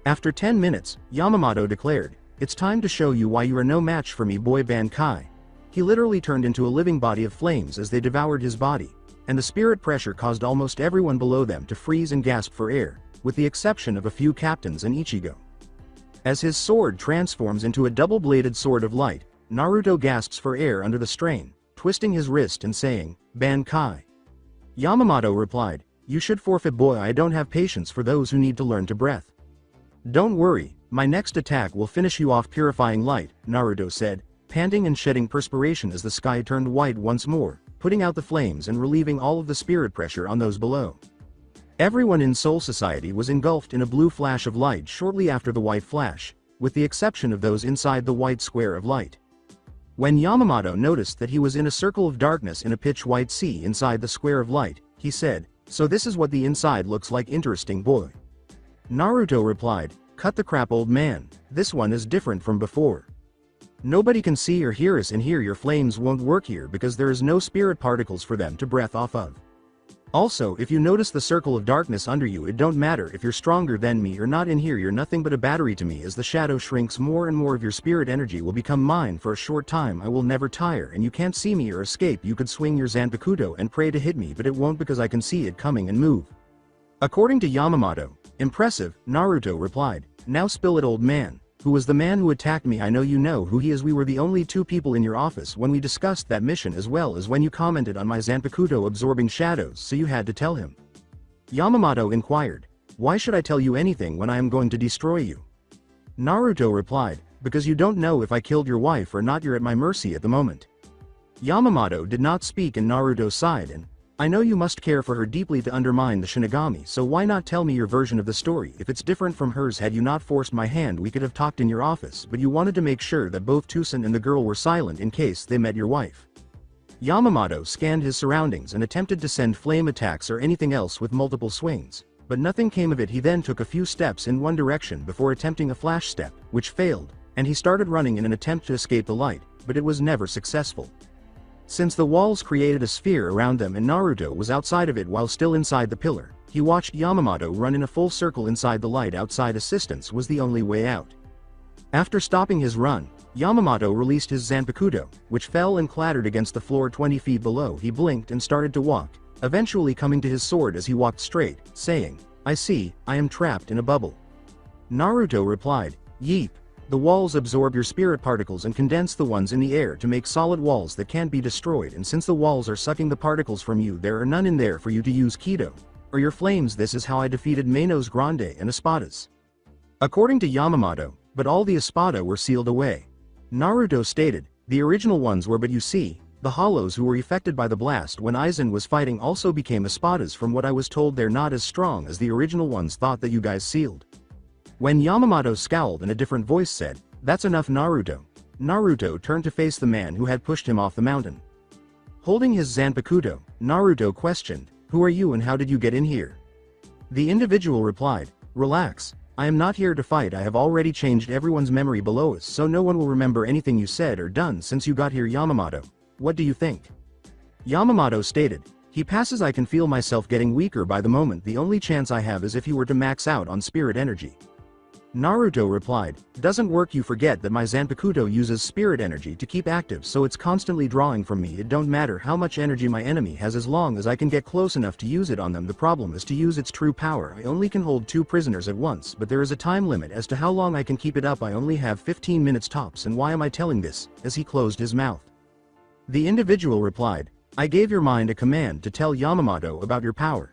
After 10 minutes, Yamamoto declared, it's time to show you why you are no match for me, boy. Bankai. He literally turned into a living body of flames as they devoured his body, and the spirit pressure caused almost everyone below them to freeze and gasp for air, with the exception of a few captains and Ichigo. As his sword transforms into a double-bladed sword of light, Naruto gasps for air under the strain, twisting his wrist and saying, Bankai. Yamamoto replied, you should forfeit, boy. I don't have patience for those who need to learn to breath. Don't worry, my next attack will finish you off. Purifying light, Naruto said, panting and shedding perspiration as the sky turned white once more, putting out the flames and relieving all of the spirit pressure on those below. Everyone in Soul Society was engulfed in a blue flash of light shortly after the white flash, with the exception of those inside the white square of light. When Yamamoto noticed that he was in a circle of darkness in a pitch white sea inside the square of light, he said, so this is what the inside looks like. Interesting, boy. Naruto replied, cut the crap, old man, this one is different from before. Nobody can see or hear us in here. Your flames won't work here because there is no spirit particles for them to breath off of. Also, if you notice the circle of darkness under you, it don't matter if you're stronger than me or not. In here you're nothing but a battery to me. As the shadow shrinks, more and more of your spirit energy will become mine for a short time. I will never tire, and you can't see me or escape. You could swing your Zanpakuto and pray to hit me, but it won't because I can see it coming and move. According to Yamamoto, impressive, Naruto replied, now spill it, old man. Who was the man who attacked me? I know you know who he is. We were the only two people in your office when we discussed that mission, as well as when you commented on my Zanpakuto absorbing shadows, so you had to tell him. Yamamoto inquired, why should I tell you anything when I am going to destroy you? Naruto replied, because you don't know if I killed your wife or not. You're at my mercy at the moment. Yamamoto did not speak, and Naruto sighed and, I know you must care for her deeply to undermine the Shinigami, so why not tell me your version of the story? If it's different from hers, had you not forced my hand, we could have talked in your office, but you wanted to make sure that both Tucson and the girl were silent in case they met your wife. Yamamoto scanned his surroundings and attempted to send flame attacks or anything else with multiple swings, but nothing came of it. He then took a few steps in one direction before attempting a flash step, which failed, and he started running in an attempt to escape the light, but it was never successful. Since the walls created a sphere around them and Naruto was outside of it while still inside the pillar, he watched Yamamoto run in a full circle inside the light. Outside assistance was the only way out. After stopping his run, Yamamoto released his Zanpakuto, which fell and clattered against the floor 20 feet below. He blinked and started to walk, eventually coming to his sword as he walked straight, saying, I see, I am trapped in a bubble. Naruto replied, yeep. The walls absorb your spirit particles and condense the ones in the air to make solid walls that can't be destroyed, and since the walls are sucking the particles from you, there are none in there for you to use Kido. or your flames. This is how I defeated Manos Grande and Espadas. According to Yamamoto, but all the Espada were sealed away. Naruto stated, the original ones were, but you see, the hollows who were affected by the blast when Aizen was fighting also became Espadas. From what I was told, they're not as strong as the original ones thought that you guys sealed. When Yamamoto scowled and a different voice said, that's enough Naruto. Naruto turned to face the man who had pushed him off the mountain. Holding his Zanpakuto, Naruto questioned, who are you and how did you get in here? The individual replied, relax, I am not here to fight. I have already changed everyone's memory below us so no one will remember anything you said or done since you got here. Yamamoto, what do you think? Yamamoto stated, he passes. I can feel myself getting weaker by the moment. The only chance I have is if you were to max out on spirit energy. Naruto replied, doesn't work. You forget that my Zanpakuto uses spirit energy to keep active, so it's constantly drawing from me. It don't matter how much energy my enemy has as long as I can get close enough to use it on them. The problem is to use its true power. I only can hold 2 prisoners at once, but there is a time limit as to how long I can keep it up. I only have 15 minutes tops. And why am I telling this? As he closed his mouth. The individual replied, I gave your mind a command to tell Yamamoto about your power.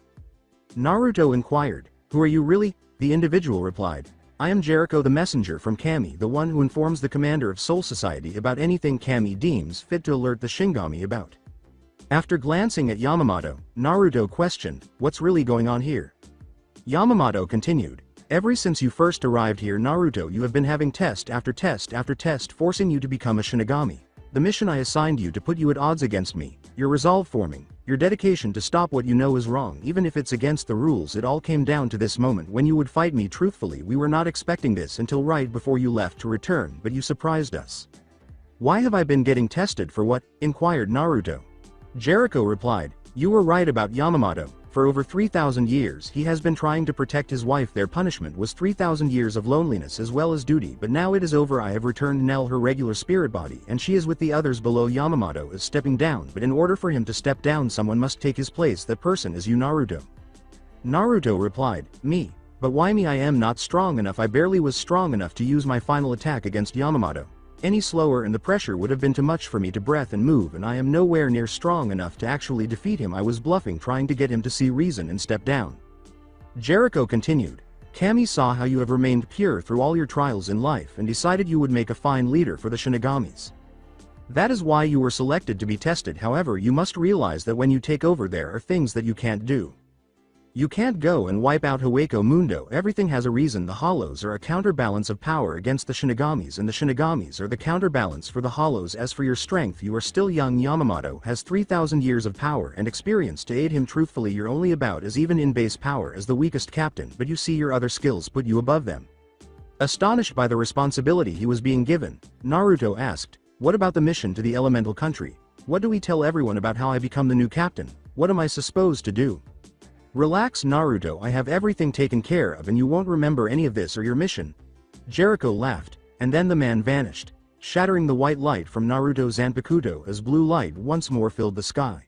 Naruto inquired, who are you really? The individual replied, I am Jericho the messenger from Kami, the one who informs the commander of Soul Society about anything Kami deems fit to alert the Shinigami about. After glancing at Yamamoto, Naruto questioned, what's really going on here? Yamamoto continued, ever since you first arrived here, Naruto, you have been having test after test after test forcing you to become a Shinigami. The mission I assigned you to put you at odds against me, your resolve forming, your dedication to stop what you know is wrong even if it's against the rules. It all came down to this moment when you would fight me truthfully. We were not expecting this until right before you left to return, but you surprised us. Why have I been getting tested for what? Inquired Naruto. Jericho replied, you were right about Yamamoto. For over 3,000 years he has been trying to protect his wife. Their punishment was 3,000 years of loneliness as well as duty, but now it is over. I have returned Nell her regular spirit body and she is with the others below. Yamamoto is stepping down, but in order for him to step down someone must take his place. That person is you, Naruto. Naruto replied, me. But why me? I am not strong enough. I barely was strong enough to use my final attack against Yamamoto. Any slower and the pressure would have been too much for me to breath and move, and I am nowhere near strong enough to actually defeat him. I was bluffing, trying to get him to see reason and step down. Jericho continued, Kami saw how you have remained pure through all your trials in life and decided you would make a fine leader for the Shinigamis. That is why you were selected to be tested. However, you must realize that when you take over there are things that you can't do. You can't go and wipe out Hueco Mundo. Everything has a reason. The Hollows are a counterbalance of power against the Shinigamis, and the Shinigamis are the counterbalance for the Hollows. As for your strength, you are still young. Yamamoto has 3,000 years of power and experience to aid him. Truthfully, you're only about as even in base power as the weakest captain, but you see your other skills put you above them. Astonished by the responsibility he was being given, Naruto asked, what about the mission to the elemental country? What do we tell everyone about how I become the new captain? What am I supposed to do? Relax, Naruto, I have everything taken care of and you won't remember any of this or your mission. Jericho laughed, and then the man vanished, shattering the white light from Naruto's Zanpakuto as blue light once more filled the sky.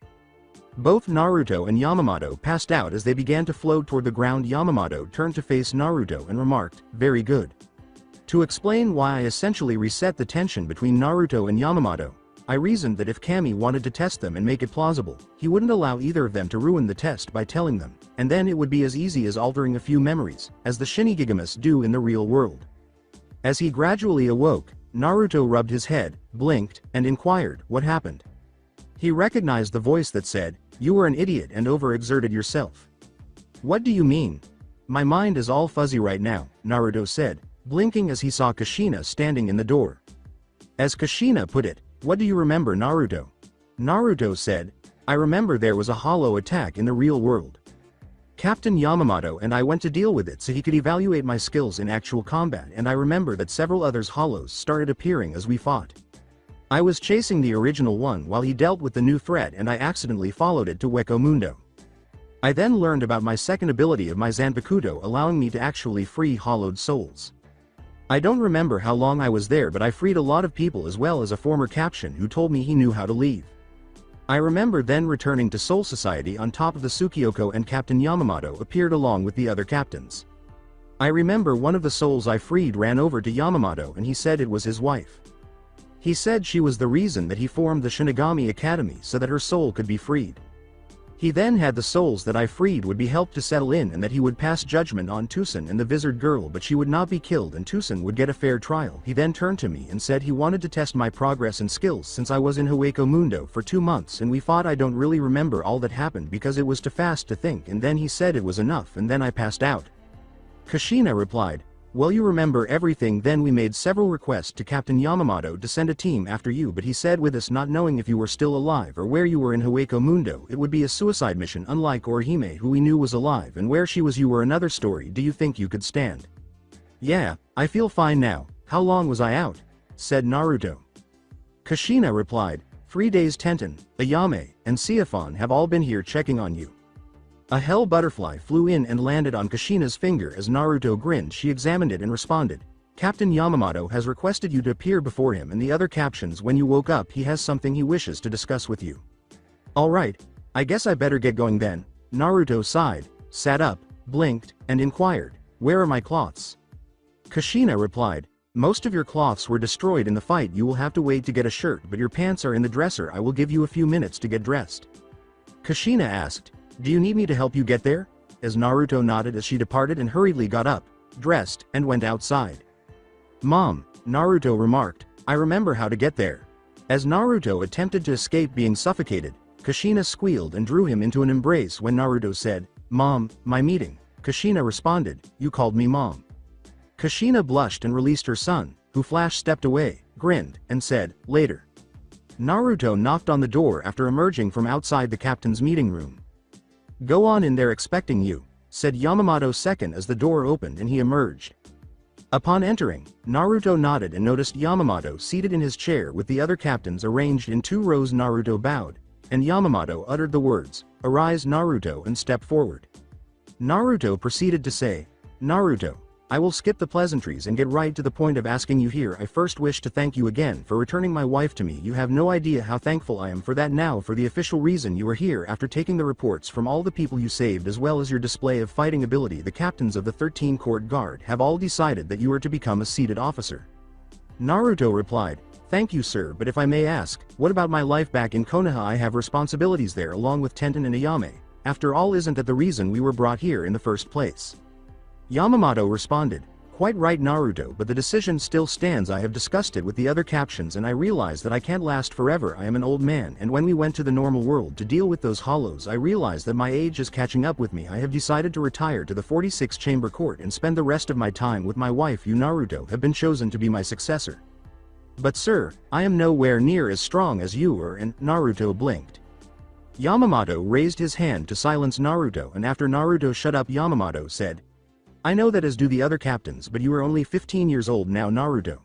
Both Naruto and Yamamoto passed out as they began to float toward the ground. Yamamoto turned to face Naruto and remarked, very good. To explain why I essentially reset the tension between Naruto and Yamamoto, I reasoned that if Kami wanted to test them and make it plausible, he wouldn't allow either of them to ruin the test by telling them, and then it would be as easy as altering a few memories, as the Shinigamis do in the real world. As he gradually awoke, Naruto rubbed his head, blinked, and inquired, what happened? He recognized the voice that said, you were an idiot and overexerted yourself. What do you mean? My mind is all fuzzy right now, Naruto said, blinking as he saw Kushina standing in the door. As Kushina put it, what do you remember, Naruto? Naruto said, I remember there was a hollow attack in the real world. Captain Yamamoto and I went to deal with it so he could evaluate my skills in actual combat, and I remember that several others hollows started appearing as we fought. I was chasing the original one while he dealt with the new threat and I accidentally followed it to Hueco Mundo. I then learned about my second ability of my Zanpakuto allowing me to actually free hollowed souls. I don't remember how long I was there, but I freed a lot of people as well as a former captain who told me he knew how to leave. I remember then returning to Soul Society on top of the Tsukyoko, and Captain Yamamoto appeared along with the other captains. I remember one of the souls I freed ran over to Yamamoto and he said it was his wife. He said she was the reason that he formed the Shinigami Academy so that her soul could be freed. He then had the souls that I freed would be helped to settle in and that he would pass judgment on Tucson and the wizard girl, but she would not be killed and Tucson would get a fair trial. He then turned to me and said he wanted to test my progress and skills since I was in Hueco Mundo for 2 months and we fought. I don't really remember all that happened because it was too fast to think, and then he said it was enough and then I passed out. Kushina replied, well, you remember everything. Then we made several requests to Captain Yamamoto to send a team after you, but he said with us not knowing if you were still alive or where you were in Hueco Mundo, it would be a suicide mission, unlike Orihime, who we knew was alive, and where she was you were another story. Do you think you could stand? Yeah, I feel fine now. How long was I out? Said Naruto. Kushina replied, 3 days. Tenten, Ayame, and Siafon have all been here checking on you. A hell butterfly flew in and landed on Kushina's finger. As Naruto grinned, she examined it and responded, Captain Yamamoto has requested you to appear before him and the other captions when you woke up. He has something he wishes to discuss with you. Alright, I guess I better get going then. Naruto sighed, sat up, blinked, and inquired, where are my cloths? Kushina replied, most of your cloths were destroyed in the fight. You will have to wait to get a shirt, but your pants are in the dresser. I will give you a few minutes to get dressed. Kushina asked, do you need me to help you get there? As Naruto nodded as she departed and hurriedly got up, dressed, and went outside. Mom, Naruto remarked, I remember how to get there. As Naruto attempted to escape being suffocated, Kushina squealed and drew him into an embrace. When Naruto said, Mom, my meeting, Kushina responded, you called me Mom. Kushina blushed and released her son, who stepped away, grinned, and said, later. Naruto knocked on the door after emerging from outside the captain's meeting room. Go on in, they're expecting you, said Yamamoto second as the door opened and he emerged. Upon entering, Naruto nodded and noticed Yamamoto seated in his chair with the other captains arranged in 2 rows. Naruto bowed, and Yamamoto uttered the words, arise Naruto, and stepped forward. Naruto proceeded to say, Naruto, I will skip the pleasantries and get right to the point of asking you here. I first wish to thank you again for returning my wife to me. You have no idea how thankful I am for that. Now for the official reason you are here. After taking the reports from all the people you saved as well as your display of fighting ability, the captains of the 13 Court Guard have all decided that you are to become a seated officer. Naruto replied, thank you sir, but if I may ask, what about my life back in Konoha? I have responsibilities there along with Tenten and Ayame. After all, isn't that the reason we were brought here in the first place? Yamamoto responded, quite right Naruto, but the decision still stands. I have discussed it with the other captions and I realize that I can't last forever. I am an old man, and when we went to the normal world to deal with those hollows, I realized that my age is catching up with me. I have decided to retire to the 46 Chamber Court and spend the rest of my time with my wife. You Naruto have been chosen to be my successor. But sir, I am nowhere near as strong as you are, and Naruto blinked. Yamamoto raised his hand to silence Naruto, and after Naruto shut up, Yamamoto said, I know that, as do the other captains, but you are only 15 years old now Naruto.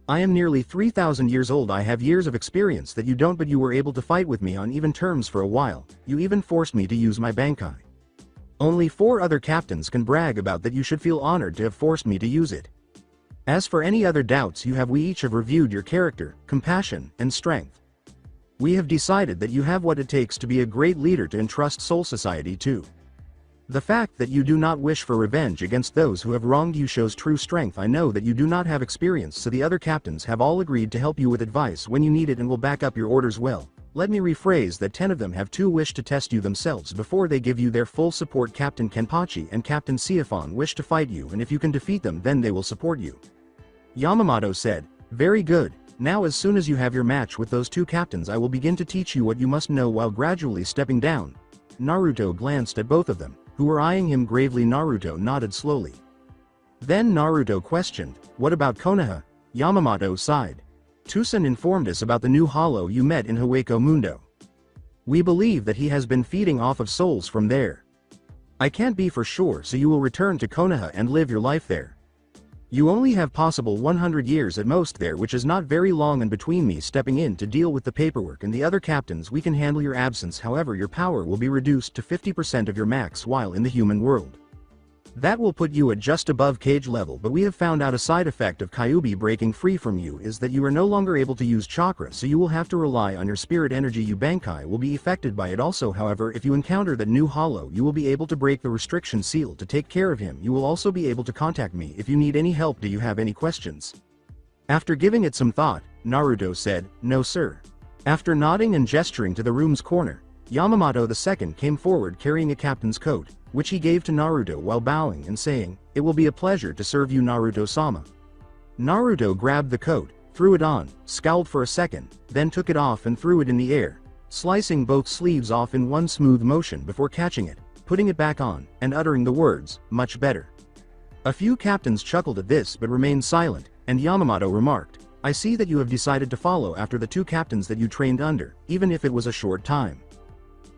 I am nearly 3,000 years old. I have years of experience that you don't, but you were able to fight with me on even terms for a while. You even forced me to use my Bankai. Only 4 other captains can brag about that. You should feel honored to have forced me to use it. As for any other doubts you have, we each have reviewed your character, compassion, and strength. We have decided that you have what it takes to be a great leader to entrust Soul Society to. The fact that you do not wish for revenge against those who have wronged you shows true strength. I know that you do not have experience, so the other captains have all agreed to help you with advice when you need it and will back up your orders well. Let me rephrase that 10 of them have to wish to test you themselves before they give you their full support. Captain Kenpachi and Captain Siafon wish to fight you, and if you can defeat them, then they will support you. Yamamoto said, very good. Now as soon as you have your match with those 2 captains, I will begin to teach you what you must know while gradually stepping down. Naruto glanced at both of them, who were eyeing him gravely. Naruto nodded slowly. Then Naruto questioned, what about Konoha? Yamamoto sighed. Tucson informed us about the new hollow you met in Hueco Mundo. We believe that he has been feeding off of souls from there. I can't be for sure, so you will return to Konoha and live your life there. You only have possible 100 years at most there, which is not very long, and between me stepping in to deal with the paperwork and the other captains, we can handle your absence. However, your power will be reduced to 50% of your max while in the human world. That will put you at just above cage level, but we have found out a side effect of Kyuubi breaking free from you is that you are no longer able to use chakra, so you will have to rely on your spirit energy. Your Bankai will be affected by it also. However, if you encounter that new hollow, you will be able to break the restriction seal to take care of him. You will also be able to contact me if you need any help. Do you have any questions? After giving it some thought, Naruto said, no sir. After nodding and gesturing to the room's corner, Yamamoto II came forward carrying a captain's coat, which he gave to Naruto while bowing and saying, "It will be a pleasure to serve you, Naruto-sama." Naruto grabbed the coat, threw it on, scowled for a second, then took it off and threw it in the air, slicing both sleeves off in one smooth motion before catching it, putting it back on, and uttering the words, "Much better." A few captains chuckled at this but remained silent, and Yamamoto remarked, "I see that you have decided to follow after the two captains that you trained under, even if it was a short time."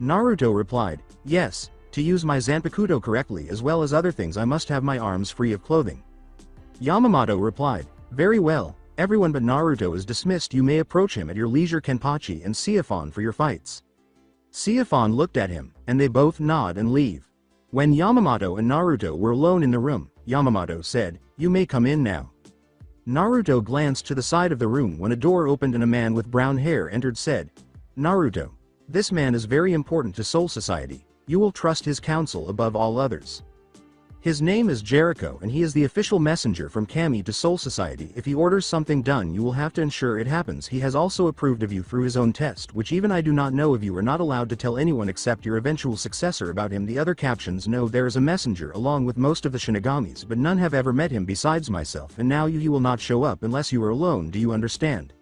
Naruto replied, "Yes, to use my Zanpakuto correctly as well as other things I must have my arms free of clothing." Yamamoto replied, "Very well, everyone but Naruto is dismissed. You may approach him at your leisure, Kenpachi and Siphon, for your fights." Siphon looked at him, and they both nod and leave. When Yamamoto and Naruto were alone in the room, Yamamoto said, "You may come in now." Naruto glanced to the side of the room when a door opened and a man with brown hair entered. Said, "Naruto, this man is very important to Soul Society. You will trust his counsel above all others. His name is Jericho and he is the official messenger from Kami to Soul Society. If he orders something done you will have to ensure it happens. He has also approved of you through his own test, which even I do not know of. You are not allowed to tell anyone except your eventual successor about him. The other captains know there is a messenger along with most of the Shinigamis, but none have ever met him besides myself, and now he will not show up unless you are alone. Do you understand?"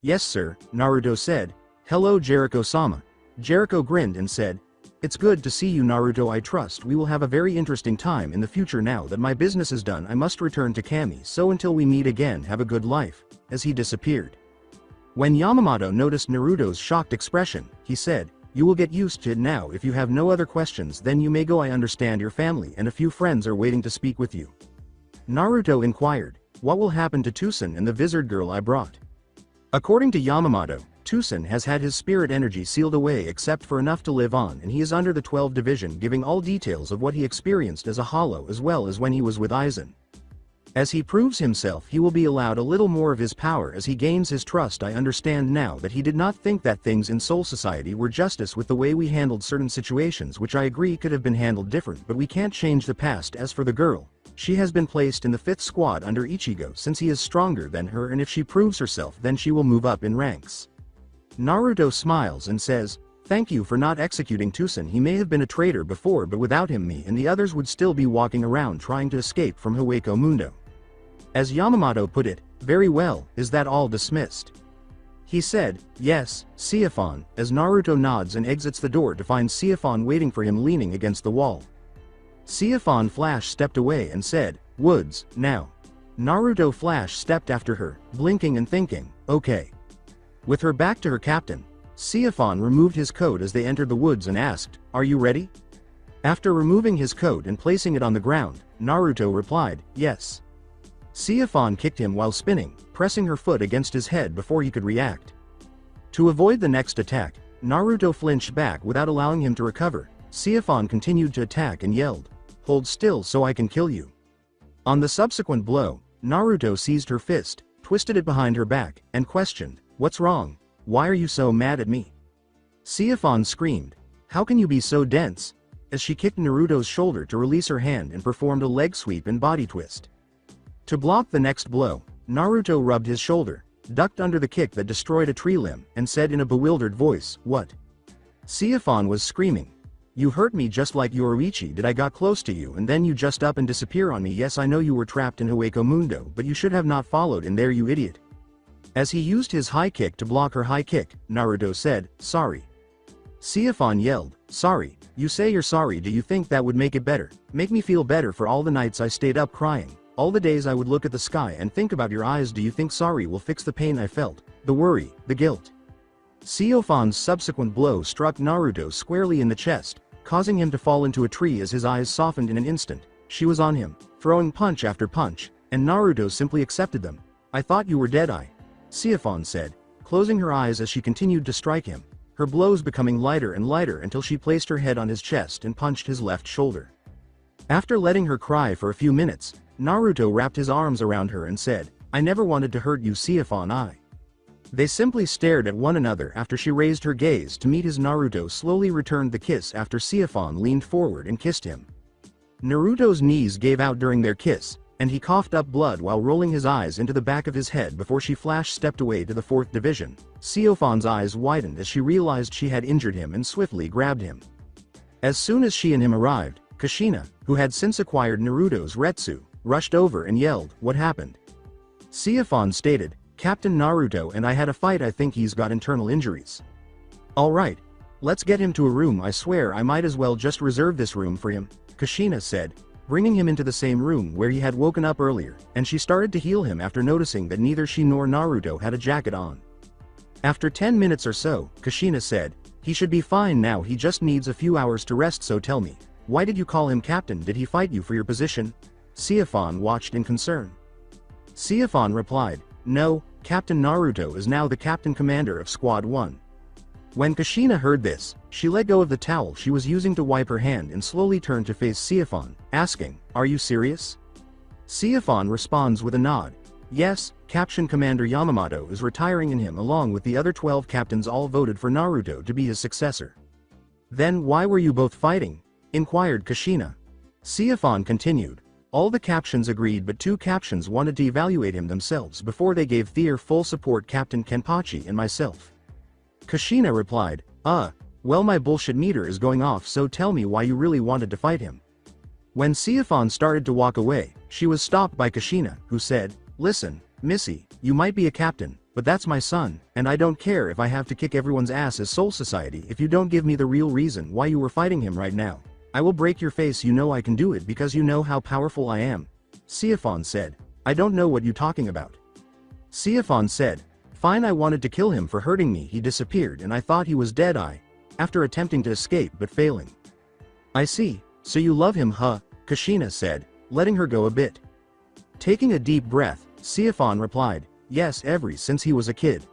"Yes sir," Naruto said. "Hello Jericho-sama." Jericho grinned and said, "It's good to see you, Naruto. I trust we will have a very interesting time in the future. Now that my business is done I must return to Kami, so until we meet again have a good life," as he disappeared. When Yamamoto noticed Naruto's shocked expression, he said, "You will get used to it now. If you have no other questions then you may go. I understand your family and a few friends are waiting to speak with you." Naruto inquired, "What will happen to Tusen and the wizard girl I brought?" According to Yamamoto, Tusen has had his spirit energy sealed away except for enough to live on, and he is under the 12th division, giving all details of what he experienced as a hollow as well as when he was with Aizen. As he proves himself he will be allowed a little more of his power as he gains his trust. I understand now that he did not think that things in Soul Society were justice with the way we handled certain situations, which I agree could have been handled different, but we can't change the past. As for the girl, she has been placed in the 5th squad under Ichigo since he is stronger than her, and if she proves herself then she will move up in ranks. Naruto smiles and says, "Thank you for not executing Tusen. He may have been a traitor before, but without him me and the others would still be walking around trying to escape from Hueco Mundo." As Yamamoto put it, "Very well, is that all dismissed?" He said, "Yes, Siphon," as Naruto nods and exits the door to find Siphon waiting for him leaning against the wall. Siphon Flash stepped away and said, "Woods, now." Naruto Flash stepped after her, blinking and thinking, "Okay." With her back to her captain, Siphon removed his coat as they entered the woods and asked, "Are you ready?" After removing his coat and placing it on the ground, Naruto replied, "Yes." Siphon kicked him while spinning, pressing her foot against his head before he could react. To avoid the next attack, Naruto flinched back without allowing him to recover. Siphon continued to attack and yelled, "Hold still so I can kill you." On the subsequent blow, Naruto seized her fist, twisted it behind her back, and questioned, "What's wrong? Why are you so mad at me?" Siphon screamed, "How can you be so dense?" as she kicked Naruto's shoulder to release her hand and performed a leg sweep and body twist. To block the next blow, Naruto rubbed his shoulder, ducked under the kick that destroyed a tree limb, and said in a bewildered voice, "What?" Siphon was screaming, "You hurt me just like Yoruichi did. I got close to you and then you just up and disappear on me. Yes, I know you were trapped in Hueco Mundo, but you should have not followed in there, you idiot." As he used his high kick to block her high kick, Naruto said, "Sorry." Siphon yelled, "Sorry? You say you're sorry. Do you think that would make it better? Make me feel better for all the nights I stayed up crying, all the days I would look at the sky and think about your eyes. Do you think sorry will fix the pain I felt, the worry, the guilt?" Siphon's subsequent blow struck Naruto squarely in the chest, causing him to fall into a tree as his eyes softened in an instant. She was on him, throwing punch after punch, and Naruto simply accepted them. "I thought you were dead-eye," Siphon said, closing her eyes as she continued to strike him, her blows becoming lighter and lighter until she placed her head on his chest and punched his left shoulder. After letting her cry for a few minutes, Naruto wrapped his arms around her and said, "I never wanted to hurt you, Siphon. They simply stared at one another after she raised her gaze to meet his. Naruto slowly returned the kiss after Siphon leaned forward and kissed him. Naruto's knees gave out during their kiss, and he coughed up blood while rolling his eyes into the back of his head before she stepped away to the 4th division. Siofan's eyes widened as she realized she had injured him and swiftly grabbed him. As soon as she and him arrived, Kushina, who had since acquired Naruto's Retsu, rushed over and yelled, "What happened?" Siofan stated, "Captain Naruto and I had a fight. I think he's got internal injuries." "Alright. Let's get him to a room. I swear I might as well just reserve this room for him," Kushina said, bringing him into the same room where he had woken up earlier, and she started to heal him after noticing that neither she nor Naruto had a jacket on. After 10 minutes or so, Kushina said, "He should be fine now. He just needs a few hours to rest. So tell me, why did you call him captain? Did he fight you for your position?" Siofan watched in concern. Siofan replied, "No, Captain Naruto is now the captain commander of Squad 1. When Kushina heard this, she let go of the towel she was using to wipe her hand and slowly turned to face Siofan, asking, "Are you serious?" Siofan responds with a nod. "Yes, Captain Commander Yamamoto is retiring and him along with the other 12 captains all voted for Naruto to be his successor." "Then why were you both fighting?" inquired Kushina. Siofan continued, "All the captains agreed but 2 captains wanted to evaluate him themselves before they gave their full support, Captain Kenpachi and myself." Kushina replied, Well my bullshit meter is going off, so tell me why you really wanted to fight him." When Siofan started to walk away, she was stopped by Kushina, who said, "Listen, Missy, you might be a captain, but that's my son, and I don't care if I have to kick everyone's ass as Soul Society if you don't give me the real reason why you were fighting him right now. I will break your face. You know I can do it because you know how powerful I am." Siofan said, "I don't know what you're talking about." Siofan said, "Fine, I wanted to kill him for hurting me. He disappeared and I thought he was dead after attempting to escape but failing." "I see, so you love him, huh?" Kushina said, letting her go a bit. Taking a deep breath, Siofan replied, "Yes, since he was a kid."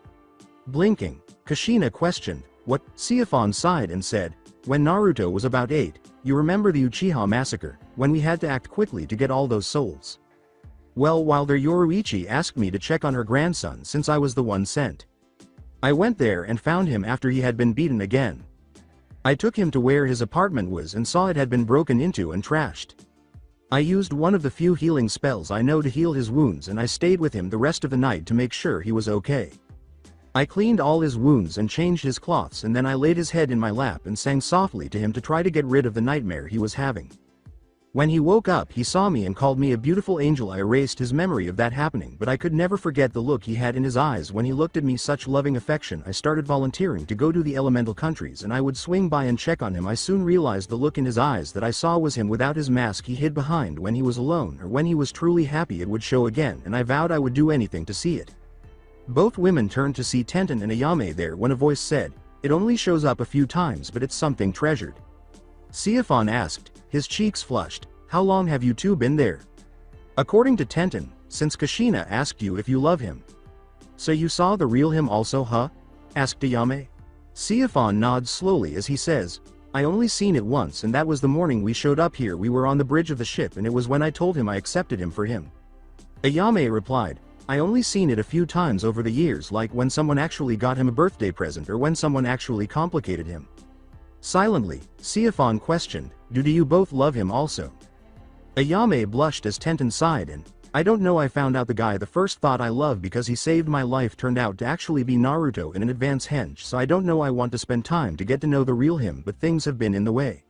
Blinking, Kushina questioned, "What?" Siofan sighed and said, "When Naruto was about 8, you remember the Uchiha massacre, when we had to act quickly to get all those souls? Well, while there Yoruichi asked me to check on her grandson since I was the one sent. I went there and found him after he had been beaten again. I took him to where his apartment was and saw it had been broken into and trashed. I used one of the few healing spells I know to heal his wounds, and I stayed with him the rest of the night to make sure he was okay. I cleaned all his wounds and changed his cloths, and then I laid his head in my lap and sang softly to him to try to get rid of the nightmare he was having. When he woke up he saw me and called me a beautiful angel. I erased his memory of that happening, but I could never forget the look he had in his eyes when he looked at me, such loving affection. I started volunteering to go to the elemental countries and I would swing by and check on him. I soon realized the look in his eyes that I saw was him without his mask he hid behind when he was alone, or when he was truly happy it would show again, and I vowed I would do anything to see it." Both women turned to see Tenten and Ayame there when a voice said, "It only shows up a few times but it's something treasured." Siofan asked, his cheeks flushed, "How long have you two been there?" "According to Tenten, since Kushina asked you if you love him." "So you saw the real him also, huh?" asked Ayame. Siofan nods slowly as he says, "I only seen it once, and that was the morning we showed up here. We were on the bridge of the ship and it was when I told him I accepted him for him." Ayame replied, "I only seen it a few times over the years, like when someone actually got him a birthday present or when someone actually complicated him." Silently, Siofan questioned, Do you both love him also?" Ayame blushed as Tenten sighed and, "I don't know, I found out the guy the first thought I love because he saved my life turned out to actually be Naruto in an advance henge, so I don't know, I want to spend time to get to know the real him, but things have been in the way."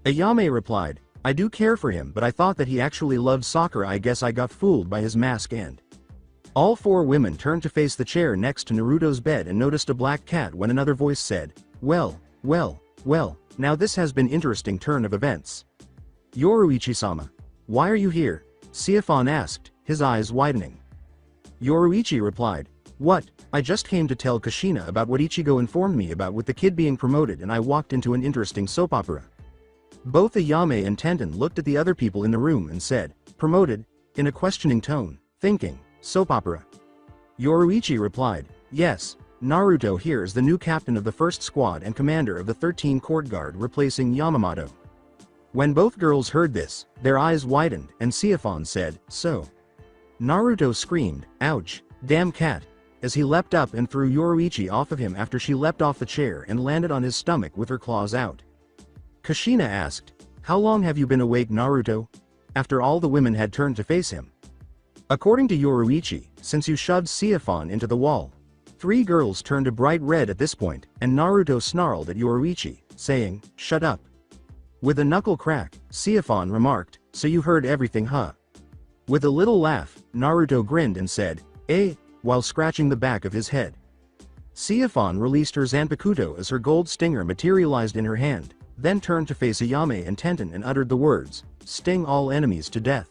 Ayame replied, "I do care for him, but I thought that he actually loved soccer. I guess I got fooled by his mask." And all four women turned to face the chair next to Naruto's bed and noticed a black cat when another voice said, Well, now this has been interesting turn of events. "Yoruichi-sama, why are you here?" Siofan asked, his eyes widening. Yoruichi replied, "What? I just came to tell Kushina about what Ichigo informed me about with the kid being promoted, and I walked into an interesting soap opera." Both Ayame and Tenten looked at the other people in the room and said, "Promoted?" in a questioning tone, thinking, "Soap opera?" Yoruichi replied, "Yes, Naruto here is the new captain of the first squad and commander of the 13 Court Guard, replacing Yamamoto." When both girls heard this, their eyes widened, and Siofan said, "So?" Naruto screamed, "Ouch, damn cat," as he leapt up and threw Yoruichi off of him after she leapt off the chair and landed on his stomach with her claws out. Kushina asked, "How long have you been awake, Naruto?" after all the women had turned to face him. According to Yoruichi, since you shoved Siphon into the wall. 3 girls turned a bright red at this point, and Naruto snarled at Yoruichi, saying, "Shut up." With a knuckle crack, Siphon remarked, "So you heard everything, huh?" With a little laugh, Naruto grinned and said, "Eh," while scratching the back of his head. Siphon released her Zanpakuto as her gold stinger materialized in her hand, then turned to face Ayame and Tenten and uttered the words, "Sting all enemies to death."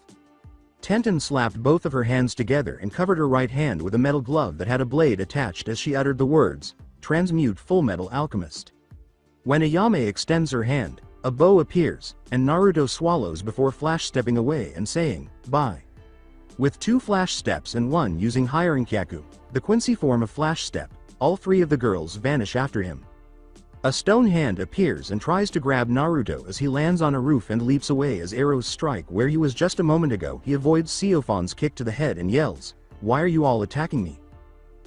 Tenten slapped both of her hands together and covered her right hand with a metal glove that had a blade attached as she uttered the words, "Transmute Full Metal Alchemist." When Ayame extends her hand, a bow appears, and Naruto swallows before flash stepping away and saying, "Bye." With 2 flash steps and 1 using Hieronkyaku, the Quincy form of flash step, all 3 of the girls vanish after him. A stone hand appears and tries to grab Naruto as he lands on a roof and leaps away as arrows strike where he was just a moment ago. He avoids Siphon's kick to the head and yells, "Why are you all attacking me?"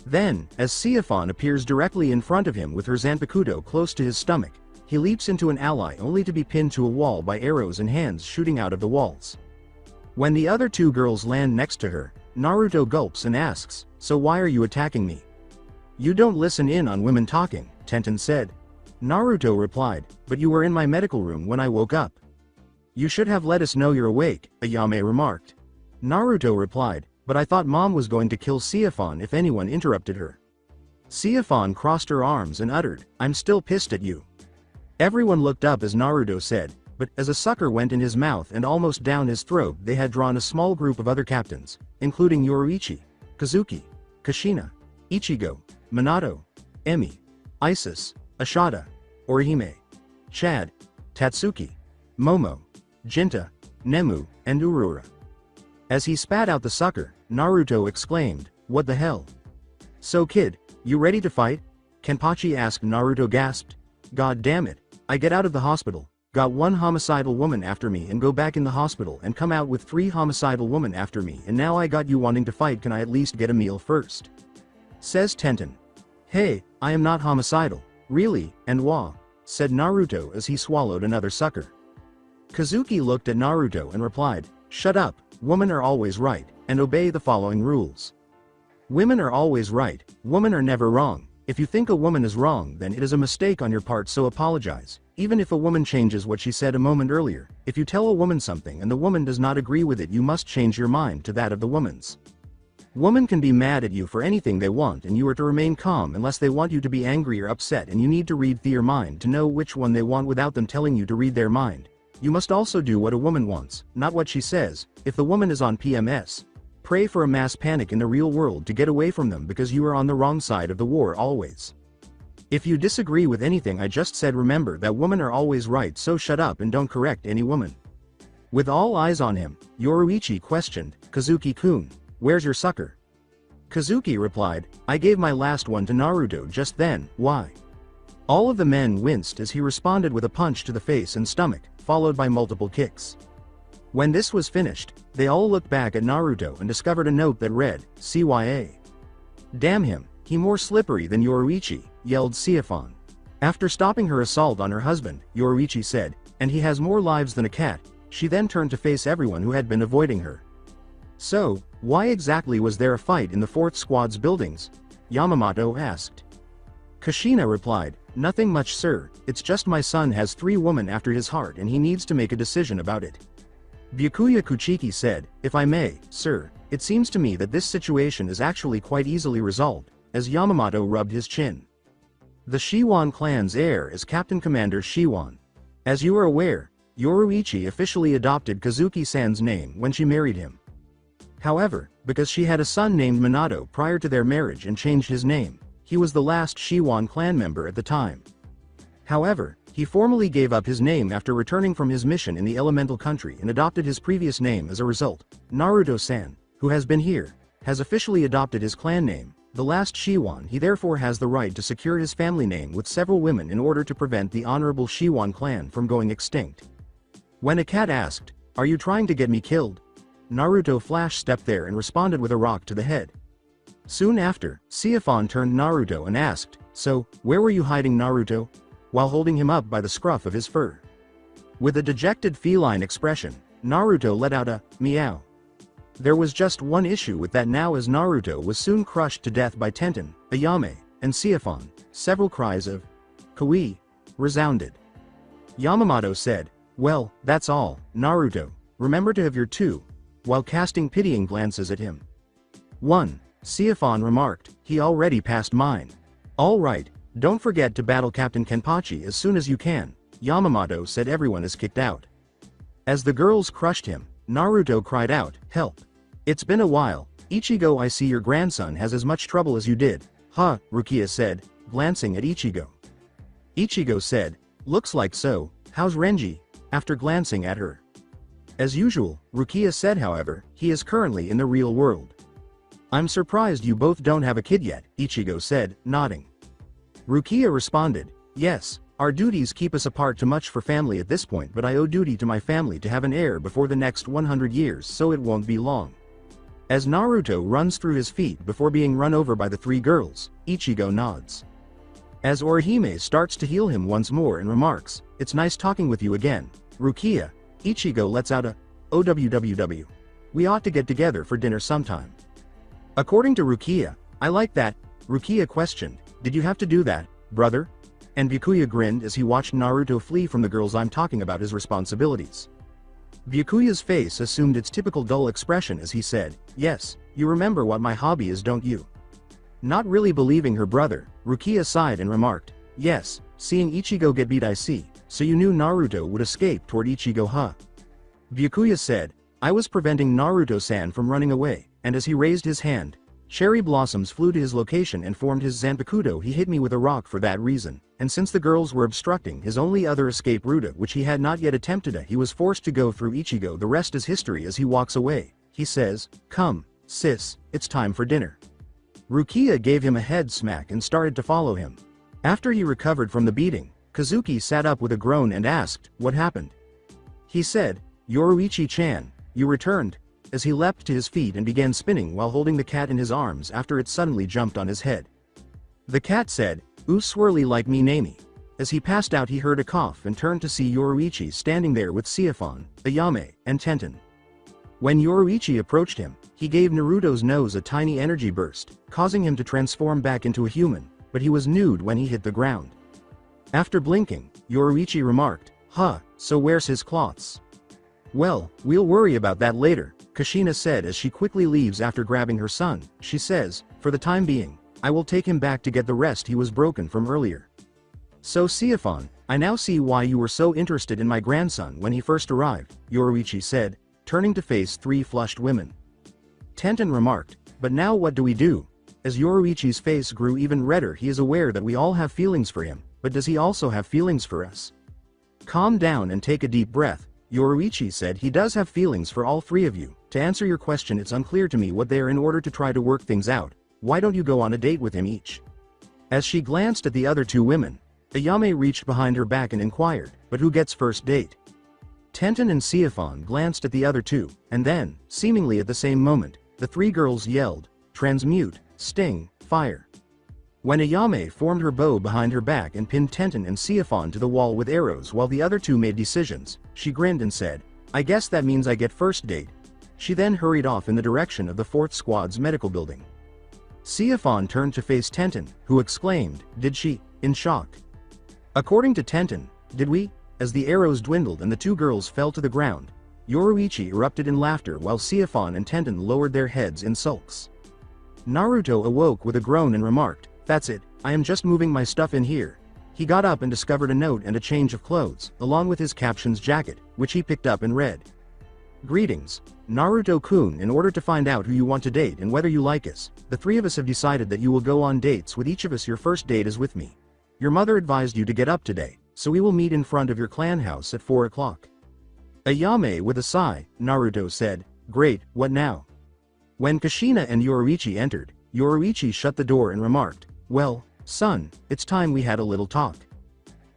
Then, as Siphon appears directly in front of him with her Zanpakuto close to his stomach, he leaps into an ally only to be pinned to a wall by arrows and hands shooting out of the walls. When the other 2 girls land next to her, Naruto gulps and asks, "So why are you attacking me?" "You don't listen in on women talking," Tenten said. Naruto replied, "But you were in my medical room when I woke up." "You should have let us know you're awake," Ayame remarked. Naruto replied, "But I thought mom was going to kill Siphon if anyone interrupted her." Siphon crossed her arms and uttered, "I'm still pissed at you." Everyone looked up as Naruto said, but as a sucker went in his mouth and almost down his throat, they had drawn a small group of other captains, including Yoruichi, Kazuki, Kushina, Ichigo, Minato, Emi, Isis, Ashada, Orihime, Chad, Tatsuki, Momo, Jinta, Nemu, and Urura. As he spat out the sucker, Naruto exclaimed, "What the hell?" "So kid, you ready to fight?" Kenpachi asked. Naruto gasped. "God damn it, I get out of the hospital, got 1 homicidal woman after me and go back in the hospital and come out with 3 homicidal women after me, and now I got you wanting to fight. Can I at least get a meal first?" Says Tenten. "Hey, I am not homicidal. Really, and wah," said Naruto as he swallowed another sucker. Kazuki looked at Naruto and replied, "Shut up, women are always right, and obey the following rules. Women are always right, women are never wrong. If you think a woman is wrong, then it is a mistake on your part, so apologize, even if a woman changes what she said a moment earlier. If you tell a woman something and the woman does not agree with it, you must change your mind to that of the woman's. Women can be mad at you for anything they want, and you are to remain calm unless they want you to be angry or upset, and you need to read their mind to know which one they want without them telling you to read their mind. You must also do what a woman wants, not what she says. If the woman is on PMS, pray for a mass panic in the real world to get away from them, because you are on the wrong side of the war always. If you disagree with anything I just said, remember that women are always right, so shut up and don't correct any woman." With all eyes on him, Yoruichi questioned, "Kazuki-kun, where's your sucker?" Kazuki replied, "I gave my last one to Naruto just then. Why?" All of the men winced as he responded with a punch to the face and stomach, followed by multiple kicks. When this was finished, they all looked back at Naruto and discovered a note that read, "CYA. Damn him, he more slippery than Yoruichi," yelled Siphon. After stopping her assault on her husband, Yoruichi said, "And he has more lives than a cat." She then turned to face everyone who had been avoiding her. "So, why exactly was there a fight in the 4th Squad's buildings?" Yamamoto asked. Kushina replied, "Nothing much, sir, it's just my son has 3 women after his heart and he needs to make a decision about it." Byakuya Kuchiki said, "If I may, sir, it seems to me that this situation is actually quite easily resolved," as Yamamoto rubbed his chin. The Shiwan clan's heir is Captain Commander Shiwan. As you are aware, Yoruichi officially adopted Kazuki-san's name when she married him. However, because she had a son named Minato prior to their marriage and changed his name, he was the last Shiwan clan member at the time. However, he formally gave up his name after returning from his mission in the elemental country and adopted his previous name as a result. Naruto-san, who has been here, has officially adopted his clan name, the last Shiwan. He therefore has the right to secure his family name with several women in order to prevent the honorable Shiwan clan from going extinct. When a cat asked, "Are you trying to get me killed?" Naruto flash stepped there and responded with a rock to the head. Soon after, Siphon turned Naruto and asked, "So, where were you hiding, Naruto?" while holding him up by the scruff of his fur. With a dejected feline expression, Naruto let out a meow. There was just one issue with that now, as Naruto was soon crushed to death by Tenten, Ayame, and Siphon. Several cries of "Kawaii" resounded. Yamamoto said, "Well, that's all, Naruto. Remember to have your two," while casting pitying glances at him. "1. Siphon remarked, "He already passed mine." "All right, don't forget to battle Captain Kenpachi as soon as you can," Yamamoto said. "Everyone is kicked out." As the girls crushed him, Naruto cried out, "Help. It's been a while, Ichigo. I see your grandson has as much trouble as you did." "Huh," Rukia said, glancing at Ichigo. Ichigo said, "Looks like so. How's Renji?" after glancing at her. As usual, Rukia said, however, he is currently in the real world. "I'm surprised you both don't have a kid yet," Ichigo said, nodding. Rukia responded, "Yes, our duties keep us apart too much for family at this point, but I owe duty to my family to have an heir before the next 100 years, so it won't be long." As Naruto runs through his feet before being run over by the three girls, Ichigo nods. As Orihime starts to heal him once more and remarks, "It's nice talking with you again, Rukia," Ichigo lets out a "OWWW. We ought to get together for dinner sometime." According to Rukia, "I like that." Rukia questioned, "Did you have to do that, brother?" And Byakuya grinned as he watched Naruto flee from the girls. "I'm talking about his responsibilities." Byakuya's face assumed its typical dull expression as he said, "Yes, you remember what my hobby is, don't you?" Not really believing her brother, Rukia sighed and remarked, "Yes, seeing Ichigo get beat I see, so you knew Naruto would escape toward Ichigo, huh?" Byakuya said, "I was preventing Naruto-san from running away," and as he raised his hand, cherry blossoms flew to his location and formed his Zanpakuto. "He hit me with a rock for that reason, and since the girls were obstructing his only other escape route, which he had not yet attempted, he was forced to go through Ichigo. The rest is history." As he walks away, he says, "Come, sis, it's time for dinner." Rukia gave him a head smack and started to follow him. After he recovered from the beating, Kazuki sat up with a groan and asked, "What happened?" He said, "Yoruichi-chan, you returned," as he leapt to his feet and began spinning while holding the cat in his arms after it suddenly jumped on his head. The cat said, "Ooh, swirly like me namey." As he passed out, he heard a cough and turned to see Yoruichi standing there with Siphon, Ayame, and Tenten. When Yoruichi approached him, he gave Naruto's nose a tiny energy burst, causing him to transform back into a human, but he was nude when he hit the ground. After blinking, Yoruichi remarked, "Huh, so where's his cloths?" "Well, we'll worry about that later," Kushina said as she quickly leaves after grabbing her son. She says, "For the time being, I will take him back to get the rest he was broken from earlier." "So Siphon, I now see why you were so interested in my grandson when he first arrived," Yoruichi said, turning to face three flushed women. Tenten remarked, "But now what do we do?" As Yoruichi's face grew even redder, he is aware that we all have feelings for him, but does he also have feelings for us? "Calm down and take a deep breath," Yoruichi said. "He does have feelings for all three of you. To answer your question, it's unclear to me what they are. In order to try to work things out, why don't you go on a date with him each?" As she glanced at the other two women, Ayame reached behind her back and inquired, "But who gets first date?" Tenten and Siphon glanced at the other two, and then, seemingly at the same moment, the three girls yelled, "Transmute, sting, fire." When Ayame formed her bow behind her back and pinned Tenten and Siphon to the wall with arrows while the other two made decisions, she grinned and said, "I guess that means I get first date." She then hurried off in the direction of the 4th Squad's medical building. Siphon turned to face Tenten, who exclaimed, "Did she?" in shock. According to Tenten, "Did we?" As the arrows dwindled and the two girls fell to the ground, Yoruichi erupted in laughter while Siphon and Tenten lowered their heads in sulks. Naruto awoke with a groan and remarked, "That's it, I am just moving my stuff in here." He got up and discovered a note and a change of clothes, along with his caption's jacket, which he picked up and read. "Greetings, Naruto-kun. In order to find out who you want to date and whether you like us, the three of us have decided that you will go on dates with each of us. Your first date is with me. Your mother advised you to get up today, so we will meet in front of your clan house at 4 o'clock. Ayame with a sigh, Naruto said, "Great, what now?" When Kushina and Yoruichi entered, Yoruichi shut the door and remarked, "Well, son, it's time we had a little talk."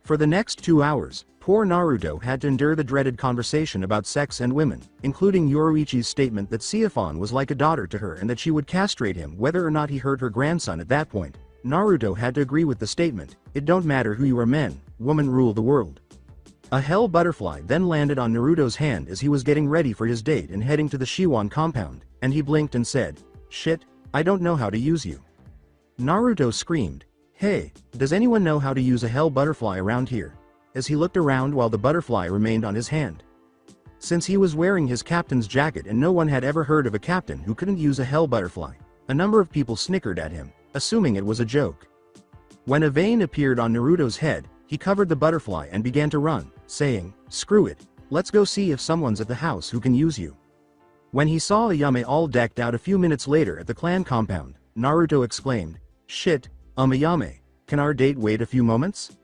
For the next 2 hours, poor Naruto had to endure the dreaded conversation about sex and women, including Yoruichi's statement that Siphon was like a daughter to her and that she would castrate him whether or not he hurt her grandson. At that point, Naruto had to agree with the statement, "It don't matter who you are, men, women rule the world." A hell butterfly then landed on Naruto's hand as he was getting ready for his date and heading to the Shiwan compound, and he blinked and said, "Shit, I don't know how to use you." Naruto screamed, "Hey, does anyone know how to use a hell butterfly around here?" as he looked around while the butterfly remained on his hand. Since he was wearing his captain's jacket and no one had ever heard of a captain who couldn't use a hell butterfly, a number of people snickered at him, assuming it was a joke. When a vein appeared on Naruto's head, he covered the butterfly and began to run, saying, "Screw it, let's go see if someone's at the house who can use you." When he saw Ayame all decked out a few minutes later at the clan compound, Naruto exclaimed, "Shit, Ayame, can our date wait a few moments?"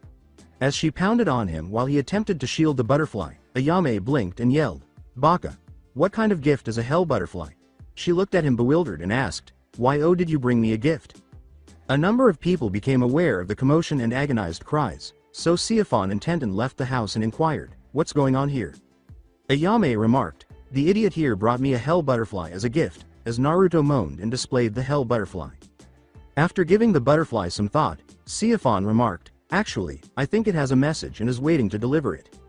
As she pounded on him while he attempted to shield the butterfly, Ayame blinked and yelled, "Baka, what kind of gift is a hell butterfly?" She looked at him bewildered and asked, "Why oh did you bring me a gift?" A number of people became aware of the commotion and agonized cries, so Siafon and Tenten left the house and inquired, "What's going on here?" Ayame remarked, "The idiot here brought me a hell butterfly as a gift," as Naruto moaned and displayed the hell butterfly. After giving the butterfly some thought, Siafon remarked, "Actually, I think it has a message and is waiting to deliver it."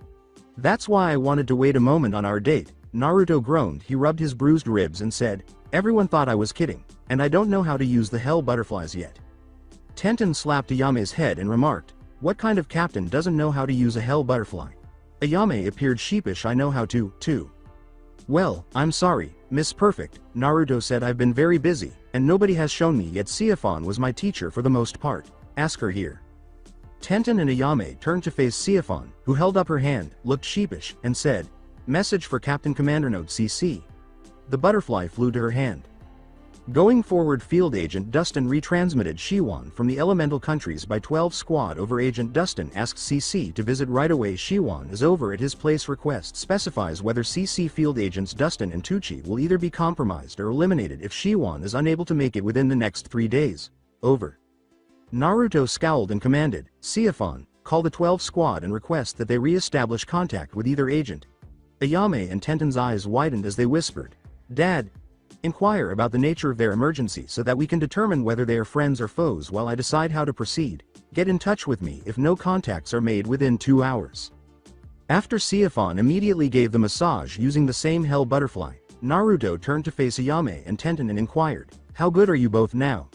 "That's why I wanted to wait a moment on our date," Naruto groaned. He rubbed his bruised ribs and said, "Everyone thought I was kidding, and I don't know how to use the hell butterflies yet." Tenten slapped Ayame's head and remarked, "What kind of captain doesn't know how to use a hell butterfly?" Ayame appeared sheepish. "I know how to, too." "Well, I'm sorry, Miss Perfect," Naruto said. "I've been very busy, and nobody has shown me yet. Siafon was my teacher for the most part. Ask her here." Tenten and Ayame turned to face Siafon, who held up her hand, looked sheepish, and said, "Message for Captain Commander Note CC." The butterfly flew to her hand. Going forward, Field Agent Dustin retransmitted Shiwan from the elemental countries by 12 squad over. Agent Dustin asks CC to visit right away. Shiwan is over at his place. Request specifies whether CC Field Agents Dustin and Tucci will either be compromised or eliminated if Shiwan is unable to make it within the next 3 days. Over. Naruto scowled and commanded, "Siafon, call the 12 squad and request that they re-establish contact with either agent." Ayame and Tenten's eyes widened as they whispered, "Dad, inquire about the nature of their emergency so that we can determine whether they are friends or foes while I decide how to proceed. Get in touch with me if no contacts are made within 2 hours." After Siafon immediately gave the massage using the same hell butterfly, Naruto turned to face Ayame and Tenten and inquired, "How good are you both now?"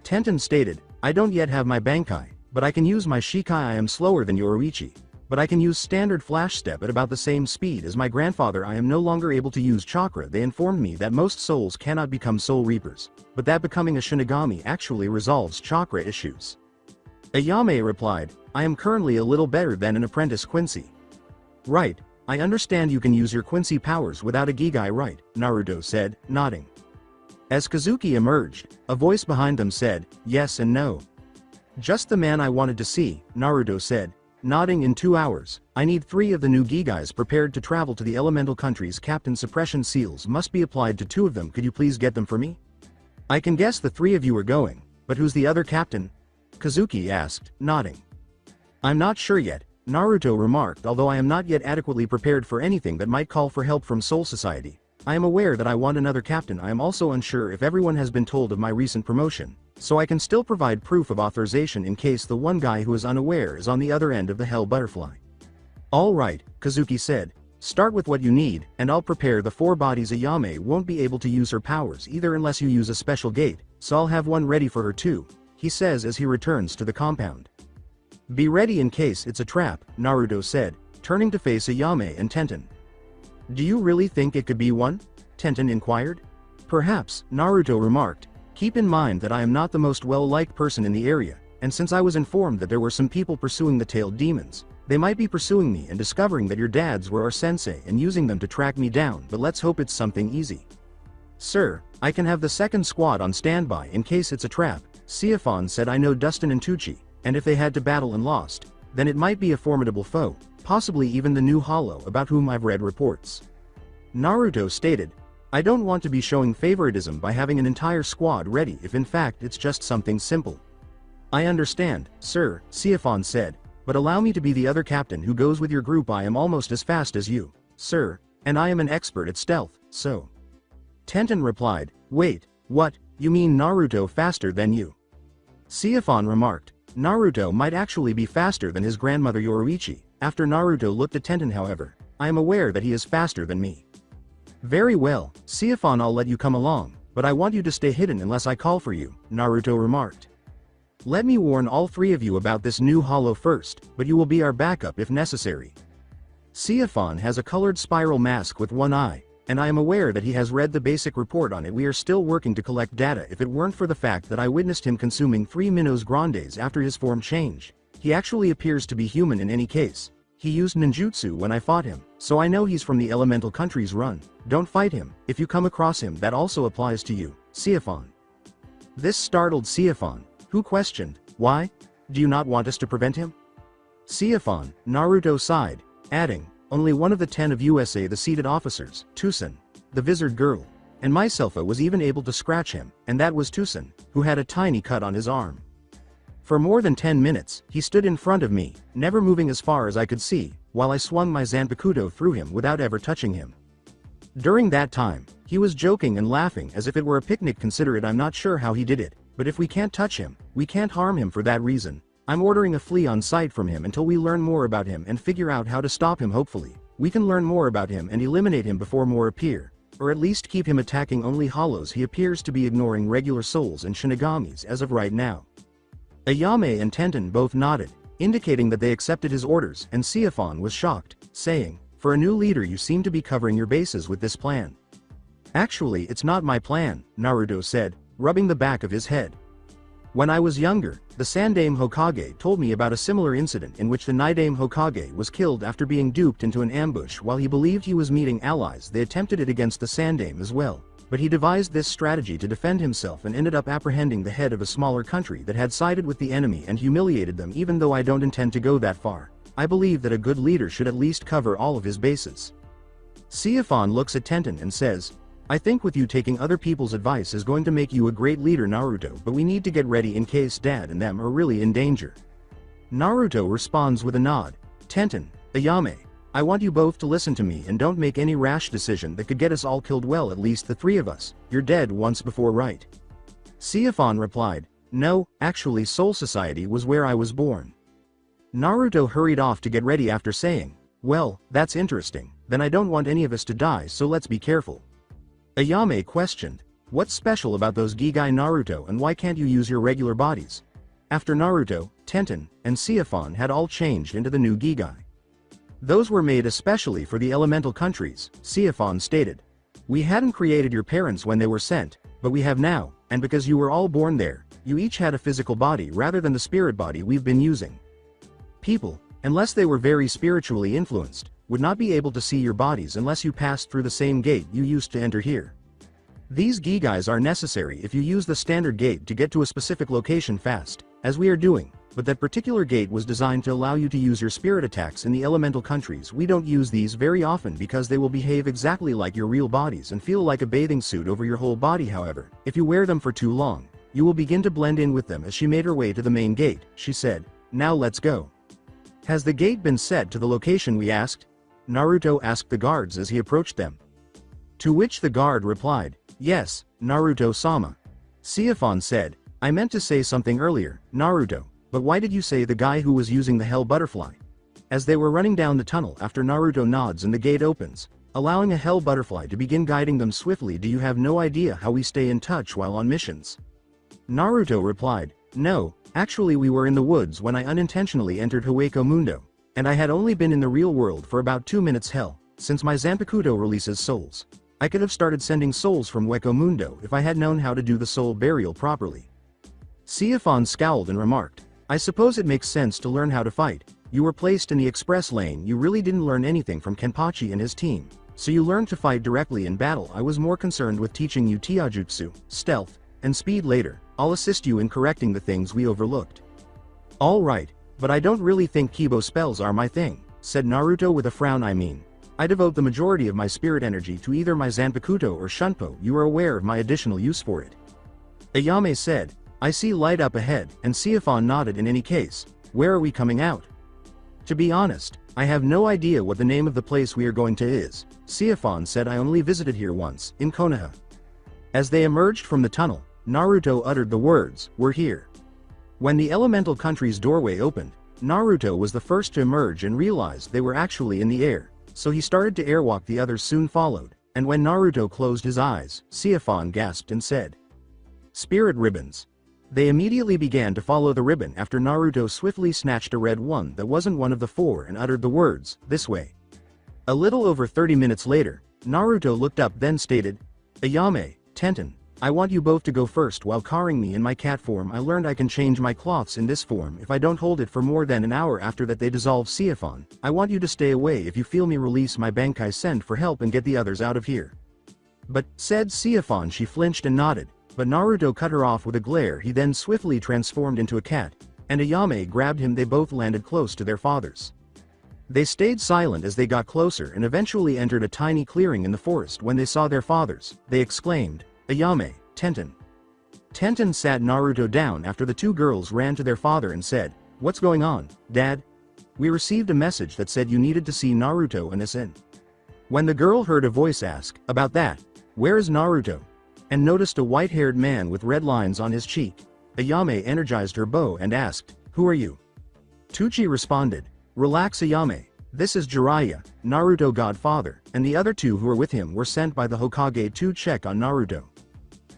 Tenten stated, "I don't yet have my Bankai, but I can use my Shikai. I am slower than Yoruichi, but I can use standard flash step at about the same speed as my grandfather. I am no longer able to use chakra. They informed me that most souls cannot become soul reapers, but that becoming a Shinigami actually resolves chakra issues." Ayame replied, "I am currently a little better than an apprentice Quincy." "Right, I understand you can use your Quincy powers without a Gigai, right?" Naruto said, nodding. As Kazuki emerged, a voice behind them said, "Yes and no." "Just the man I wanted to see," Naruto said, nodding. "In 2 hours, I need 3 of the new Gigais prepared to travel to the elemental countries. Captain suppression seals must be applied to 2 of them. Could you please get them for me?" "I can guess the 3 of you are going, but who's the other captain?" Kazuki asked, nodding. "I'm not sure yet," Naruto remarked. "Although I am not yet adequately prepared for anything that might call for help from Soul Society. I am aware that I want another captain. I am also unsure if everyone has been told of my recent promotion, so I can still provide proof of authorization in case the one guy who is unaware is on the other end of the hell butterfly." "All right," Kazuki said, "start with what you need, and I'll prepare the 4 bodies. Ayame won't be able to use her powers either unless you use a special gate, so I'll have one ready for her too," he says as he returns to the compound. "Be ready in case it's a trap," Naruto said, turning to face Ayame and Tenten. "Do you really think it could be one?" Tenten inquired. "Perhaps," Naruto remarked. "Keep in mind that I am not the most well-liked person in the area, and since I was informed that there were some people pursuing the tailed demons, they might be pursuing me and discovering that your dads were our sensei and using them to track me down, but let's hope it's something easy." "Sir, I can have the 2nd squad on standby in case it's a trap," Siafon said. "I know Dustin and Tucci, and if they had to battle and lost, then it might be a formidable foe, possibly even the new Hollow about whom I've read reports." Naruto stated, "I don't want to be showing favoritism by having an entire squad ready if in fact it's just something simple." "I understand, sir," Siafon said, "but allow me to be the other captain who goes with your group. I am almost as fast as you, sir, and I am an expert at stealth, so." Tenten replied, "Wait, what, you mean Naruto faster than you?" Siafon remarked, "Naruto might actually be faster than his grandmother Yoruichi, After Naruto looked at Tenten however, I am aware that he is faster than me. Very well, Siphon, I'll let you come along, but I want you to stay hidden unless I call for you, Naruto remarked. Let me warn all three of you about this new hollow first, but you will be our backup if necessary. Siphon has a colored spiral mask with one eye, and I am aware that he has read the basic report on it. We are still working to collect data. If it weren't for the fact that I witnessed him consuming 3 Minos Grandes after his form change, he actually appears to be human in any case. He used ninjutsu when I fought him, so I know he's from the elemental countries. Run. Don't fight him. If you come across him, that also applies to you, Siphon. This startled Siphon, who questioned, why? Do you not want us to prevent him? Siphon, Naruto sighed, adding, only one of the 10 of USA the seated officers, Tusen, the wizard girl, and myself was even able to scratch him, and that was Tusen, who had a tiny cut on his arm. For more than 10 minutes, he stood in front of me, never moving as far as I could see, while I swung my Zanpakuto through him without ever touching him. During that time, he was joking and laughing as if it were a picnic. Consider it. I'm not sure how he did it, but if we can't touch him, we can't harm him. For that reason, I'm ordering a flea on sight from him until we learn more about him and figure out how to stop him. Hopefully, we can learn more about him and eliminate him before more appear, or at least keep him attacking only hollows. He appears to be ignoring regular souls and Shinigamis as of right now. Ayame and Tenten both nodded, indicating that they accepted his orders, and Siphon was shocked, saying, for a new leader you seem to be covering your bases with this plan. Actually, it's not my plan, Naruto said, rubbing the back of his head. When I was younger, the Sandaime Hokage told me about a similar incident in which the Nidaime Hokage was killed after being duped into an ambush while he believed he was meeting allies. They attempted it against the Sandaime as well, but he devised this strategy to defend himself and ended up apprehending the head of a smaller country that had sided with the enemy and humiliated them. Even though I don't intend to go that far, I believe that a good leader should at least cover all of his bases. Siphon looks at Tenten and says, I think with you taking other people's advice is going to make you a great leader, Naruto, but we need to get ready in case Dad and them are really in danger. Naruto responds with a nod. Tenten, Ayame, I want you both to listen to me and don't make any rash decision that could get us all killed. Well, at least the three of us. You're dead once before, right? Siphon replied, no, actually Soul Society was where I was born. Naruto hurried off to get ready after saying, well, that's interesting, then I don't want any of us to die, so let's be careful. Ayame questioned, what's special about those Gigai, Naruto, and why can't you use your regular bodies? After Naruto, Tenten, and Siphon had all changed into the new Gigai. Those were made especially for the elemental countries, Siphon stated. We hadn't created your parents when they were sent, but we have now, and because you were all born there, you each had a physical body rather than the spirit body we've been using. People, unless they were very spiritually influenced, would not be able to see your bodies unless you passed through the same gate you used to enter here. These Gigais are necessary if you use the standard gate to get to a specific location fast, as we are doing, but that particular gate was designed to allow you to use your spirit attacks in the elemental countries. We don't use these very often because they will behave exactly like your real bodies and feel like a bathing suit over your whole body. However, if you wear them for too long, you will begin to blend in with them. As she made her way to the main gate, she said, now let's go. Has the gate been set to the location we asked? Naruto asked the guards as he approached them. To which the guard replied, yes, Naruto-sama. Siphon said, I meant to say something earlier, Naruto, but why did you say the guy who was using the hell butterfly? As they were running down the tunnel after Naruto nods and the gate opens, allowing a hell butterfly to begin guiding them swiftly. Do you have no idea how we stay in touch while on missions? Naruto replied, no, actually we were in the woods when I unintentionally entered Hueco Mundo, and I had only been in the real world for about 2 minutes. Hell, since my Zanpakuto releases souls, I could have started sending souls from Hueco Mundo if I had known how to do the soul burial properly. Siphon scowled and remarked, I suppose it makes sense to learn how to fight. You were placed in the express lane. You really didn't learn anything from Kenpachi and his team, so you learned to fight directly in battle. I was more concerned with teaching you Taijutsu, stealth, and speed later. I'll assist you in correcting the things we overlooked. Alright, but I don't really think Kibo spells are my thing, said Naruto with a frown. I mean, I devote the majority of my spirit energy to either my Zanpakuto or Shunpo. You are aware of my additional use for it. Ayame said, I see light up ahead, and Siphon nodded. In any case, where are we coming out? To be honest, I have no idea what the name of the place we are going to is. Siphon said, I only visited here once, in Konoha. As they emerged from the tunnel, Naruto uttered the words, we're here. When the elemental country's doorway opened, Naruto was the first to emerge and realized they were actually in the air, so he started to airwalk. The others soon followed, and when Naruto closed his eyes, Siphon gasped and said, "Spirit ribbons." They immediately began to follow the ribbon after Naruto swiftly snatched a red one that wasn't one of the four and uttered the words, "This way." A little over 30 minutes later, Naruto looked up then stated, "Ayame, Tenten, I want you both to go first. While carrying me in my cat form I learned I can change my cloths in this form if I don't hold it for more than an hour. After that they dissolve. Siphon, I want you to stay away. If you feel me release my Bankai, send for help and get the others out of here." "But," said Siphon. She flinched and nodded, but Naruto cut her off with a glare. He then swiftly transformed into a cat, and Ayame grabbed him. They both landed close to their fathers. They stayed silent as they got closer and eventually entered a tiny clearing in the forest. When they saw their fathers, they exclaimed, "Ayame, Tenten." Tenten sat Naruto down after the two girls ran to their father and said, "What's going on, Dad? We received a message that said you needed to see Naruto and us in." When the girl heard a voice ask, "About that, where is Naruto?" and noticed a white-haired man with red lines on his cheek, Ayame energized her bow and asked, "Who are you?" Tucci responded, "Relax Ayame, this is Jiraiya, Naruto godfather, and the other two who were with him were sent by the Hokage to check on Naruto."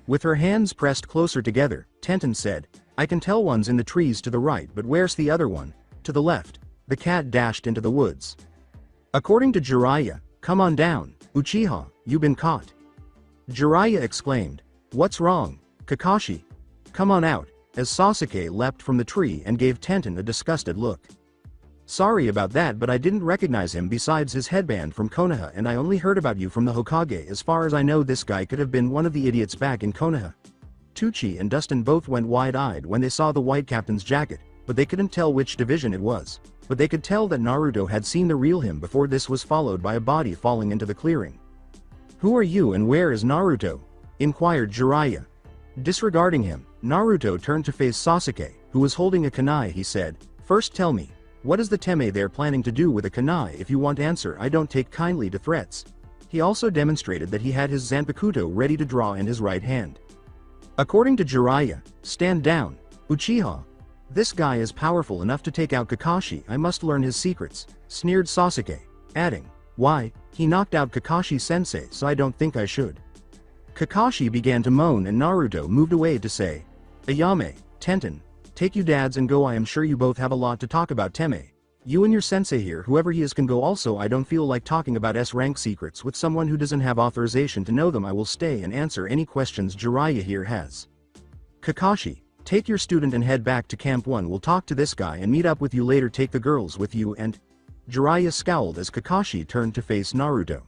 With her hands pressed closer together, Tenten said, "I can tell one's in the trees to the right, but where's the other one?" "To the left." The cat dashed into the woods. According to Jiraiya, "Come on down, Uchiha, you've been caught." Jiraiya exclaimed, "What's wrong, Kakashi? Come on out," as Sasuke leapt from the tree and gave Tenten a disgusted look. "Sorry about that, but I didn't recognize him. Besides his headband from Konoha, and I only heard about you from the Hokage. As far as I know this guy could have been one of the idiots back in Konoha." Tucci and Dustin both went wide-eyed when they saw the white captain's jacket, but they couldn't tell which division it was. But they could tell that Naruto had seen the real him before. This was followed by a body falling into the clearing. "Who are you and where is Naruto?" inquired Jiraiya. Disregarding him, Naruto turned to face Sasuke, who was holding a kunai. He said, "First tell me, what is the teme they're planning to do with a kunai? If you want answer, I don't take kindly to threats." He also demonstrated that he had his Zanpakuto ready to draw in his right hand. According to Jiraiya, "Stand down, Uchiha. This guy is powerful enough to take out Kakashi. I must learn his secrets," sneered Sasuke, adding, "Why, he knocked out Kakashi sensei, so I don't think I should." Kakashi began to moan and Naruto moved away to say, "Ayame, Tenten, take you dads and go. I am sure you both have a lot to talk about. Teme, you and your sensei here, whoever he is, can go also. I don't feel like talking about S-rank secrets with someone who doesn't have authorization to know them. I will stay and answer any questions Jiraiya here has. Kakashi, take your student and head back to Camp 1. We'll talk to this guy and meet up with you later. Take the girls with you." And Jiraiya scowled as Kakashi turned to face Naruto.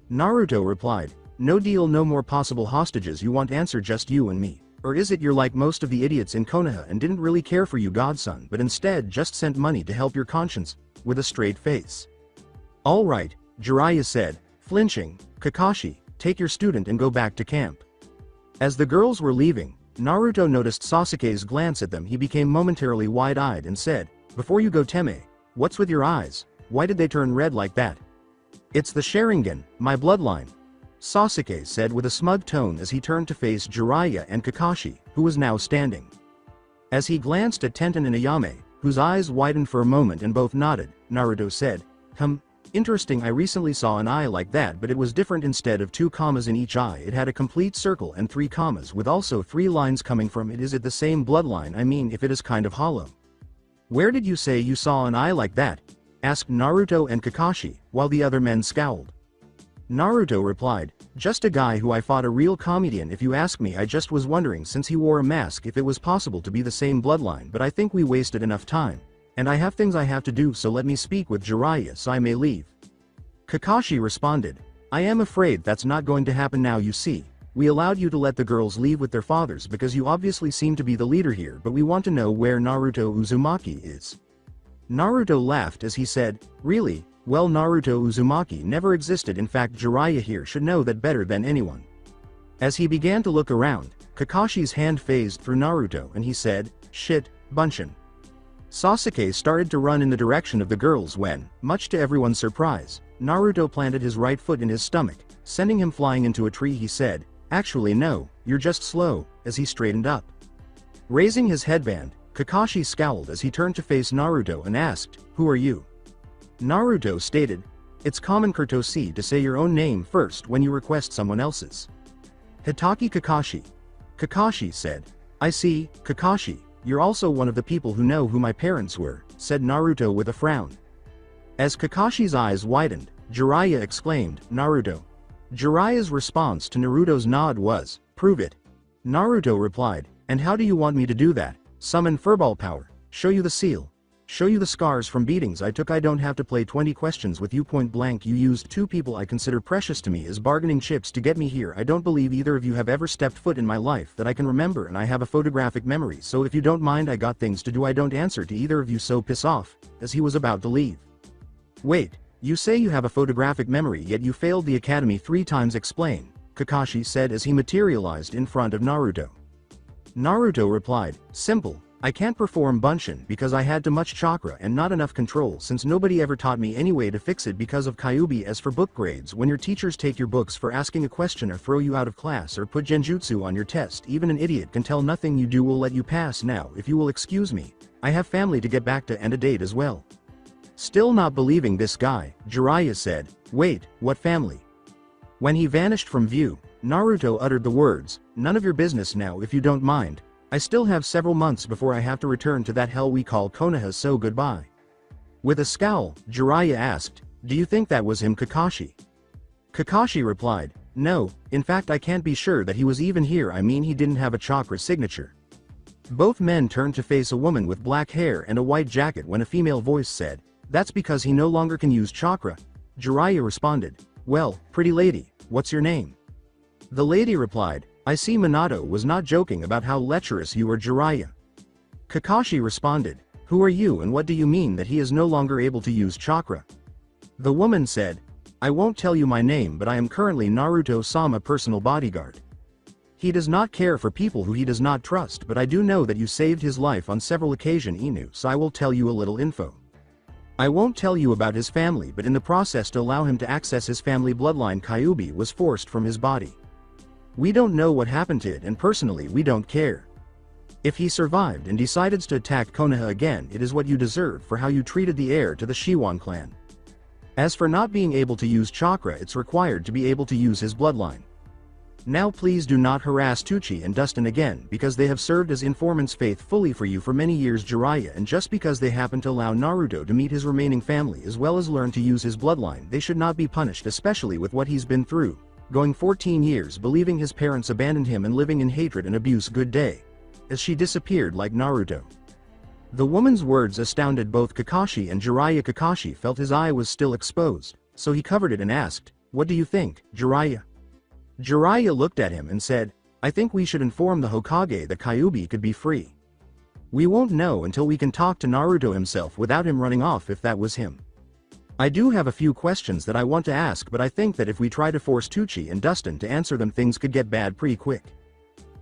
Naruto replied, "No deal, no more possible hostages. You want answer just you and me? Or is it you're like most of the idiots in Konoha and didn't really care for you godson, but instead just sent money to help your conscience?" With a straight face. "All right," Jiraiya said, flinching, "Kakashi, take your student and go back to camp." As the girls were leaving, Naruto noticed Sasuke's glance at them. He became momentarily wide-eyed and said, "Before you go, Teme, what's with your eyes? Why did they turn red like that?" "It's the Sharingan, my bloodline," Sasuke said with a smug tone as he turned to face Jiraiya and Kakashi, who was now standing. As he glanced at Tenten and Ayame, whose eyes widened for a moment and both nodded, Naruto said, Interesting. I recently saw an eye like that, but it was different. Instead of 2 commas in each eye, it had a complete circle and 3 commas with also 3 lines coming from it. Is it the same bloodline? I mean, if it is kind of hollow." "Where did you say you saw an eye like that?" asked Naruto and Kakashi, while the other men scowled. Naruto replied, "Just a guy who I fought, a real comedian if you ask me. I just was wondering, since he wore a mask, if it was possible to be the same bloodline, but I think we wasted enough time. And I have things I have to do, so let me speak with Jiraiya so I may leave." Kakashi responded, "I am afraid that's not going to happen now. You see, we allowed you to let the girls leave with their fathers because you obviously seem to be the leader here, but we want to know where Naruto Uzumaki is." Naruto laughed as he said, "Really? Well, Naruto Uzumaki never existed. In fact, Jiraiya here should know that better than anyone." As he began to look around, Kakashi's hand phased through Naruto and he said, "Shit, Bunshin." Sasuke started to run in the direction of the girls when, much to everyone's surprise, Naruto planted his right foot in his stomach, sending him flying into a tree. He said, "Actually no, you're just slow," as he straightened up. Raising his headband, Kakashi scowled as he turned to face Naruto and asked, "Who are you?" Naruto stated, "It's common courtesy to say your own name first when you request someone else's." "Hitaki Kakashi." Kakashi said, "I see, Kakashi, you're also one of the people who know who my parents were," said Naruto with a frown. As Kakashi's eyes widened, Jiraiya exclaimed, "Naruto." Jiraiya's response to Naruto's nod was, "Prove it." Naruto replied, "And how do you want me to do that? Summon furball power, show you the seal, show you the scars from beatings I took. I don't have to play 20 questions with you point blank. You used two people I consider precious to me as bargaining chips to get me here. I don't believe either of you have ever stepped foot in my life that I can remember, and I have a photographic memory, so if you don't mind, I got things to do. I don't answer to either of you, so piss off," as he was about to leave. "Wait, you say you have a photographic memory yet you failed the academy 3 times. Explain," Kakashi said as he materialized in front of Naruto. Naruto replied, "Simple. I can't perform Bunshin because I had too much chakra and not enough control, since nobody ever taught me any way to fix it because of Kyuubi. As for book grades, when your teachers take your books for asking a question or throw you out of class or put genjutsu on your test, even an idiot can tell nothing you do will let you pass. Now, if you will excuse me, I have family to get back to and a date as well." Still not believing this guy, Jiraiya said, "Wait, what family?" When he vanished from view, Naruto uttered the words, "None of your business now if you don't mind. I still have several months before I have to return to that hell we call Konoha, so goodbye." With a scowl, Jiraiya asked, "Do you think that was him, Kakashi?" Kakashi replied, "No, in fact I can't be sure that he was even here. I mean, he didn't have a chakra signature." Both men turned to face a woman with black hair and a white jacket when a female voice said, "That's because he no longer can use chakra." Jiraiya responded, "Well, pretty lady, what's your name?" The lady replied, "I see Minato was not joking about how lecherous you are, Jiraiya." Kakashi responded, "Who are you and what do you mean that he is no longer able to use chakra?" The woman said, "I won't tell you my name, but I am currently Naruto-sama personal bodyguard. He does not care for people who he does not trust, but I do know that you saved his life on several occasions, Inu, so I will tell you a little info. I won't tell you about his family, but in the process to allow him to access his family bloodline, Kyuubi was forced from his body. We don't know what happened to it, and personally we don't care. If he survived and decides to attack Konoha again, it is what you deserve for how you treated the heir to the Shiwan clan. As for not being able to use chakra, it's required to be able to use his bloodline. Now please do not harass Tucci and Dustin again, because they have served as informants faithfully for you for many years, Jiraiya, and just because they happen to allow Naruto to meet his remaining family as well as learn to use his bloodline, they should not be punished, especially with what he's been through, going 14 years believing his parents abandoned him and living in hatred and abuse." Good day. As she disappeared like Naruto. The woman's words astounded both Kakashi and Jiraiya. Kakashi felt his eye was still exposed, so he covered it and asked, "What do you think, Jiraiya?" Jiraiya looked at him and said, "I think we should inform the Hokage that Kyuubi could be free. We won't know until we can talk to Naruto himself without him running off if that was him. I do have a few questions that I want to ask, but I think that if we try to force Tucci and Dustin to answer them, things could get bad pretty quick.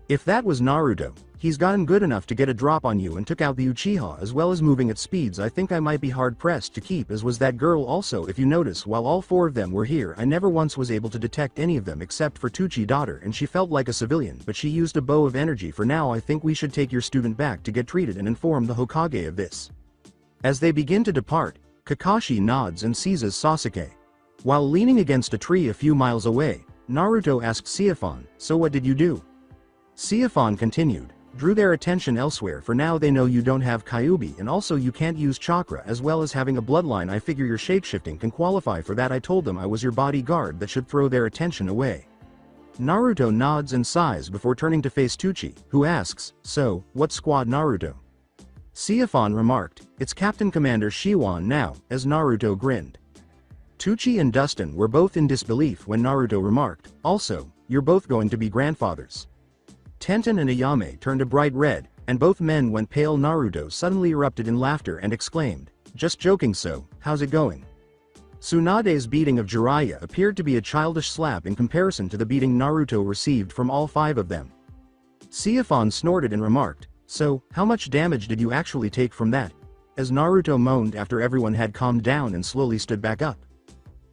If that was Naruto, he's gotten good enough to get a drop on you and took out the Uchiha as well as moving at speeds. I think I might be hard-pressed to keep, as was that girl also. If you notice, while all 4 of them were here, I never once was able to detect any of them except for Tucci daughter, and she felt like a civilian, but she used a bow of energy. For now I think we should take your student back to get treated and inform the Hokage of this." As they begin to depart, Kakashi nods and seizes Sasuke. While leaning against a tree a few miles away, Naruto asked Siafan, "So what did you do?" Siafan continued, "Drew their attention elsewhere. For now they know you don't have Kyuubi, and also you can't use chakra as well as having a bloodline. I figure your shapeshifting can qualify for that. I told them I was your bodyguard. That should throw their attention away." Naruto nods and sighs before turning to face Tucci, who asks, "So, what squad, Naruto?" Siafan remarked, "It's Captain Commander Shiwan now," as Naruto grinned. Tucci and Dustin were both in disbelief when Naruto remarked, "Also, you're both going to be grandfathers." Tenten and Ayame turned a bright red, and both men went pale. Naruto suddenly erupted in laughter and exclaimed, "Just joking, so, how's it going?" Tsunade's beating of Jiraiya appeared to be a childish slap in comparison to the beating Naruto received from all 5 of them. Siafan snorted and remarked, "So, how much damage did you actually take from that?" as Naruto moaned after everyone had calmed down and slowly stood back up.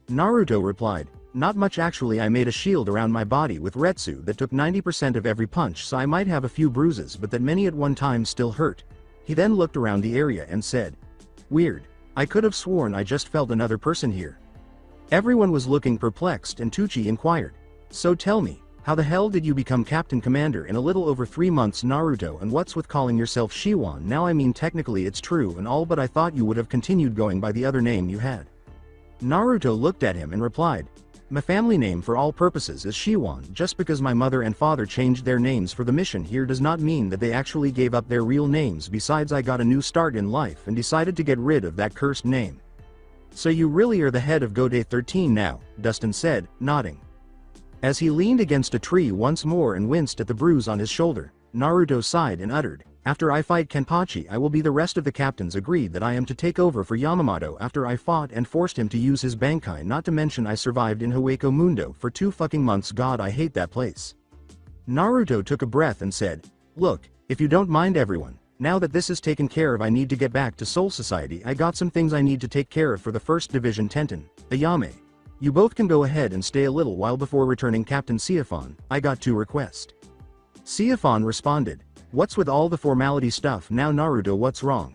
Naruto replied, "Not much actually. I made a shield around my body with Retsu that took 90% of every punch, so I might have a few bruises, but that many at one time still hurt." He then looked around the area and said, "Weird. I could have sworn I just felt another person here." Everyone was looking perplexed and Tucci inquired, "So tell me, how the hell did you become Captain Commander in a little over 3 months, Naruto, and what's with calling yourself Shiwan now? I mean, technically it's true and all, but I thought you would have continued going by the other name you had." Naruto looked at him and replied, "My family name for all purposes is Shiwan. Just because my mother and father changed their names for the mission here does not mean that they actually gave up their real names. Besides, I got a new start in life and decided to get rid of that cursed name." "So you really are the head of Gotei 13 now," Dustin said, nodding. As he leaned against a tree once more and winced at the bruise on his shoulder, Naruto sighed and uttered, "After I fight Kenpachi, I will be." The rest of the captains agreed that I am to take over for Yamamoto after I fought and forced him to use his Bankai. Not to mention I survived in Hueco Mundo for 2 fucking months. God, I hate that place. Naruto took a breath and said, "Look, if you don't mind everyone, now that this is taken care of, I need to get back to Soul Society. I got some things I need to take care of for the 1st Division. Tenten, Ayame, you both can go ahead and stay a little while before returning. Captain Siafon, I got 2 requests." Siafon responded, "What's with all the formality stuff now, Naruto? What's wrong?"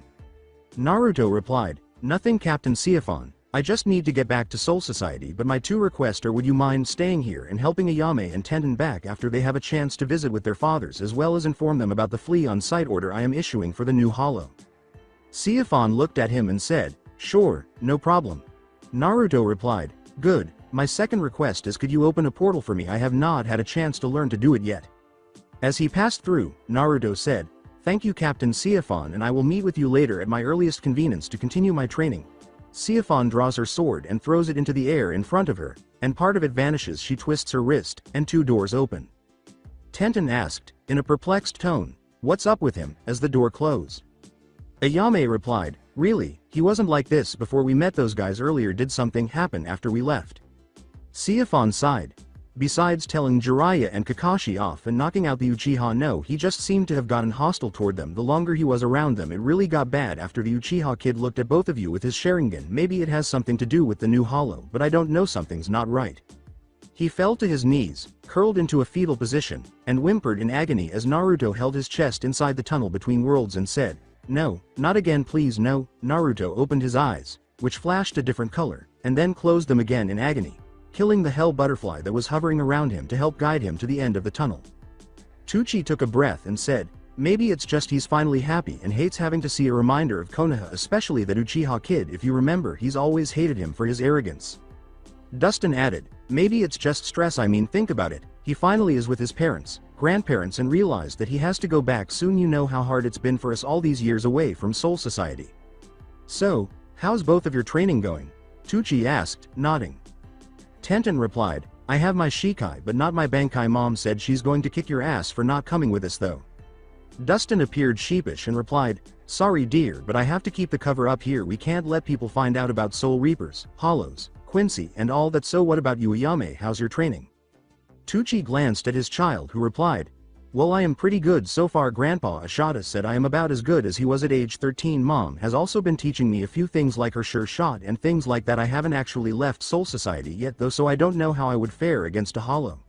Naruto replied, "Nothing, Captain Siafon. I just need to get back to Soul Society, but my 2 requests are: would you mind staying here and helping Ayame and Tenten back after they have a chance to visit with their fathers, as well as inform them about the flee on site order I am issuing for the new hollow?" Siafon looked at him and said, "Sure, no problem." Naruto replied, "Good. My 2nd request is, could you open a portal for me? I have not had a chance to learn to do it yet." As he passed through, Naruto said, "Thank you, Captain Siafon, and I will meet with you later at my earliest convenience to continue my training." Siafon draws her sword and throws it into the air in front of her, and part of it vanishes. She twists her wrist, and 2 doors open. Tenten asked, in a perplexed tone, "What's up with him?" as the door closed. Ayame replied, "Really, he wasn't like this before we met those guys earlier. Did something happen after we left?" Siafon sighed. "Besides telling Jiraiya and Kakashi off and knocking out the Uchiha, no, he just seemed to have gotten hostile toward them the longer he was around them. It really got bad after the Uchiha kid looked at both of you with his Sharingan. Maybe it has something to do with the new hollow, but I don't know, something's not right." He fell to his knees, curled into a fetal position, and whimpered in agony as Naruto held his chest inside the tunnel between worlds and said, "No, not again, please, no." Naruto opened his eyes, which flashed a different color, and then closed them again in agony, killing the hell butterfly that was hovering around him to help guide him to the end of the tunnel. Tucci took a breath and said, "Maybe it's just he's finally happy and hates having to see a reminder of Konoha, especially that Uchiha kid. If you remember, he's always hated him for his arrogance." Dustin added, "Maybe it's just stress. I mean, think about it. He finally is with his parents, grandparents, and realized that he has to go back soon. You know how hard it's been for us all these years away from Soul Society." "So, how's both of your training going?" Tucci asked, nodding. Tenten replied, "I have my Shikai but not my Bankai. Mom said she's going to kick your ass for not coming with us though." Dustin appeared sheepish and replied, "Sorry dear, but I have to keep the cover up here. We can't let people find out about Soul Reapers, Hollows, Quincy, and all that. So what about you, Ayame? How's your training?" Tucci glanced at his child, who replied, "Well, I am pretty good so far. Grandpa Ashada said I am about as good as he was at age 13. Mom has also been teaching me a few things like her sure shot and things like that. I haven't actually left Soul Society yet though, so I don't know how I would fare against a hollow."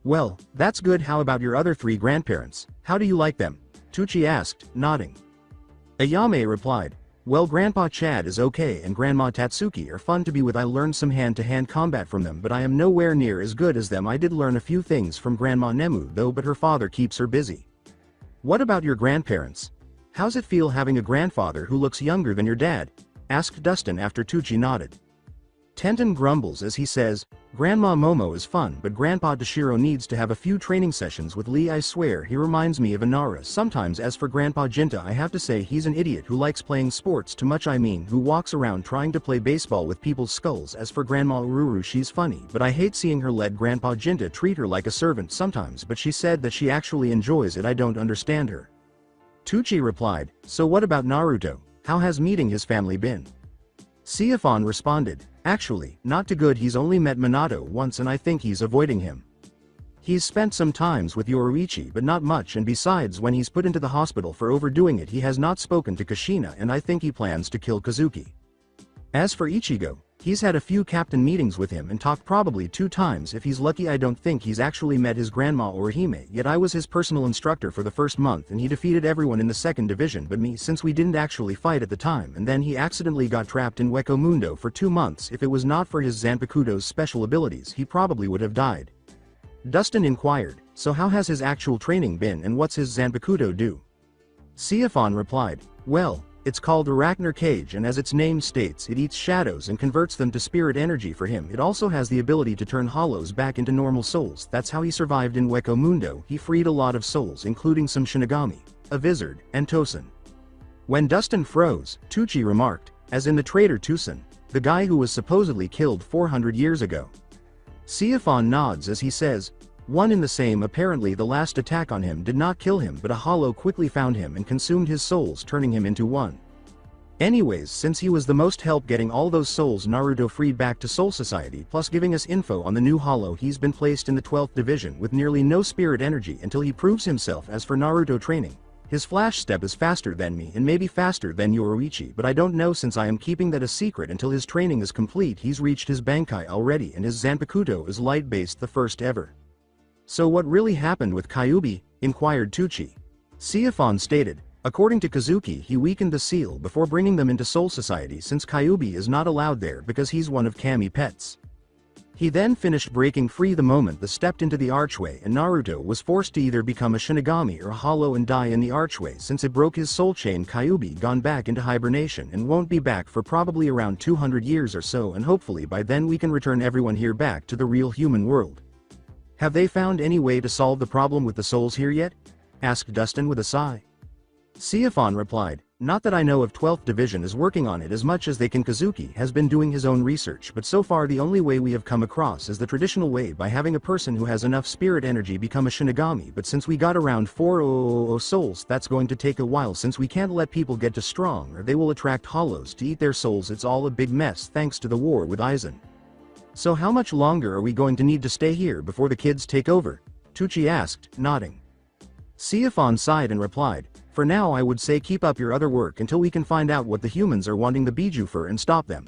"Well, that's good. How about your other 3 grandparents? How do you like them?" Tucci asked, nodding. Ayame replied, "Well, Grandpa Chad is okay and Grandma Tatsuki are fun to be with. I learned some hand-to-hand combat from them, but I am nowhere near as good as them. I did learn a few things from Grandma Nemu though, but her father keeps her busy." "What about your grandparents? How's it feel having a grandfather who looks younger than your dad?" asked Dustin after Tucci nodded. Tenten grumbles as he says, "Grandma Momo is fun, but Grandpa Toshiro needs to have a few training sessions with Lee. I swear he reminds me of Inara sometimes. As for Grandpa Jinta, I have to say he's an idiot who likes playing sports too much. I mean, who walks around trying to play baseball with people's skulls. As for Grandma Ururu, she's funny, but I hate seeing her let Grandpa Jinta treat her like a servant sometimes, but she said that she actually enjoys it. I don't understand her." Tucci replied, "So what about Naruto? How has meeting his family been?" Siafon responded, "Actually, not too good. He's only met Minato once and I think he's avoiding him. He's spent some times with Yoruichi but not much, and besides, when he's put into the hospital for overdoing it, he has not spoken to Kushina and I think he plans to kill Kazuki. As for Ichigo, He's had a few captain meetings with him and talked probably 2 times if he's lucky. I don't think he's actually met his grandma or Hime, yet I was his personal instructor for the first month and he defeated everyone in the 2nd division but me since we didn't actually fight at the time, and then he accidentally got trapped in Weko Mundo for 2 months. If it was not for his Zanpakuto's special abilities he probably would have died. Dustin inquired, so how has his actual training been and what's his Zanpakuto do? Siafon replied, well, it's called Arachner Cage and as its name states it eats shadows and converts them to spirit energy. For him it also has the ability to turn hollows back into normal souls. That's how he survived in Weko Mundo. He freed a lot of souls including some Shinigami, a Vizard, and Tosin. When Dustin froze, Tucci remarked, as in the traitor Tosin, the guy who was supposedly killed 400 years ago. Siafon nods as he says, one in the same. Apparently the last attack on him did not kill him but a hollow quickly found him and consumed his souls, turning him into one. Anyways, since he was the most help getting all those souls Naruto freed back to Soul Society plus giving us info on the new hollow, he's been placed in the 12th division with nearly no spirit energy until he proves himself. As for Naruto training, his flash step is faster than me and maybe faster than Yoruichi, but I don't know since I am keeping that a secret until his training is complete. He's reached his Bankai already and his Zanpakuto is light based, the first ever. So what really happened with Kyuubi? Inquired Tucci. Siafon stated, according to Kazuki he weakened the seal before bringing them into Soul Society since Kyuubi is not allowed there because he's one of Kami pets. He then finished breaking free the moment they stepped into the archway and Naruto was forced to either become a Shinigami or hollow and die in the archway since it broke his soul chain. Kyuubi gone back into hibernation and won't be back for probably around 200 years or so, and hopefully by then we can return everyone here back to the real human world. Have they found any way to solve the problem with the souls here yet? Asked Dustin with a sigh. Siafon replied, not that I know of. 12th division is working on it as much as they can. Kazuki has been doing his own research, but so far the only way we have come across is the traditional way by having a person who has enough spirit energy become a Shinigami, but since we got around 400 souls that's going to take a while since we can't let people get too strong or they will attract hollows to eat their souls. It's all a big mess thanks to the war with Aizen. So how much longer are we going to need to stay here before the kids take over? Tucci asked, nodding. Siafon sighed and replied, for now I would say keep up your other work until we can find out what the humans are wanting the Biju for and stop them.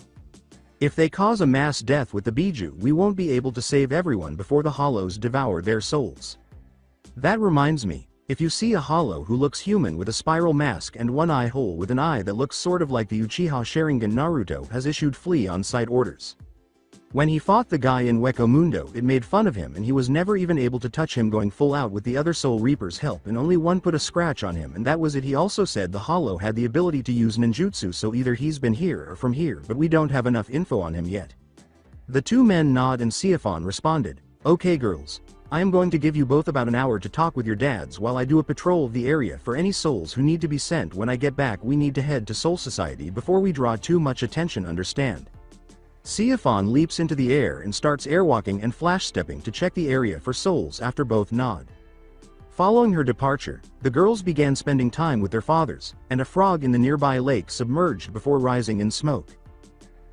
If they cause a mass death with the Biju we won't be able to save everyone before the hollows devour their souls. That reminds me, if you see a hollow who looks human with a spiral mask and one eye hole with an eye that looks sort of like the Uchiha Sharingan, Naruto has issued flee on site orders. When he fought the guy in Weko Mundo it made fun of him and he was never even able to touch him going full out with the other Soul Reaper's help, and only one put a scratch on him and that was it. He also said the hollow had the ability to use ninjutsu, so either he's been here or from here, but we don't have enough info on him yet. The two men nod and Siafon responded, okay girls, I am going to give you both about an hour to talk with your dads while I do a patrol of the area for any souls who need to be sent. When I get back we need to head to Soul Society before we draw too much attention, understand? Siafon leaps into the air and starts airwalking and flash stepping to check the area for souls after both nod. Following her departure, the girls began spending time with their fathers, and a frog in the nearby lake submerged before rising in smoke.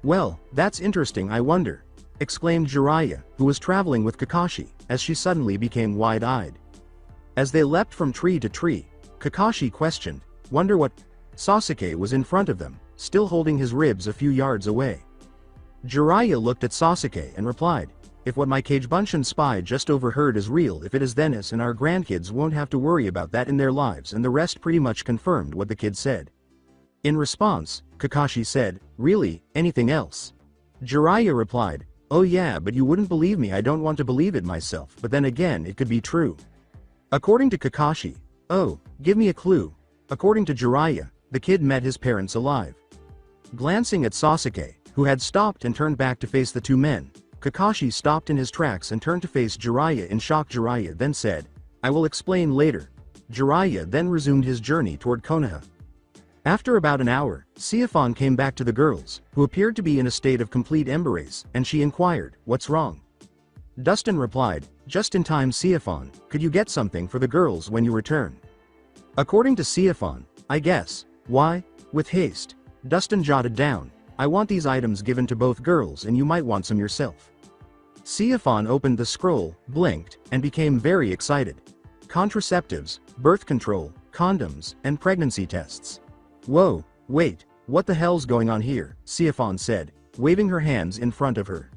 Well, that's interesting. I wonder, exclaimed Jiraiya, who was traveling with Kakashi, as she suddenly became wide-eyed. As they leapt from tree to tree, Kakashi questioned, wonder what? Sasuke was in front of them, still holding his ribs a few yards away. Jiraiya looked at Sasuke and replied, if what my Kagebunshin spy just overheard is real, if it is, then us and our grandkids won't have to worry about that in their lives, and the rest pretty much confirmed what the kid said. In response, Kakashi said, really, anything else? Jiraiya replied, oh yeah, but you wouldn't believe me. I don't want to believe it myself, but then again it could be true. According to Kakashi, oh, give me a clue. According to Jiraiya, the kid met his parents alive. Glancing at Sasuke, who had stopped and turned back to face the two men, Kakashi stopped in his tracks and turned to face Jiraiya in shock. Jiraiya then said, I will explain later. Jiraiya then resumed his journey toward Konoha. After about an hour, Siafon came back to the girls, who appeared to be in a state of complete embrace, and she inquired, what's wrong? Dustin replied, just in time Siafon, could you get something for the girls when you return? According to Siafon, I guess. Why? With haste. Dustin jotted down, I want these items given to both girls and you might want some yourself. Siafon opened the scroll, blinked, and became very excited. Contraceptives, birth control, condoms, and pregnancy tests. Whoa, wait, what the hell's going on here? Siafon said, waving her hands in front of her.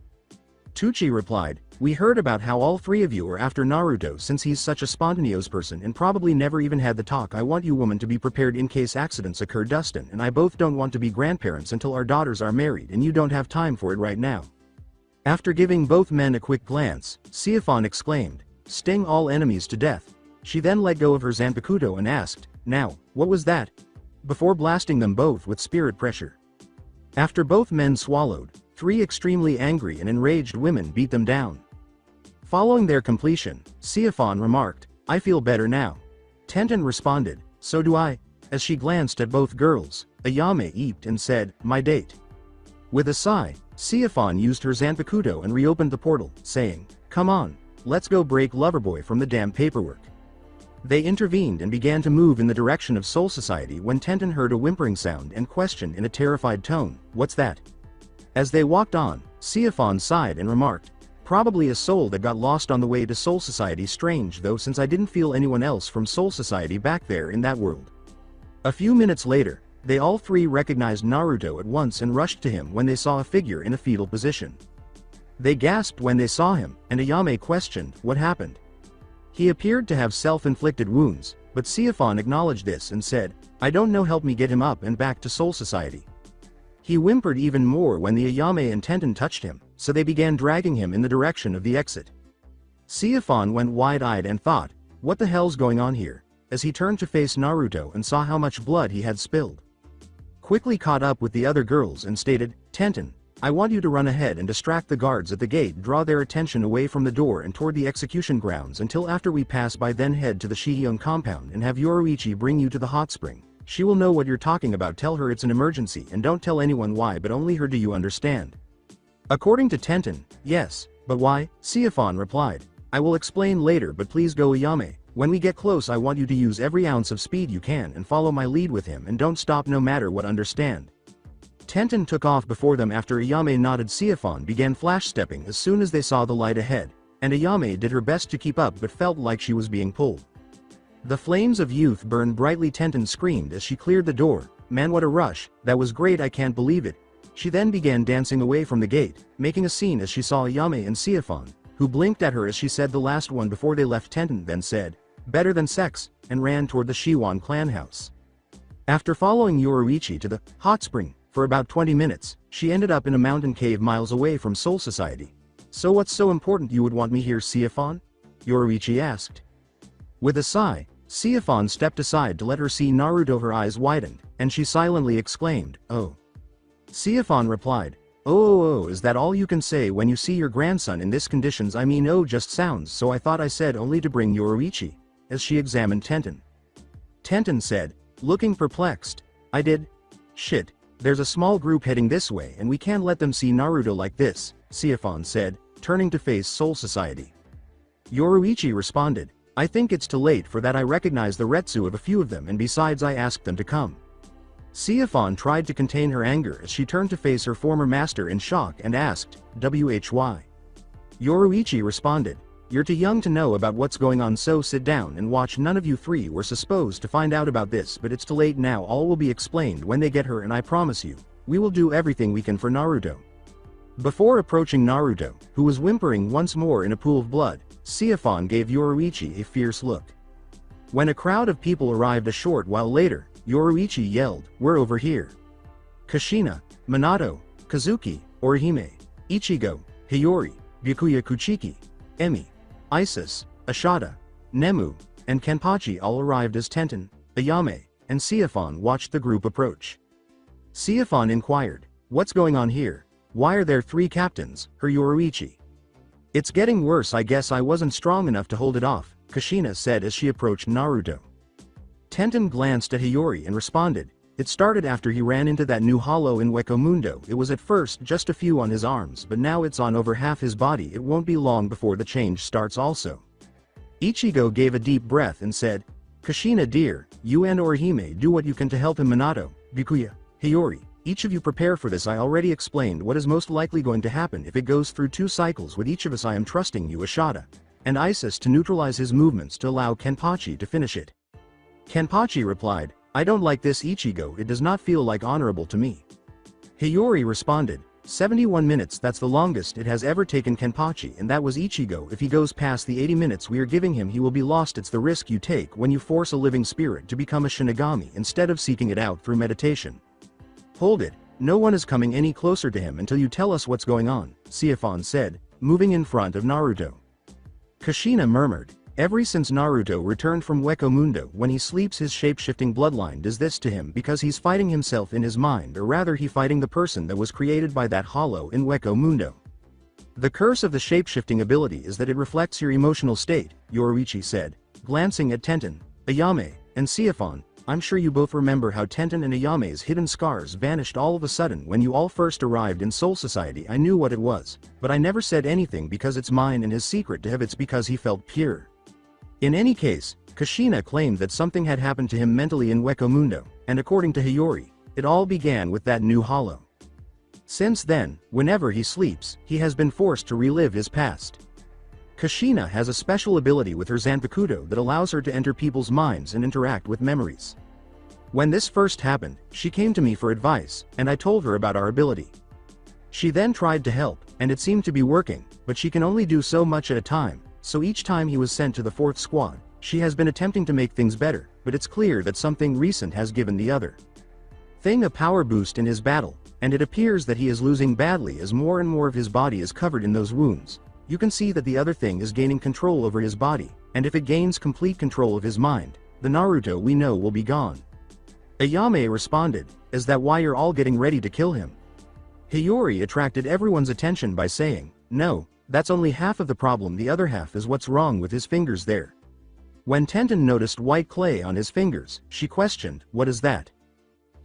Tucci replied, "We heard about how all three of you are after Naruto since he's such a spontaneous person and probably never even had the talk. I want you women to be prepared in case accidents occur. Dustin and I both don't want to be grandparents until our daughters are married and you don't have time for it right now." After giving both men a quick glance, Siphon exclaimed, "Sting all enemies to death." She then let go of her Zanpakuto and asked, "Now, what was that?" before blasting them both with spirit pressure. After both men swallowed, three extremely angry and enraged women beat them down. Following their completion, Siphon remarked, "I feel better now." Tenten responded, "So do I." As she glanced at both girls, Ayame eeped and said, "My date." With a sigh, Siphon used her Zanpakuto and reopened the portal, saying, "Come on, let's go break Loverboy from the damn paperwork." They intervened and began to move in the direction of Soul Society when Tenten heard a whimpering sound and questioned in a terrified tone, "What's that?" As they walked on, Siphon sighed and remarked, "Probably a soul that got lost on the way to Soul Society. Strange though, since I didn't feel anyone else from Soul Society back there in that world." A few minutes later, they all three recognized Naruto at once and rushed to him when they saw a figure in a fetal position. They gasped when they saw him, and Ayame questioned, "What happened?" He appeared to have self-inflicted wounds, but Siphon acknowledged this and said, "I don't know, help me get him up and back to Soul Society." He whimpered even more when the Ayame and Tenten touched him, so they began dragging him in the direction of the exit. Siphon went wide-eyed and thought, "What the hell's going on here?" as he turned to face Naruto and saw how much blood he had spilled. Quickly caught up with the other girls and stated, "Tenten, I want you to run ahead and distract the guards at the gate, draw their attention away from the door and toward the execution grounds until after we pass by, then head to the Shihyun compound and have Yoruichi bring you to the hot spring. She will know what you're talking about. Tell her it's an emergency and don't tell anyone why, but only her. Do you understand?" According to Tenten, "Yes, but why?" Siphon replied, "I will explain later, but please go, Ayame. When we get close I want you to use every ounce of speed you can and follow my lead with him and don't stop no matter what, understand?" Tenten took off before them after Ayame nodded. Siphon began flash-stepping as soon as they saw the light ahead, and Ayame did her best to keep up but felt like she was being pulled. The flames of youth burned brightly. Tenten screamed as she cleared the door, "Man, what a rush, that was great, I can't believe it." She then began dancing away from the gate, making a scene as she saw Ayame and Siphon, who blinked at her as she said the last one before they left. Tenten then said, "Better than sex," and ran toward the Shiwan clan house. After following Yoruichi to the hot spring for about 20 minutes, she ended up in a mountain cave miles away from Soul Society. "So what's so important you would want me here, Siphon?" Yoruichi asked. With a sigh, Siphon stepped aside to let her see Naruto. Her eyes widened, and she silently exclaimed, "Oh." Siphon replied, "Oh, is that all you can say when you see your grandson in this conditions? I mean, oh, just sounds, so I thought I said only to bring Yoruichi," as she examined Tenten. Tenten said, looking perplexed, "I did? Shit. There's a small group heading this way and we can't let them see Naruto like this," Siphon said, turning to face Soul Society. Yoruichi responded, "I think it's too late for that. I recognize the Retsu of a few of them and besides I asked them to come." Siphon tried to contain her anger as she turned to face her former master in shock and asked, "Why?" Yoruichi responded, "You're too young to know about what's going on, so sit down and watch. None of you three were supposed to find out about this, but it's too late now. All will be explained when they get her and I promise you, we will do everything we can for Naruto." Before approaching Naruto, who was whimpering once more in a pool of blood, Siphon gave Yoruichi a fierce look. When a crowd of people arrived a short while later, Yoruichi yelled, "We're over here. Kushina, Minato, Kazuki, Orihime, Ichigo, Hiyori, Byakuya Kuchiki, Emi, Isis, Ashada, Nemu, and Kenpachi all arrived as Tenten, Ayame, and Siphon watched the group approach. Siphon inquired, "What's going on here? Why are there three captains?" Her Yoruichi. "It's getting worse. I guess I wasn't strong enough to hold it off," Kushina said as she approached Naruto. Tenten glanced at Hiyori and responded, "It started after he ran into that new hollow in Wekomundo. It was at first just a few on his arms, but now it's on over half his body. It won't be long before the change starts also." Ichigo gave a deep breath and said, "Kushina dear, you and Orihime do what you can to help him. Minato, Byakuya, Hiyori, each of you prepare for this. I already explained what is most likely going to happen if it goes through 2 cycles with each of us. I am trusting you, Ashada and Isis, to neutralize his movements to allow Kenpachi to finish it." Kenpachi replied, "I don't like this, Ichigo. It does not feel like honorable to me." Hiyori responded, 71 minutes, that's the longest it has ever taken Kenpachi, and that was Ichigo. If he goes past the 80 minutes we are giving him he will be lost. It's the risk you take when you force a living spirit to become a Shinigami instead of seeking it out through meditation. Hold it, no one is coming any closer to him until you tell us what's going on, Siphon said, moving in front of Naruto. Kushina murmured, ever since Naruto returned from Weko Mundo, when he sleeps his shape-shifting bloodline does this to him because he's fighting himself in his mind, or rather he fighting the person that was created by that hollow in Weko Mundo. The curse of the shape-shifting ability is that it reflects your emotional state, Yoruichi said, glancing at Tenten, Ayame, and Siphon. I'm sure you both remember how Tenten and Ayame's hidden scars vanished all of a sudden when you all first arrived in Soul Society. I knew what it was, but I never said anything because it's mine and his secret to have. It's because he felt pure. In any case, Kushina claimed that something had happened to him mentally in Weko Mundo, and according to Hiyori, it all began with that new hollow. Since then, whenever he sleeps, he has been forced to relive his past. Kushina has a special ability with her Zanpakuto that allows her to enter people's minds and interact with memories. When this first happened, she came to me for advice, and I told her about our ability. She then tried to help, and it seemed to be working, but she can only do so much at a time, so each time he was sent to the 4th squad, she has been attempting to make things better, but it's clear that something recent has given the other thing a power boost in his battle, and it appears that he is losing badly as more and more of his body is covered in those wounds. You can see that the other thing is gaining control over his body, and if it gains complete control of his mind, the Naruto we know will be gone. Ayame responded, is that why you're all getting ready to kill him? Hiyori attracted everyone's attention by saying, no, that's only half of the problem, the other half is what's wrong with his fingers there. When Tenten noticed white clay on his fingers, she questioned, what is that?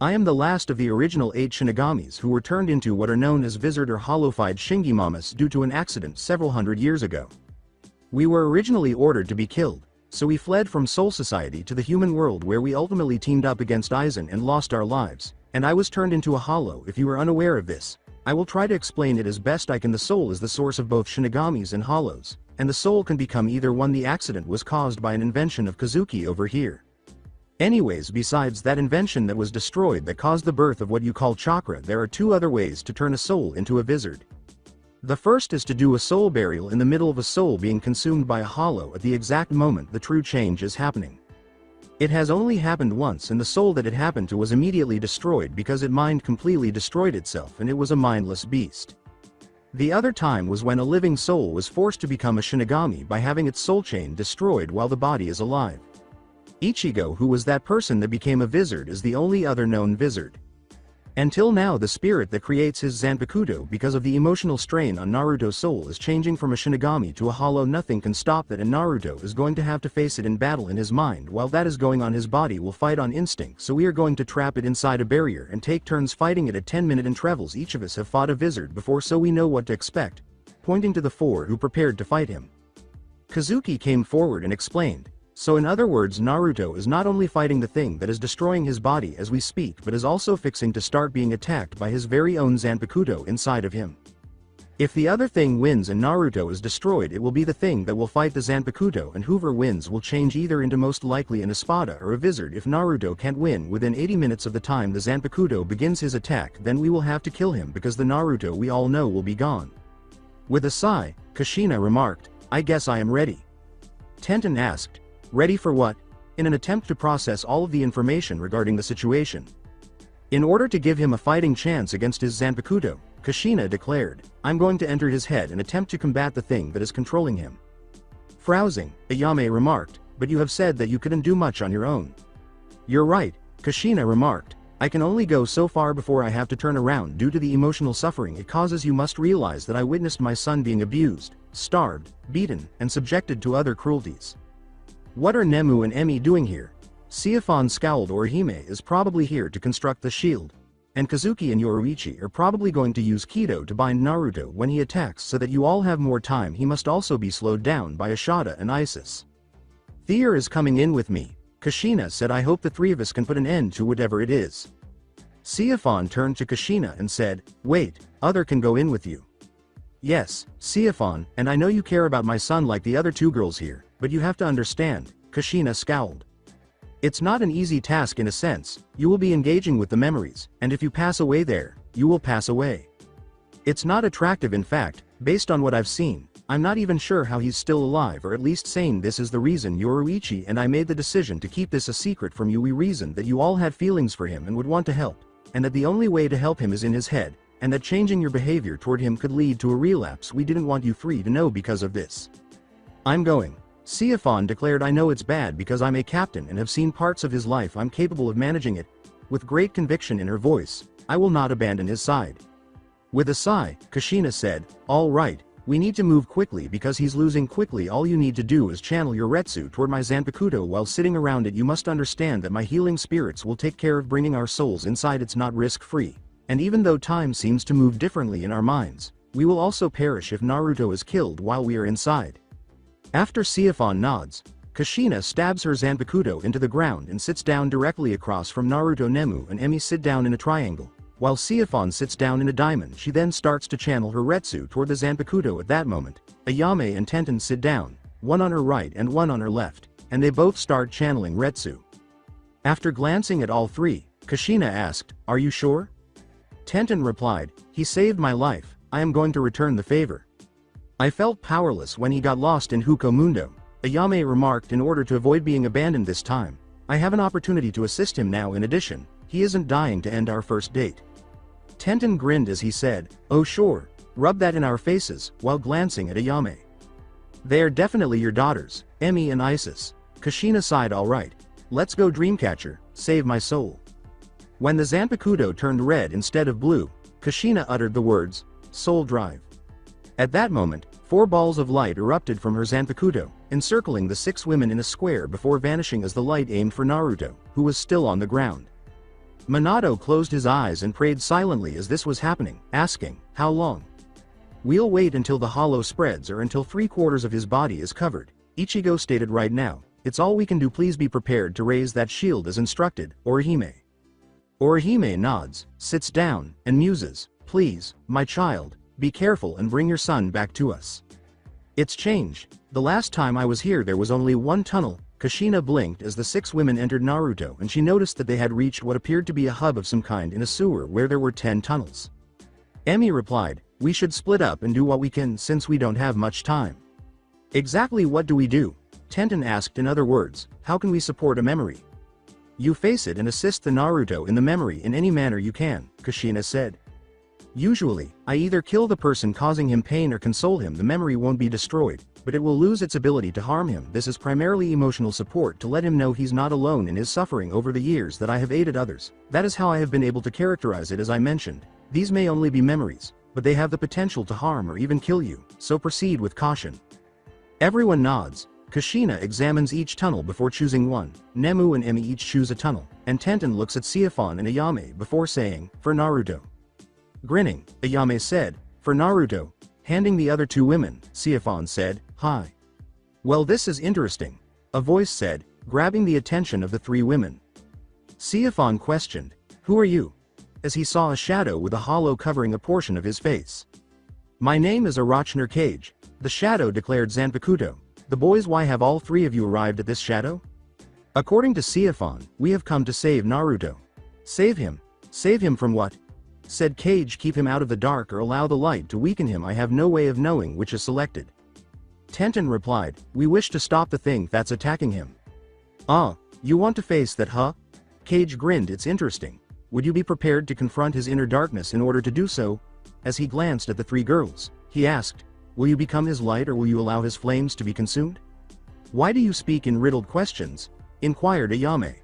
I am the last of the original 8 Shinigamis who were turned into what are known as Vizard or Hollowified Shingimamas due to an accident several hundred years ago. We were originally ordered to be killed, so we fled from Soul Society to the human world where we ultimately teamed up against Aizen and lost our lives, and I was turned into a hollow. If you are unaware of this, I will try to explain it as best I can. The soul is the source of both Shinigamis and hollows, and the soul can become either one. The accident was caused by an invention of Kazuki over here. Anyways, besides that invention that was destroyed that caused the birth of what you call chakra, there are 2 other ways to turn a soul into a vizard. The first is to do a soul burial in the middle of a soul being consumed by a hollow at the exact moment the true change is happening. It has only happened once, and the soul that it happened to was immediately destroyed because it mind completely destroyed itself and it was a mindless beast. The other time was when a living soul was forced to become a Shinigami by having its soul chain destroyed while the body is alive. Ichigo, who was that person that became a vizard, is the only other known vizard. Until now, the spirit that creates his Zanpakuto because of the emotional strain on Naruto's soul is changing from a Shinigami to a hollow. Nothing can stop that, and Naruto is going to have to face it in battle in his mind. While that is going on, his body will fight on instinct, so we are going to trap it inside a barrier and take turns fighting it at 10-minute intervals. Each of us have fought a vizard before, so we know what to expect, pointing to the 4 who prepared to fight him. Kazuki came forward and explained. So in other words, Naruto is not only fighting the thing that is destroying his body as we speak, but is also fixing to start being attacked by his very own Zanpakuto inside of him. If the other thing wins and Naruto is destroyed, it will be the thing that will fight the Zanpakuto, and whoever wins will change either into most likely an espada or a vizard. If Naruto can't win within 80 minutes of the time the Zanpakuto begins his attack, then we will have to kill him because the Naruto we all know will be gone. With a sigh, Kushina remarked, I guess I am ready. Tenten asked, ready for what? In an attempt to process all of the information regarding the situation. In order to give him a fighting chance against his Zanpakuto, Kushina declared, I'm going to enter his head and attempt to combat the thing that is controlling him. Frowsing, Ayame remarked, but you have said that you couldn't do much on your own. You're right, Kushina remarked. I can only go so far before I have to turn around due to the emotional suffering it causes. You must realize that I witnessed my son being abused, starved, beaten, and subjected to other cruelties. What are Nemu and Emi doing here? Siphon scowled. Orihime is probably here to construct the shield, and Kazuki and Yoruichi are probably going to use Kido to bind Naruto when he attacks so that you all have more time. He must also be slowed down by Ashada and Isis. Thier is coming in with me, Kushina said. I hope the 3 of us can put an end to whatever it is. Siphon turned to Kushina and said, wait, other can go in with you. Yes, Siphon, and I know you care about my son like the other 2 girls here, but you have to understand, Kushina scowled. It's not an easy task in a sense. You will be engaging with the memories, and if you pass away there, you will pass away. It's not attractive in fact, based on what I've seen. I'm not even sure how he's still alive or at least sane. This is the reason Yoruichi and I made the decision to keep this a secret from you. We reasoned that you all had feelings for him and would want to help, and that the only way to help him is in his head, and that changing your behavior toward him could lead to a relapse. We didn't want you three to know because of this. I'm going. Siafon declared. I know it's bad because I'm a captain and have seen parts of his life. I'm capable of managing it. With great conviction in her voice, I will not abandon his side. With a sigh, Kushina said, all right, we need to move quickly because he's losing quickly. All you need to do is channel your Retsu toward my Zanpakuto while sitting around it. You must understand that my healing spirits will take care of bringing our souls inside. It's not risk-free. And even though time seems to move differently in our minds, we will also perish if Naruto is killed while we are inside. After Siafon nods, Kushina stabs her Zanpakuto into the ground and sits down directly across from Naruto. Nemu and Emi sit down in a triangle, while Siafon sits down in a diamond. She then starts to channel her Retsu toward the Zanpakuto. At that moment, Ayame and Tenten sit down, one on her right and one on her left, and they both start channeling Retsu. After glancing at all three, Kushina asked, are you sure? Tenten replied, he saved my life, I am going to return the favor. I felt powerless when he got lost in Hukomundo, Ayame remarked. In order to avoid being abandoned this time, I have an opportunity to assist him now. In addition, he isn't dying to end our first date. Tenten grinned as he said, oh sure, rub that in our faces, while glancing at Ayame. They are definitely your daughters, Emi and Isis. Kushina sighed. All right, let's go Dreamcatcher, save my soul. When the Zanpakuto turned red instead of blue, Kushina uttered the words, Soul Drive. At that moment, 4 balls of light erupted from her Zanpakuto, encircling the 6 women in a square before vanishing as the light aimed for Naruto, who was still on the ground. Minato closed his eyes and prayed silently as this was happening, asking, how long? We'll wait until the hollow spreads or until 3/4 of his body is covered, Ichigo stated. Right now, it's all we can do. Please be prepared to raise that shield as instructed, Orihime. Orihime nods, sits down, and muses, please, my child, be careful and bring your son back to us. It's changed. The last time I was here there was only one tunnel. Kushina blinked as the 6 women entered Naruto and she noticed that they had reached what appeared to be a hub of some kind in a sewer where there were 10 tunnels. Emi replied, we should split up and do what we can since we don't have much time. Exactly what do we do? Tenten asked. In other words, how can we support a memory? You face it and assist the Naruto in the memory in any manner you can, Kushina said. Usually, I either kill the person causing him pain or console him. The memory won't be destroyed, but it will lose its ability to harm him. This is primarily emotional support to let him know he's not alone in his suffering. Over the years that I have aided others, that is how I have been able to characterize it. As I mentioned, these may only be memories, but they have the potential to harm or even kill you, so proceed with caution. Everyone nods. Kushina examines each tunnel before choosing one. Nemu and Emi each choose a tunnel, and Tenten looks at Siafon and Ayame before saying, for Naruto. Grinning, Ayame said, for Naruto. Handing the other 2 women, Siafon said, hi. Well, this is interesting, a voice said, grabbing the attention of the 3 women. Siafon questioned, who are you? As he saw a shadow with a hollow covering a portion of his face. My name is Arachner Cage, the shadow declared. Zanpakuto. The boys, why have all 3 of you arrived at this shadow? According to Siafon, we have come to save Naruto. Save him? Save him from what? Said Cage. Keep him out of the dark or allow the light to weaken him. I have no way of knowing which is selected. Tenten replied, we wish to stop the thing that's attacking him. Ah, you want to face that, huh? Cage grinned. It's interesting. Would you be prepared to confront his inner darkness in order to do so? As he glanced at the 3 girls, he asked, will you become his light or will you allow his flames to be consumed? Why do you speak in riddled questions? Inquired Ayame.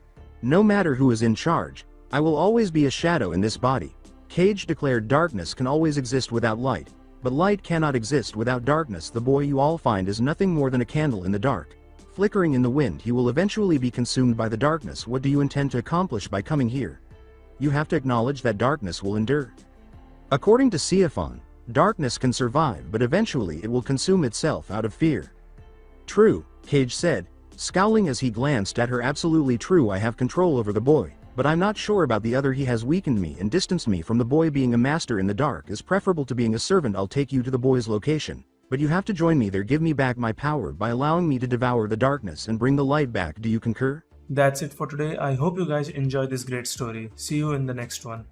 No matter who is in charge, I will always be a shadow in this body. Cage declared. Darkness can always exist without light, but light cannot exist without darkness. The boy you all find is nothing more than a candle in the dark, flickering in the wind. He will eventually be consumed by the darkness. What do you intend to accomplish by coming here? You have to acknowledge that darkness will endure. According to Siafon, darkness can survive, but eventually it will consume itself out of fear. True, Cage said, scowling as he glanced at her. Absolutely true. I have control over the boy, but I'm not sure about the other. He has weakened me and distanced me from the boy. Being a master in the dark is preferable to being a servant. I'll take you to the boy's location, but you have to join me there. Give me back my power by allowing me to devour the darkness and bring the light back. Do you concur? That's it for today. I hope you guys enjoyed this great story. See you in the next one.